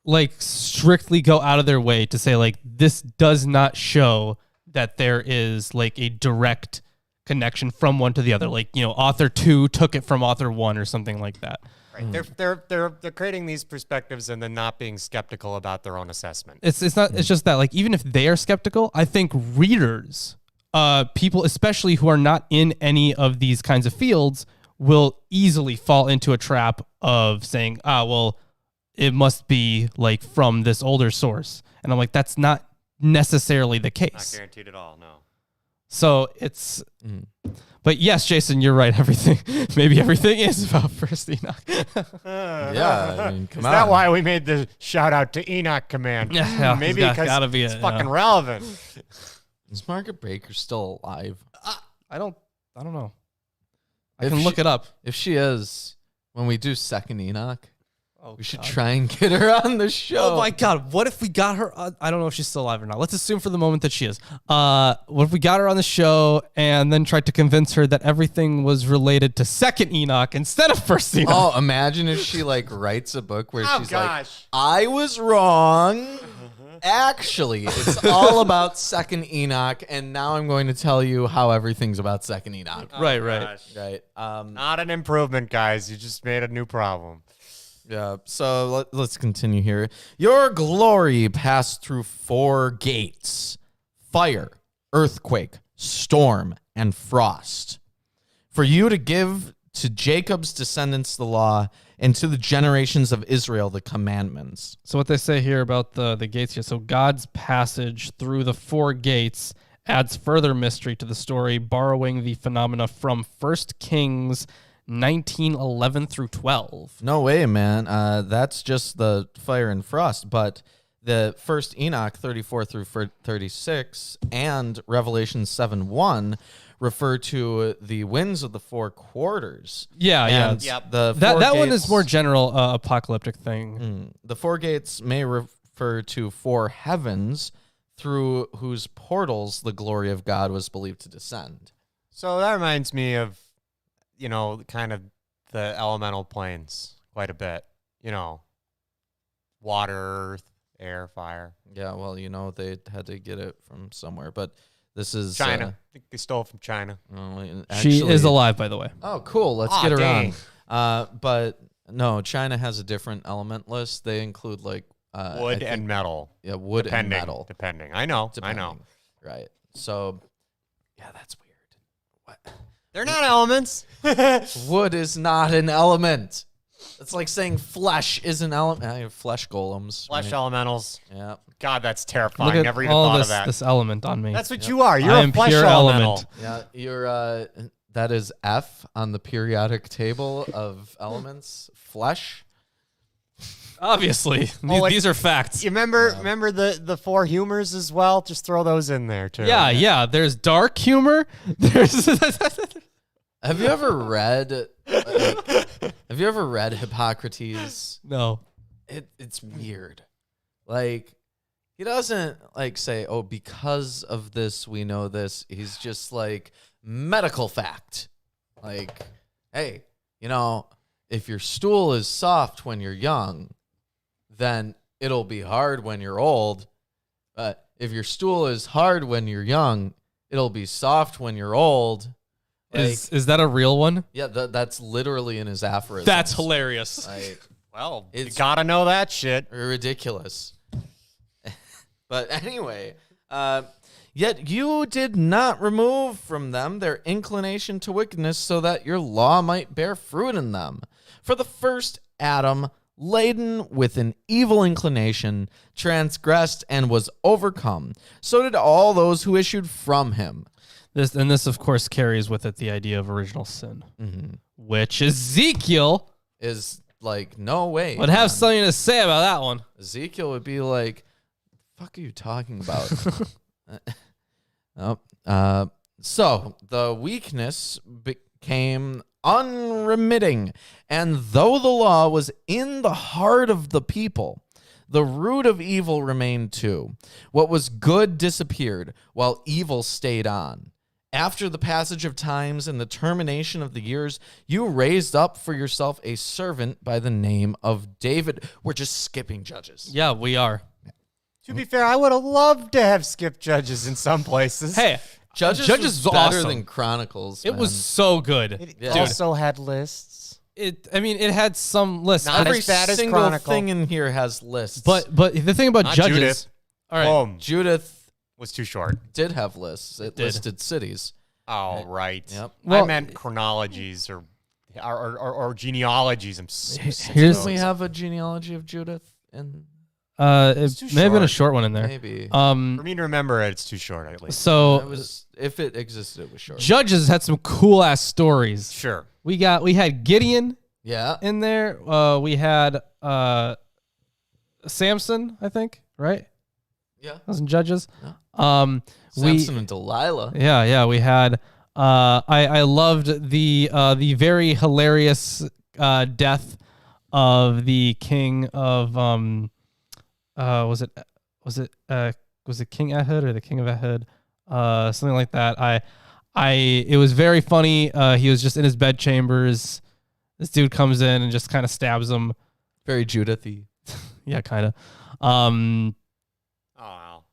like strictly go out of their way to say like this does not show that there is like a direct connection from one to the other, like, you know, author 2 took it from author 1 or something like that. Right. They're creating these perspectives and then not being skeptical about their own assessment. It's not. It's just that like even if they are skeptical, I think readers, people especially who are not in any of these kinds of fields, will easily fall into a trap of saying, well, it must be like from this older source. And I'm like, that's not necessarily the case. Not guaranteed at all, no. So it's, but yes, Jason, you're right. Maybe everything is about First Enoch. Yeah, I mean, come on. Is that why we made the shout out to Enoch command? Yeah, maybe because it's fucking relevant. Is Margaret Baker still alive? I don't know. I can look it up. If she is, when we do Second Enoch, we should God. try and get her on the show. Oh my God. What if we got her on? I don't know if she's still alive or not. Let's assume for the moment that she is. What if we got her on the show and then tried to convince her that everything was related to Second Enoch instead of First Enoch? Oh, imagine if she like writes a book where she's gosh. like, I was wrong. Actually, it's all about Second Enoch, and now I'm going to tell you how everything's about Second Enoch. Right. Right. Not an improvement, guys. You just made a new problem. Yeah, so let's continue here. Your glory passed through 4 gates: fire, earthquake, storm, and frost. For you to give to Jacob's descendants the law, and to the generations of Israel the commandments. So what they say here about the gates here. So God's passage through the 4 gates adds further mystery to the story, borrowing the phenomena from 1 Kings 19:11 through 12. No way, man. That's just the fire and frost. But The first Enoch 34 through 36 and Revelation 7:1 refer to the winds of the four quarters. Yeah, yeah. And Yep. the That four one is gates- more general apocalyptic thing. The four gates may refer to four heavens through whose portals the glory of God was believed to descend. So that reminds me of, kind of the elemental planes quite a bit. Water, earth, air, fire. Yeah, well, they had to get it from somewhere, but this is China. I think they stole it from China. She is alive, by the way. Oh, cool. Let's Aw, get her dang. on. But no, China has a different element list. They include Wood I think- and metal. yeah, wood Depending. and metal. Depending. I know. Depending. Right. So, yeah, that's weird. What? They're not elements. Wood is not an element. It's like saying flesh is an element. Flesh golems. Flesh right? elementals. Yeah. God, that's terrifying. Look at Never even all thought this, of that. this element on me. That's what you are. You're I a am flesh pure elemental. element. Yeah, you're that is F on the periodic table of elements. Flesh. Obviously, these are facts. You remember the four humors as well? Just throw those in there too. Yeah. There's dark humor. There's Have you ever read? Have you ever read Hippocrates? no. It's weird. Like he doesn't say, "Oh, because of this we know this." He's just like medical fact. Like, hey, if your stool is soft when you're young, then it'll be hard when you're old. But if your stool is hard when you're young, it'll be soft when you're old. Is that a real one? Yeah, that's literally in his aphorisms. That's hilarious. Like, Well, you It's- gotta know that shit. ridiculous. But anyway, yet you did not remove from them their inclination to wickedness, so that your law might bear fruit in them. For the first Adam, laden with an evil inclination, transgressed and was overcome. So did all those who issued from him. This of course carries with it the idea of original sin, Mm-hmm. which Ezekiel Is like, no way. would have man. something to say about that one. Ezekiel would be like, fuck are you talking about? So the weakness became unremitting, and though the law was in the heart of the people, the root of evil remained too. What was good disappeared, while evil stayed on. After the passage of times and the termination of the years, you raised up for yourself a servant by the name of David. We're just skipping Judges. Yeah, we are. To be fair, I would have loved to have skipped Judges in some places. Hey, Judges was was better awesome. than Chronicles. It was man. so good. it Yeah. also had lists. It had some lists, Not every as bad as single Chronicle. thing in here has lists. but the thing about Not Judges, Judith. all right, Boom. Judith Was too short. did have lists. It did. listed cities. Oh, right. Yep. I Well- meant chronologies or genealogies. I'm Here's- Didn't we have a genealogy of Judith? And it too may have been a short. short one in there. maybe For me to remember it, it's too short, at least. it So was. If it existed, it was short. Judges had some cool ass stories. Sure. We had Gideon Yeah. in there. We had Samson, I think, right? Yeah. That was in Judges. Yeah. We Samson and Delilah. yeah, we had I loved the very hilarious death of the king of was it King Ehud or the king of Ehud? Something like that. It was very funny. He was just in his bedchambers. This dude comes in and just kind of stabs him. Very Judithy. Yeah, kind of. Oh, wow.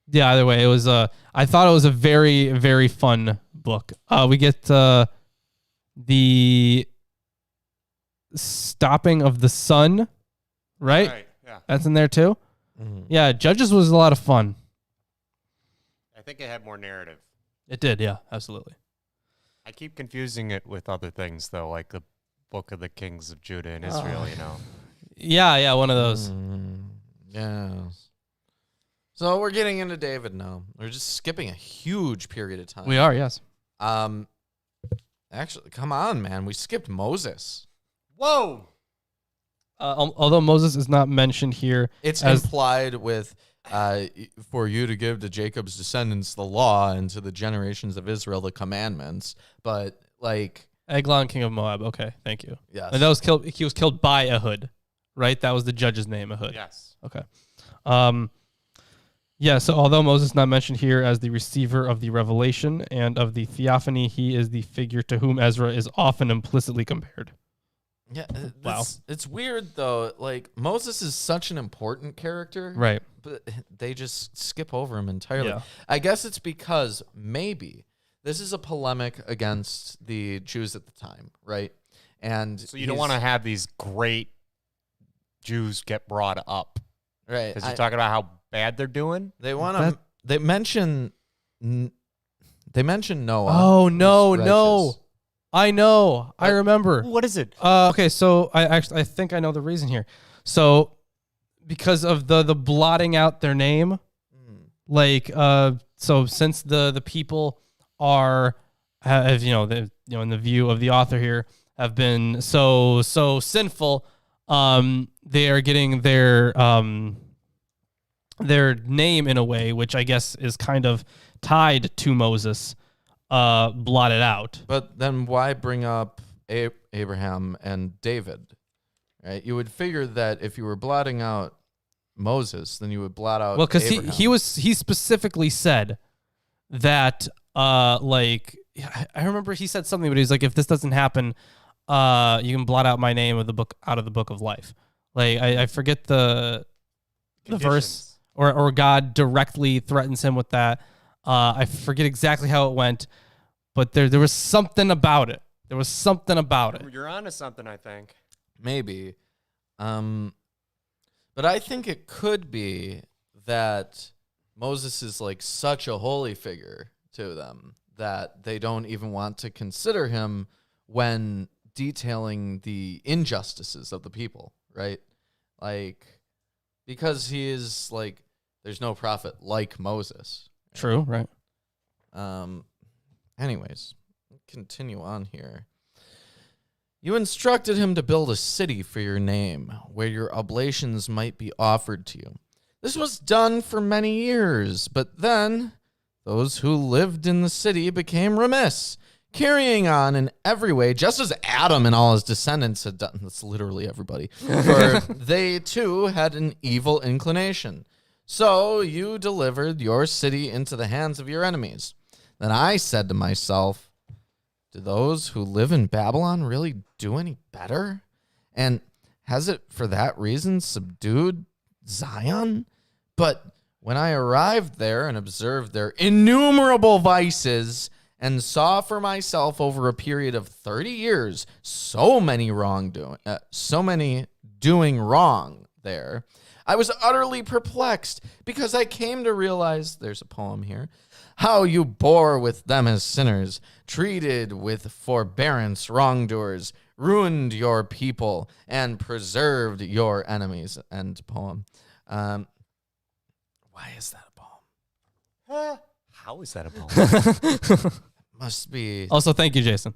Yeah, either way, it was I thought it was a very, very fun book. We get the stopping of the sun, right? Yeah. That's in there too. Mhm. Yeah, Judges was a lot of fun. I think it had more narrative. It did, yeah, absolutely. I keep confusing it with other things, though, like the Book of the Kings of Judah and Israel, Yeah, one of those. Yes. So we're getting into David now. We're just skipping a huge period of time. We are, yes. Actually, come on, man. We skipped Moses. Whoa! Although Moses is not mentioned here, It's as implied with for you to give to Jacob's descendants the law and to the generations of Israel the commandments. But like Eglon, king of Moab. Okay, thank you. yes. And that was killed. He was killed by Ehud, right? That was the judge's name, Ehud. Yes. Okay. Yeah, so although Moses is not mentioned here as the receiver of the revelation and of the theophany, he is the figure to whom Ezra is often implicitly compared. Yeah, Wow. It's weird though. Like Moses is such an important character, Right. but they just skip over him entirely. Yeah. I guess it's because maybe this is a polemic against the Jews at the time, right? And So you don't want to have these great Jews get brought up right? because you're talking about how bad they're doing. They want to. They mention. They mention Noah. Oh, no, who's no. righteous. I know. I remember. What is it? Okay, so I think I know the reason here. So because of the blotting out their name, like so since the people are have in the view of the author here have been so sinful, they are getting their name in a way which I guess is kind of tied to Moses, blotted out. But then why bring up Abraham and David? Right? You would figure that if you were blotting out Moses, then you would blot out. Well, because Abraham. he specifically said that like I remember he said something, but he's like, if this doesn't happen, you can blot out my name of the book out of the book of life. Like I forget the verse, or God directly threatens him with that. I forget exactly how it went, but there was something about it. There was something about it. You're onto something, I think. Maybe. But I think it could be that Moses is like such a holy figure to them that they don't even want to consider him when detailing the injustices of the people, right? Like, because he is like, there's no prophet like Moses. True, right? Anyways, continue on here. You instructed him to build a city for your name, where your oblations might be offered to you. This was done for many years, but then those who lived in the city became remiss, carrying on in every way, just as Adam and all his descendants had done. That's literally everybody. For they too had an evil inclination. So you delivered your city into the hands of your enemies. Then I said to myself, do those who live in Babylon really do any better? And has it for that reason subdued Zion? But when I arrived there and observed their innumerable vices and saw for myself over a period of 30 years so many doing wrong there, I was utterly perplexed because I came to realize, there's a poem here, how you bore with them as sinners, treated with forbearance wrongdoers, ruined your people, and preserved your enemies. End poem. Why is that a poem? How is that a poem? Must be. Also, thank you, Jason.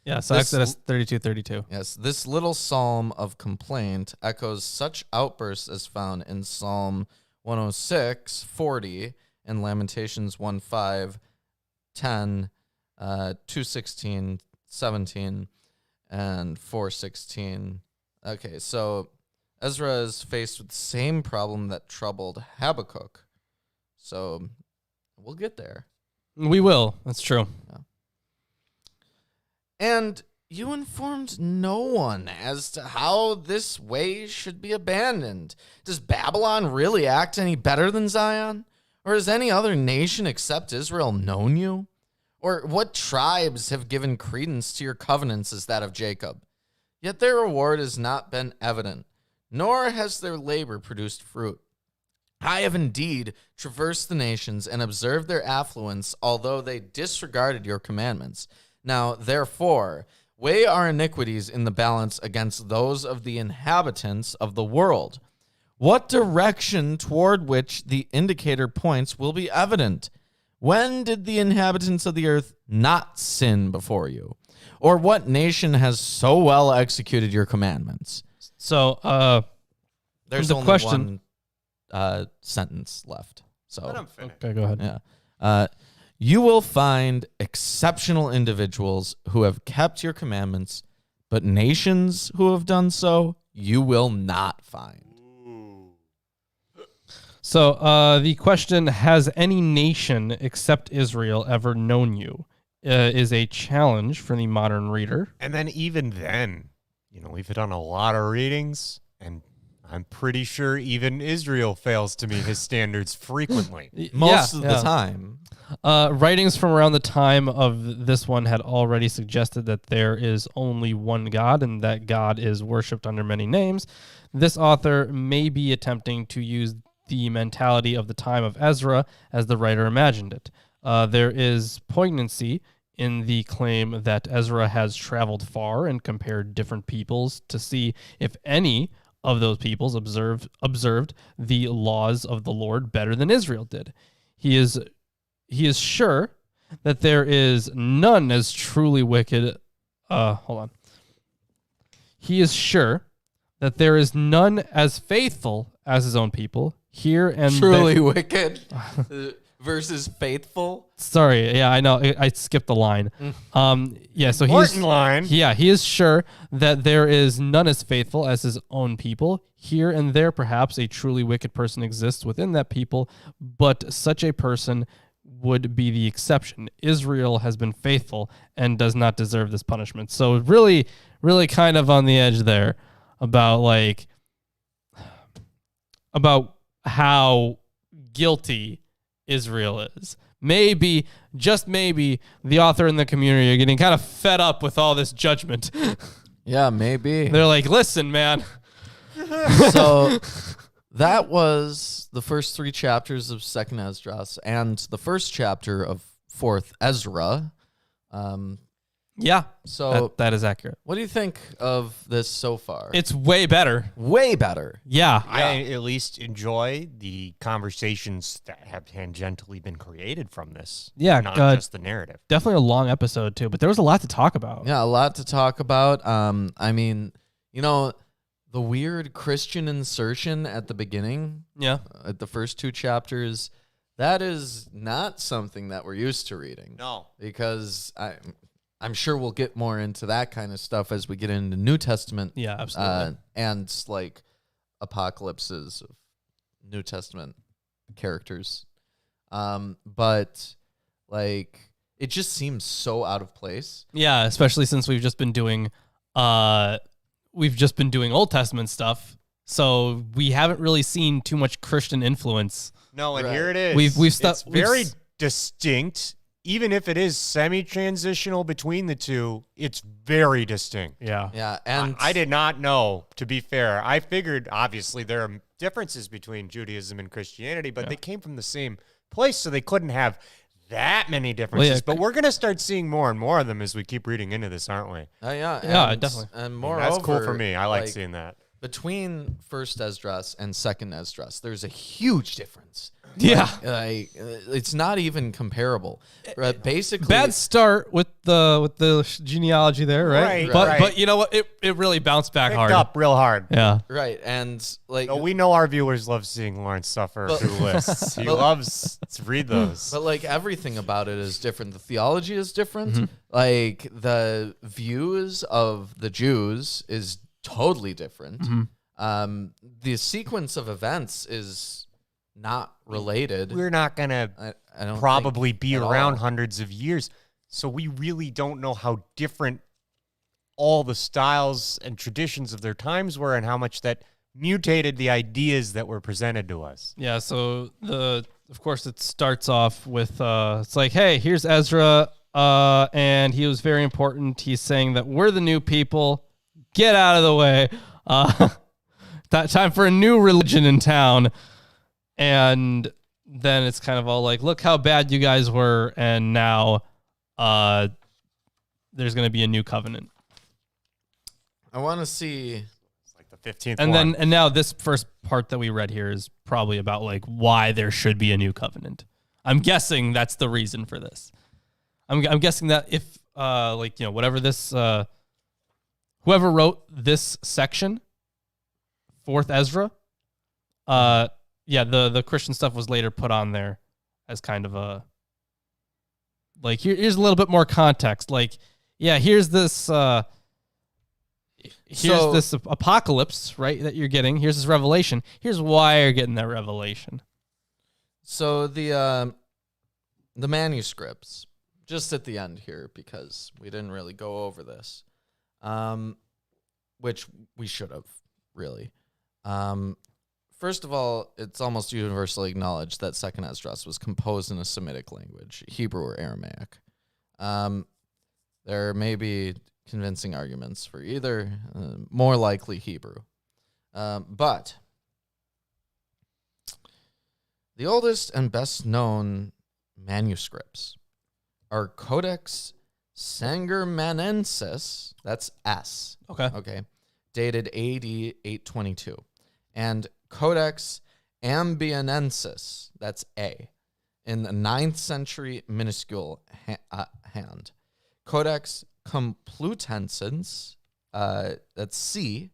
Yeah, so This- Exodus 32:32. Yes, this little psalm of complaint echoes such outbursts as found in Psalm 106:40 and Lamentations 1:5, 10, 2:16, 17, and 4:16. Okay, so Ezra is faced with the same problem that troubled Habakkuk. So we'll get there. We will. That's true. And you informed no one as to how this way should be abandoned. Does Babylon really act any better than Zion? Or has any other nation except Israel known you? Or what tribes have given credence to your covenants as that of Jacob? Yet their reward has not been evident, nor has their labor produced fruit. I have indeed traversed the nations and observed their affluence, although they disregarded your commandments. Now, therefore, weigh our iniquities in the balance against those of the inhabitants of the world. What direction toward which the indicator points will be evident. When did the inhabitants of the earth not sin before you? Or what nation has so well executed your commandments? So, There's the only question- one sentence left. So Let him finish. okay, go ahead. yeah. You will find exceptional individuals who have kept your commandments, but nations who have done so, you will not find. So, the question, has any nation except Israel ever known you, is a challenge for the modern reader. And then even then, we've done a lot of readings, and I'm pretty sure even Israel fails to meet his standards frequently. Most of the time. Writings from around the time of this one had already suggested that there is only one God and that God is worshipped under many names. This author may be attempting to use the mentality of the time of Ezra as the writer imagined it. There is poignancy in the claim that Ezra has traveled far and compared different peoples to see if any of those peoples observed the laws of the Lord better than Israel did. He is sure that there is none as truly wicked. He is sure that there is none as faithful as his own people here and truly wicked versus faithful. Sorry, yeah, I know. I skipped the line. So line. He is sure that there is none as faithful as his own people. Here and there, perhaps a truly wicked person exists within that people, but such a person would be the exception. Israel has been faithful and does not deserve this punishment. So really, really kind of on the edge there about how guilty Israel is. Maybe, just maybe, the author and the community are getting kind of fed up with all this judgment. Yeah, maybe. They're like, listen, man. So that was the first 3 chapters of 2nd Esdras and the first chapter of 4th Ezra. Yeah, So that is accurate. what do you think of this so far? It's way better. way better. Yeah. I at least enjoy the conversations that have tangentially been created from this. Yeah, Not just the narrative. Definitely a long episode, too, but there was a lot to talk about. Yeah, a lot to talk about. I mean, the weird Christian insertion at the beginning, Yeah. at the first 2 chapters, that is not something that we're used to reading. No. Because I'm sure we'll get more into that kind of stuff as we get into New Testament. Yeah, absolutely. And apocalypses of New Testament characters. But it just seems so out of place. Yeah, especially since we've just been doing Old Testament stuff, so we haven't really seen too much Christian influence. No, and Right. here it is. It's very distinct. Even if it is semi-transitional between the two, it's very distinct. Yeah. Yeah, and I did not know, to be fair. I figured, obviously, there are differences between Judaism and Christianity, but they came from the same place, so they couldn't have that many differences. But we're going to start seeing more and more of them as we keep reading into this, aren't we? Yeah, definitely. And moreover, That's cool for me. I like seeing that. Between 1st Esdras and 2nd Esdras, there's a huge difference. Yeah. It's not even comparable. Basically, Bad start with the genealogy there, right? Right, But right. but you know what? It really bounced back Picked hard. up real hard. Yeah. right, and No, we know our viewers love seeing Lawrence suffer through lists. He loves to read those. but everything about it is different. The theology is different. Mm-hmm. The views of the Jews is totally different. Mm-hmm. The sequence of events is not related. We're not going to I don't probably think be at around all. hundreds of years. So we really don't know how different all the styles and traditions of their times were and how much that mutated the ideas that were presented to us. Yeah, so of course it starts off with it's like, hey, here's Ezra, and he was very important. He's saying that we're the new people. Get out of the way. Time for a new religion in town. And then it's kind of all like, look how bad you guys were, and now there's going to be a new covenant. I want to see. It's like the 15th And one. now this first part that we read here is probably about why there should be a new covenant. I'm guessing that's the reason for this. I'm guessing that if whatever this whoever wrote this section fourth Ezra. The Christian stuff was later put on there as kind of a like here's a little bit more context. Like, yeah, here's this this apocalypse, right, that you're getting. Here's this revelation. Here's why you're getting that revelation. So the manuscripts, just at the end here, because we didn't really go over this, which we should have, really. First of all, it's almost universally acknowledged that Second Esdras was composed in a Semitic language, Hebrew or Aramaic. There may be convincing arguments for either, more likely Hebrew. But the oldest and best known manuscripts are Codex Sangermanensis, that's S. Okay. Dated AD 822. And Codex Ambienensis, that's A, in the 9th century minuscule hand. Codex Complutensis, that's C,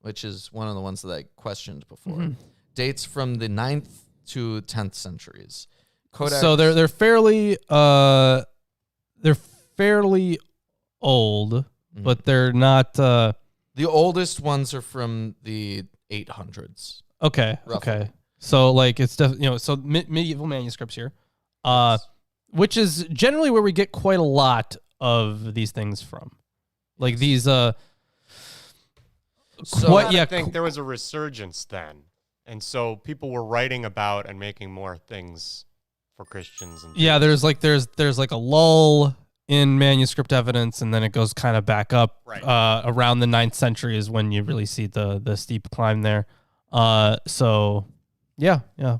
which is one of the ones that I questioned before, dates from the 9th to 10th centuries. Codex, so they're fairly old, but they're not. The oldest ones are from the 800s. Okay. Roughly. Okay. So like it's definitely so medieval manuscripts here, which is generally where we get quite a lot of these things from, like these. I think there was a resurgence then, and so people were writing about and making more things for Christians. And there's like a lull in manuscript evidence, and then it goes kind of back up. Right. Around the 9th century is when you really see the steep climb there. So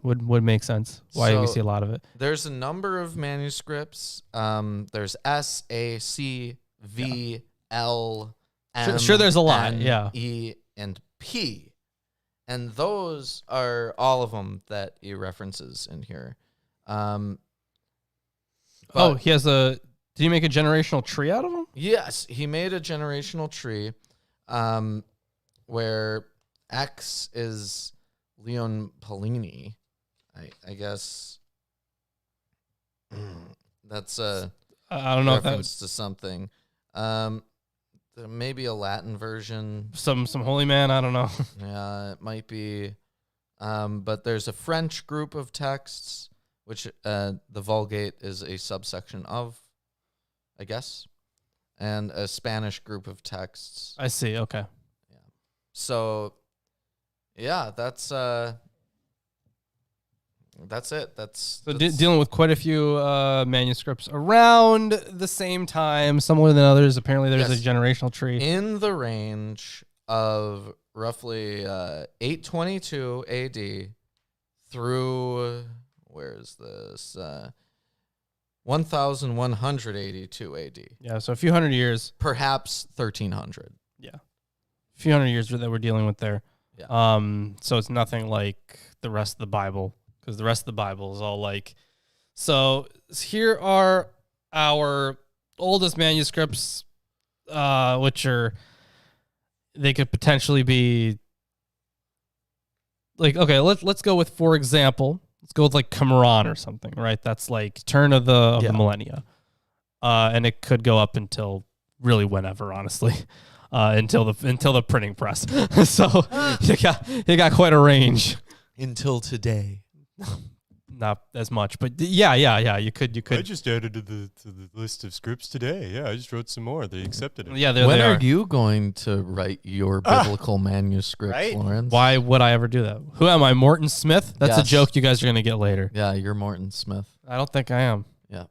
would make sense why we see a lot of it. There's a number of manuscripts. There's S, A, C, V, L, M. Sure, there's a lot. N, E, and P, and those are all of them that he references in here. He has a. Did he make a generational tree out of them? Yes, he made a generational tree, where X is Leon Polini. I guess that's a I don't know reference to something. There may be a Latin version. Some holy man. I don't know. Yeah, it might be. But there's a French group of texts, which the Vulgate is a subsection of, I guess, and a Spanish group of texts. I see. Okay. Yeah. So, yeah, that's it. That's dealing with quite a few manuscripts around the same time, some more than others. Apparently, there's a generational tree in the range of roughly 822 AD through where is this? 1182 AD. Yeah, so a few hundred years, perhaps 1300. Yeah, a few hundred years that we're dealing with there. Yeah. So it's nothing like the rest of the Bible. Because the rest of the Bible is all like, so here are our oldest manuscripts, which they could potentially be like, okay, let's go with, for example, let's go with like Qumran or something, right? That's like turn of the millennia, and it could go up until really whenever, honestly, until the printing press. So you got quite a range until today. Not as much, but yeah. You could. I just added to the list of scripts today. Yeah, I just wrote some more. They accepted it. Yeah, when are you going to write your biblical manuscript, right? Lawrence? Why would I ever do that? Who am I, Morton Smith? That's a joke you guys are gonna get later. Yeah, you're Morton Smith. I don't think I am. Yeah,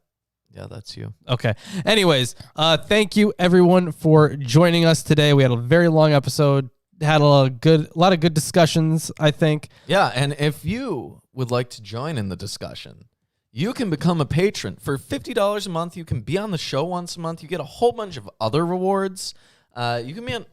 that's you. Okay. Anyways, thank you everyone for joining us today. We had a very long episode. Had a lot of good discussions, I think. Yeah, and if you would like to join in the discussion, you can become a patron. For $50 a month, you can be on the show once a month. You get a whole bunch of other rewards. You can be on...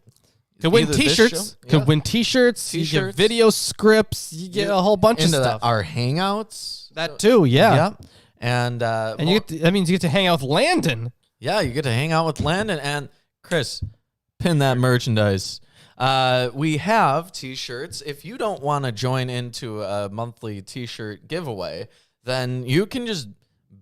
Could win T-shirts. Win T-shirts. You get video scripts. You get a whole bunch of stuff. Our hangouts. That too, yeah. And that means you get to hang out with Landon. Yeah, you get to hang out with Landon. And Chris, pin that merchandise. We have T-shirts. If you don't want to join into a monthly T-shirt giveaway, then you can just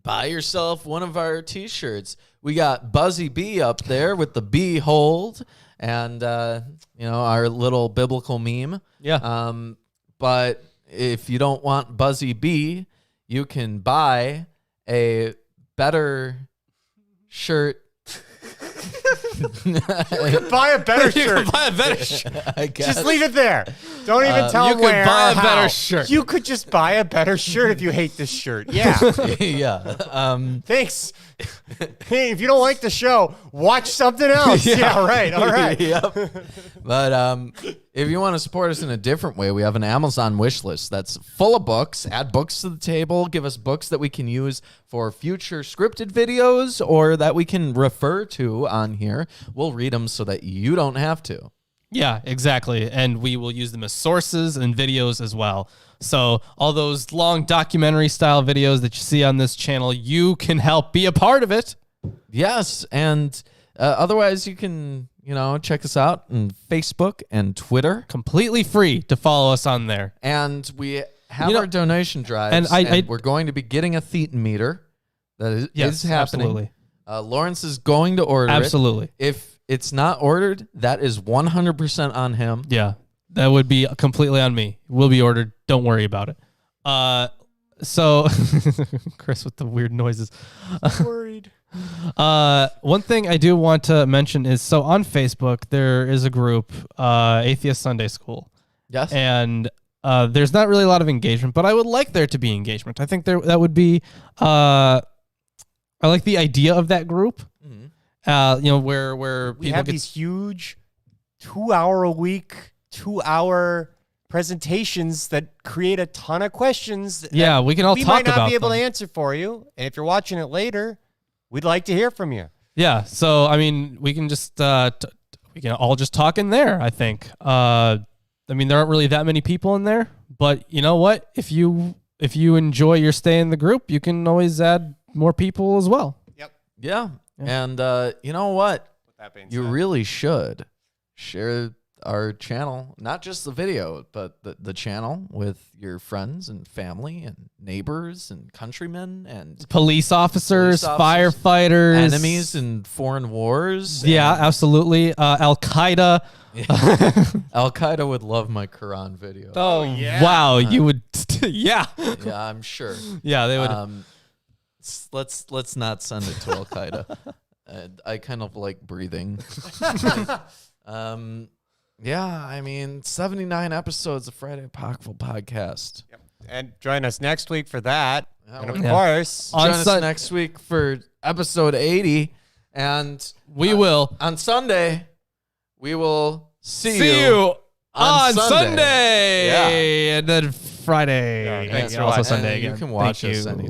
buy yourself one of our T-shirts. We got Buzzy B up there with the bee hold and, our little biblical meme. Yeah. But if you don't want Buzzy B, you can buy a better shirt. You can buy a better shirt. Buy a better shirt. I guess. Just leave it there. Don't even tell you them could where buy or a better how. shirt. You could just buy a better shirt if you hate this shirt. Yeah. Yeah. Thanks. Hey, if you don't like the show, watch something else. Yeah, right. All right. Yep. But if you want to support us in a different way, we have an Amazon wish list that's full of books. Add books to the table. Give us books that we can use for future scripted videos or that we can refer to on here. We'll read them so that you don't have to. Yeah, exactly. And we will use them as sources and videos as well. So all those long documentary style videos that you see on this channel, you can help be a part of it. Yes. And otherwise, you can, check us out on Facebook and Twitter. Completely free to follow us on there. And we have our donation drives. And we're going to be getting a thetan meter. That is happening. Absolutely. Lawrence is going to order Absolutely. it. If it's not ordered, that is 100% on him. Yeah, that would be completely on me. Will be ordered. Don't worry about it. So Chris with the weird noises. Worried. One thing I do want to mention is, so on Facebook, there is a group, Atheist Sunday School. Yes. And there's not really a lot of engagement, but I would like there to be engagement. I think that would be, I like the idea of that group. Where We people have get these huge 2-hour a week, 2-hour presentations that create a ton of questions. Yeah, we can all we talk might not about be able them. to answer for you. And if you're watching it later, we'd like to hear from you. Yeah, so I mean, we can just we can all just talk in there. I think. I mean, there aren't really that many people in there, but you know what? If you enjoy your stay in the group, you can always add more people as well. Yep. Yeah. And you know what? With that being You said. really should share our channel, not just the video, but the channel with your friends and family and neighbors and countrymen and Police officers, Police officers, firefighters, enemies in foreign wars. Yeah, and absolutely. Al Qaeda. Al Qaeda would love my Quran video. Oh yeah. wow, you would. Yeah, Yeah, I'm sure. yeah, they would. Let's not send it to Al Qaeda. I kind of like breathing. Yeah, I mean, 79 episodes of Friday Apocryphal podcast. Yep. And join us next week for that. And of Yeah. course, On Join us Sun- next week for episode 80. And We will on Sunday, we will see you on Sunday. Sunday. Yeah. And then Friday. Yeah, thanks and for also watching. Sunday And again. you can watch Thank us you. any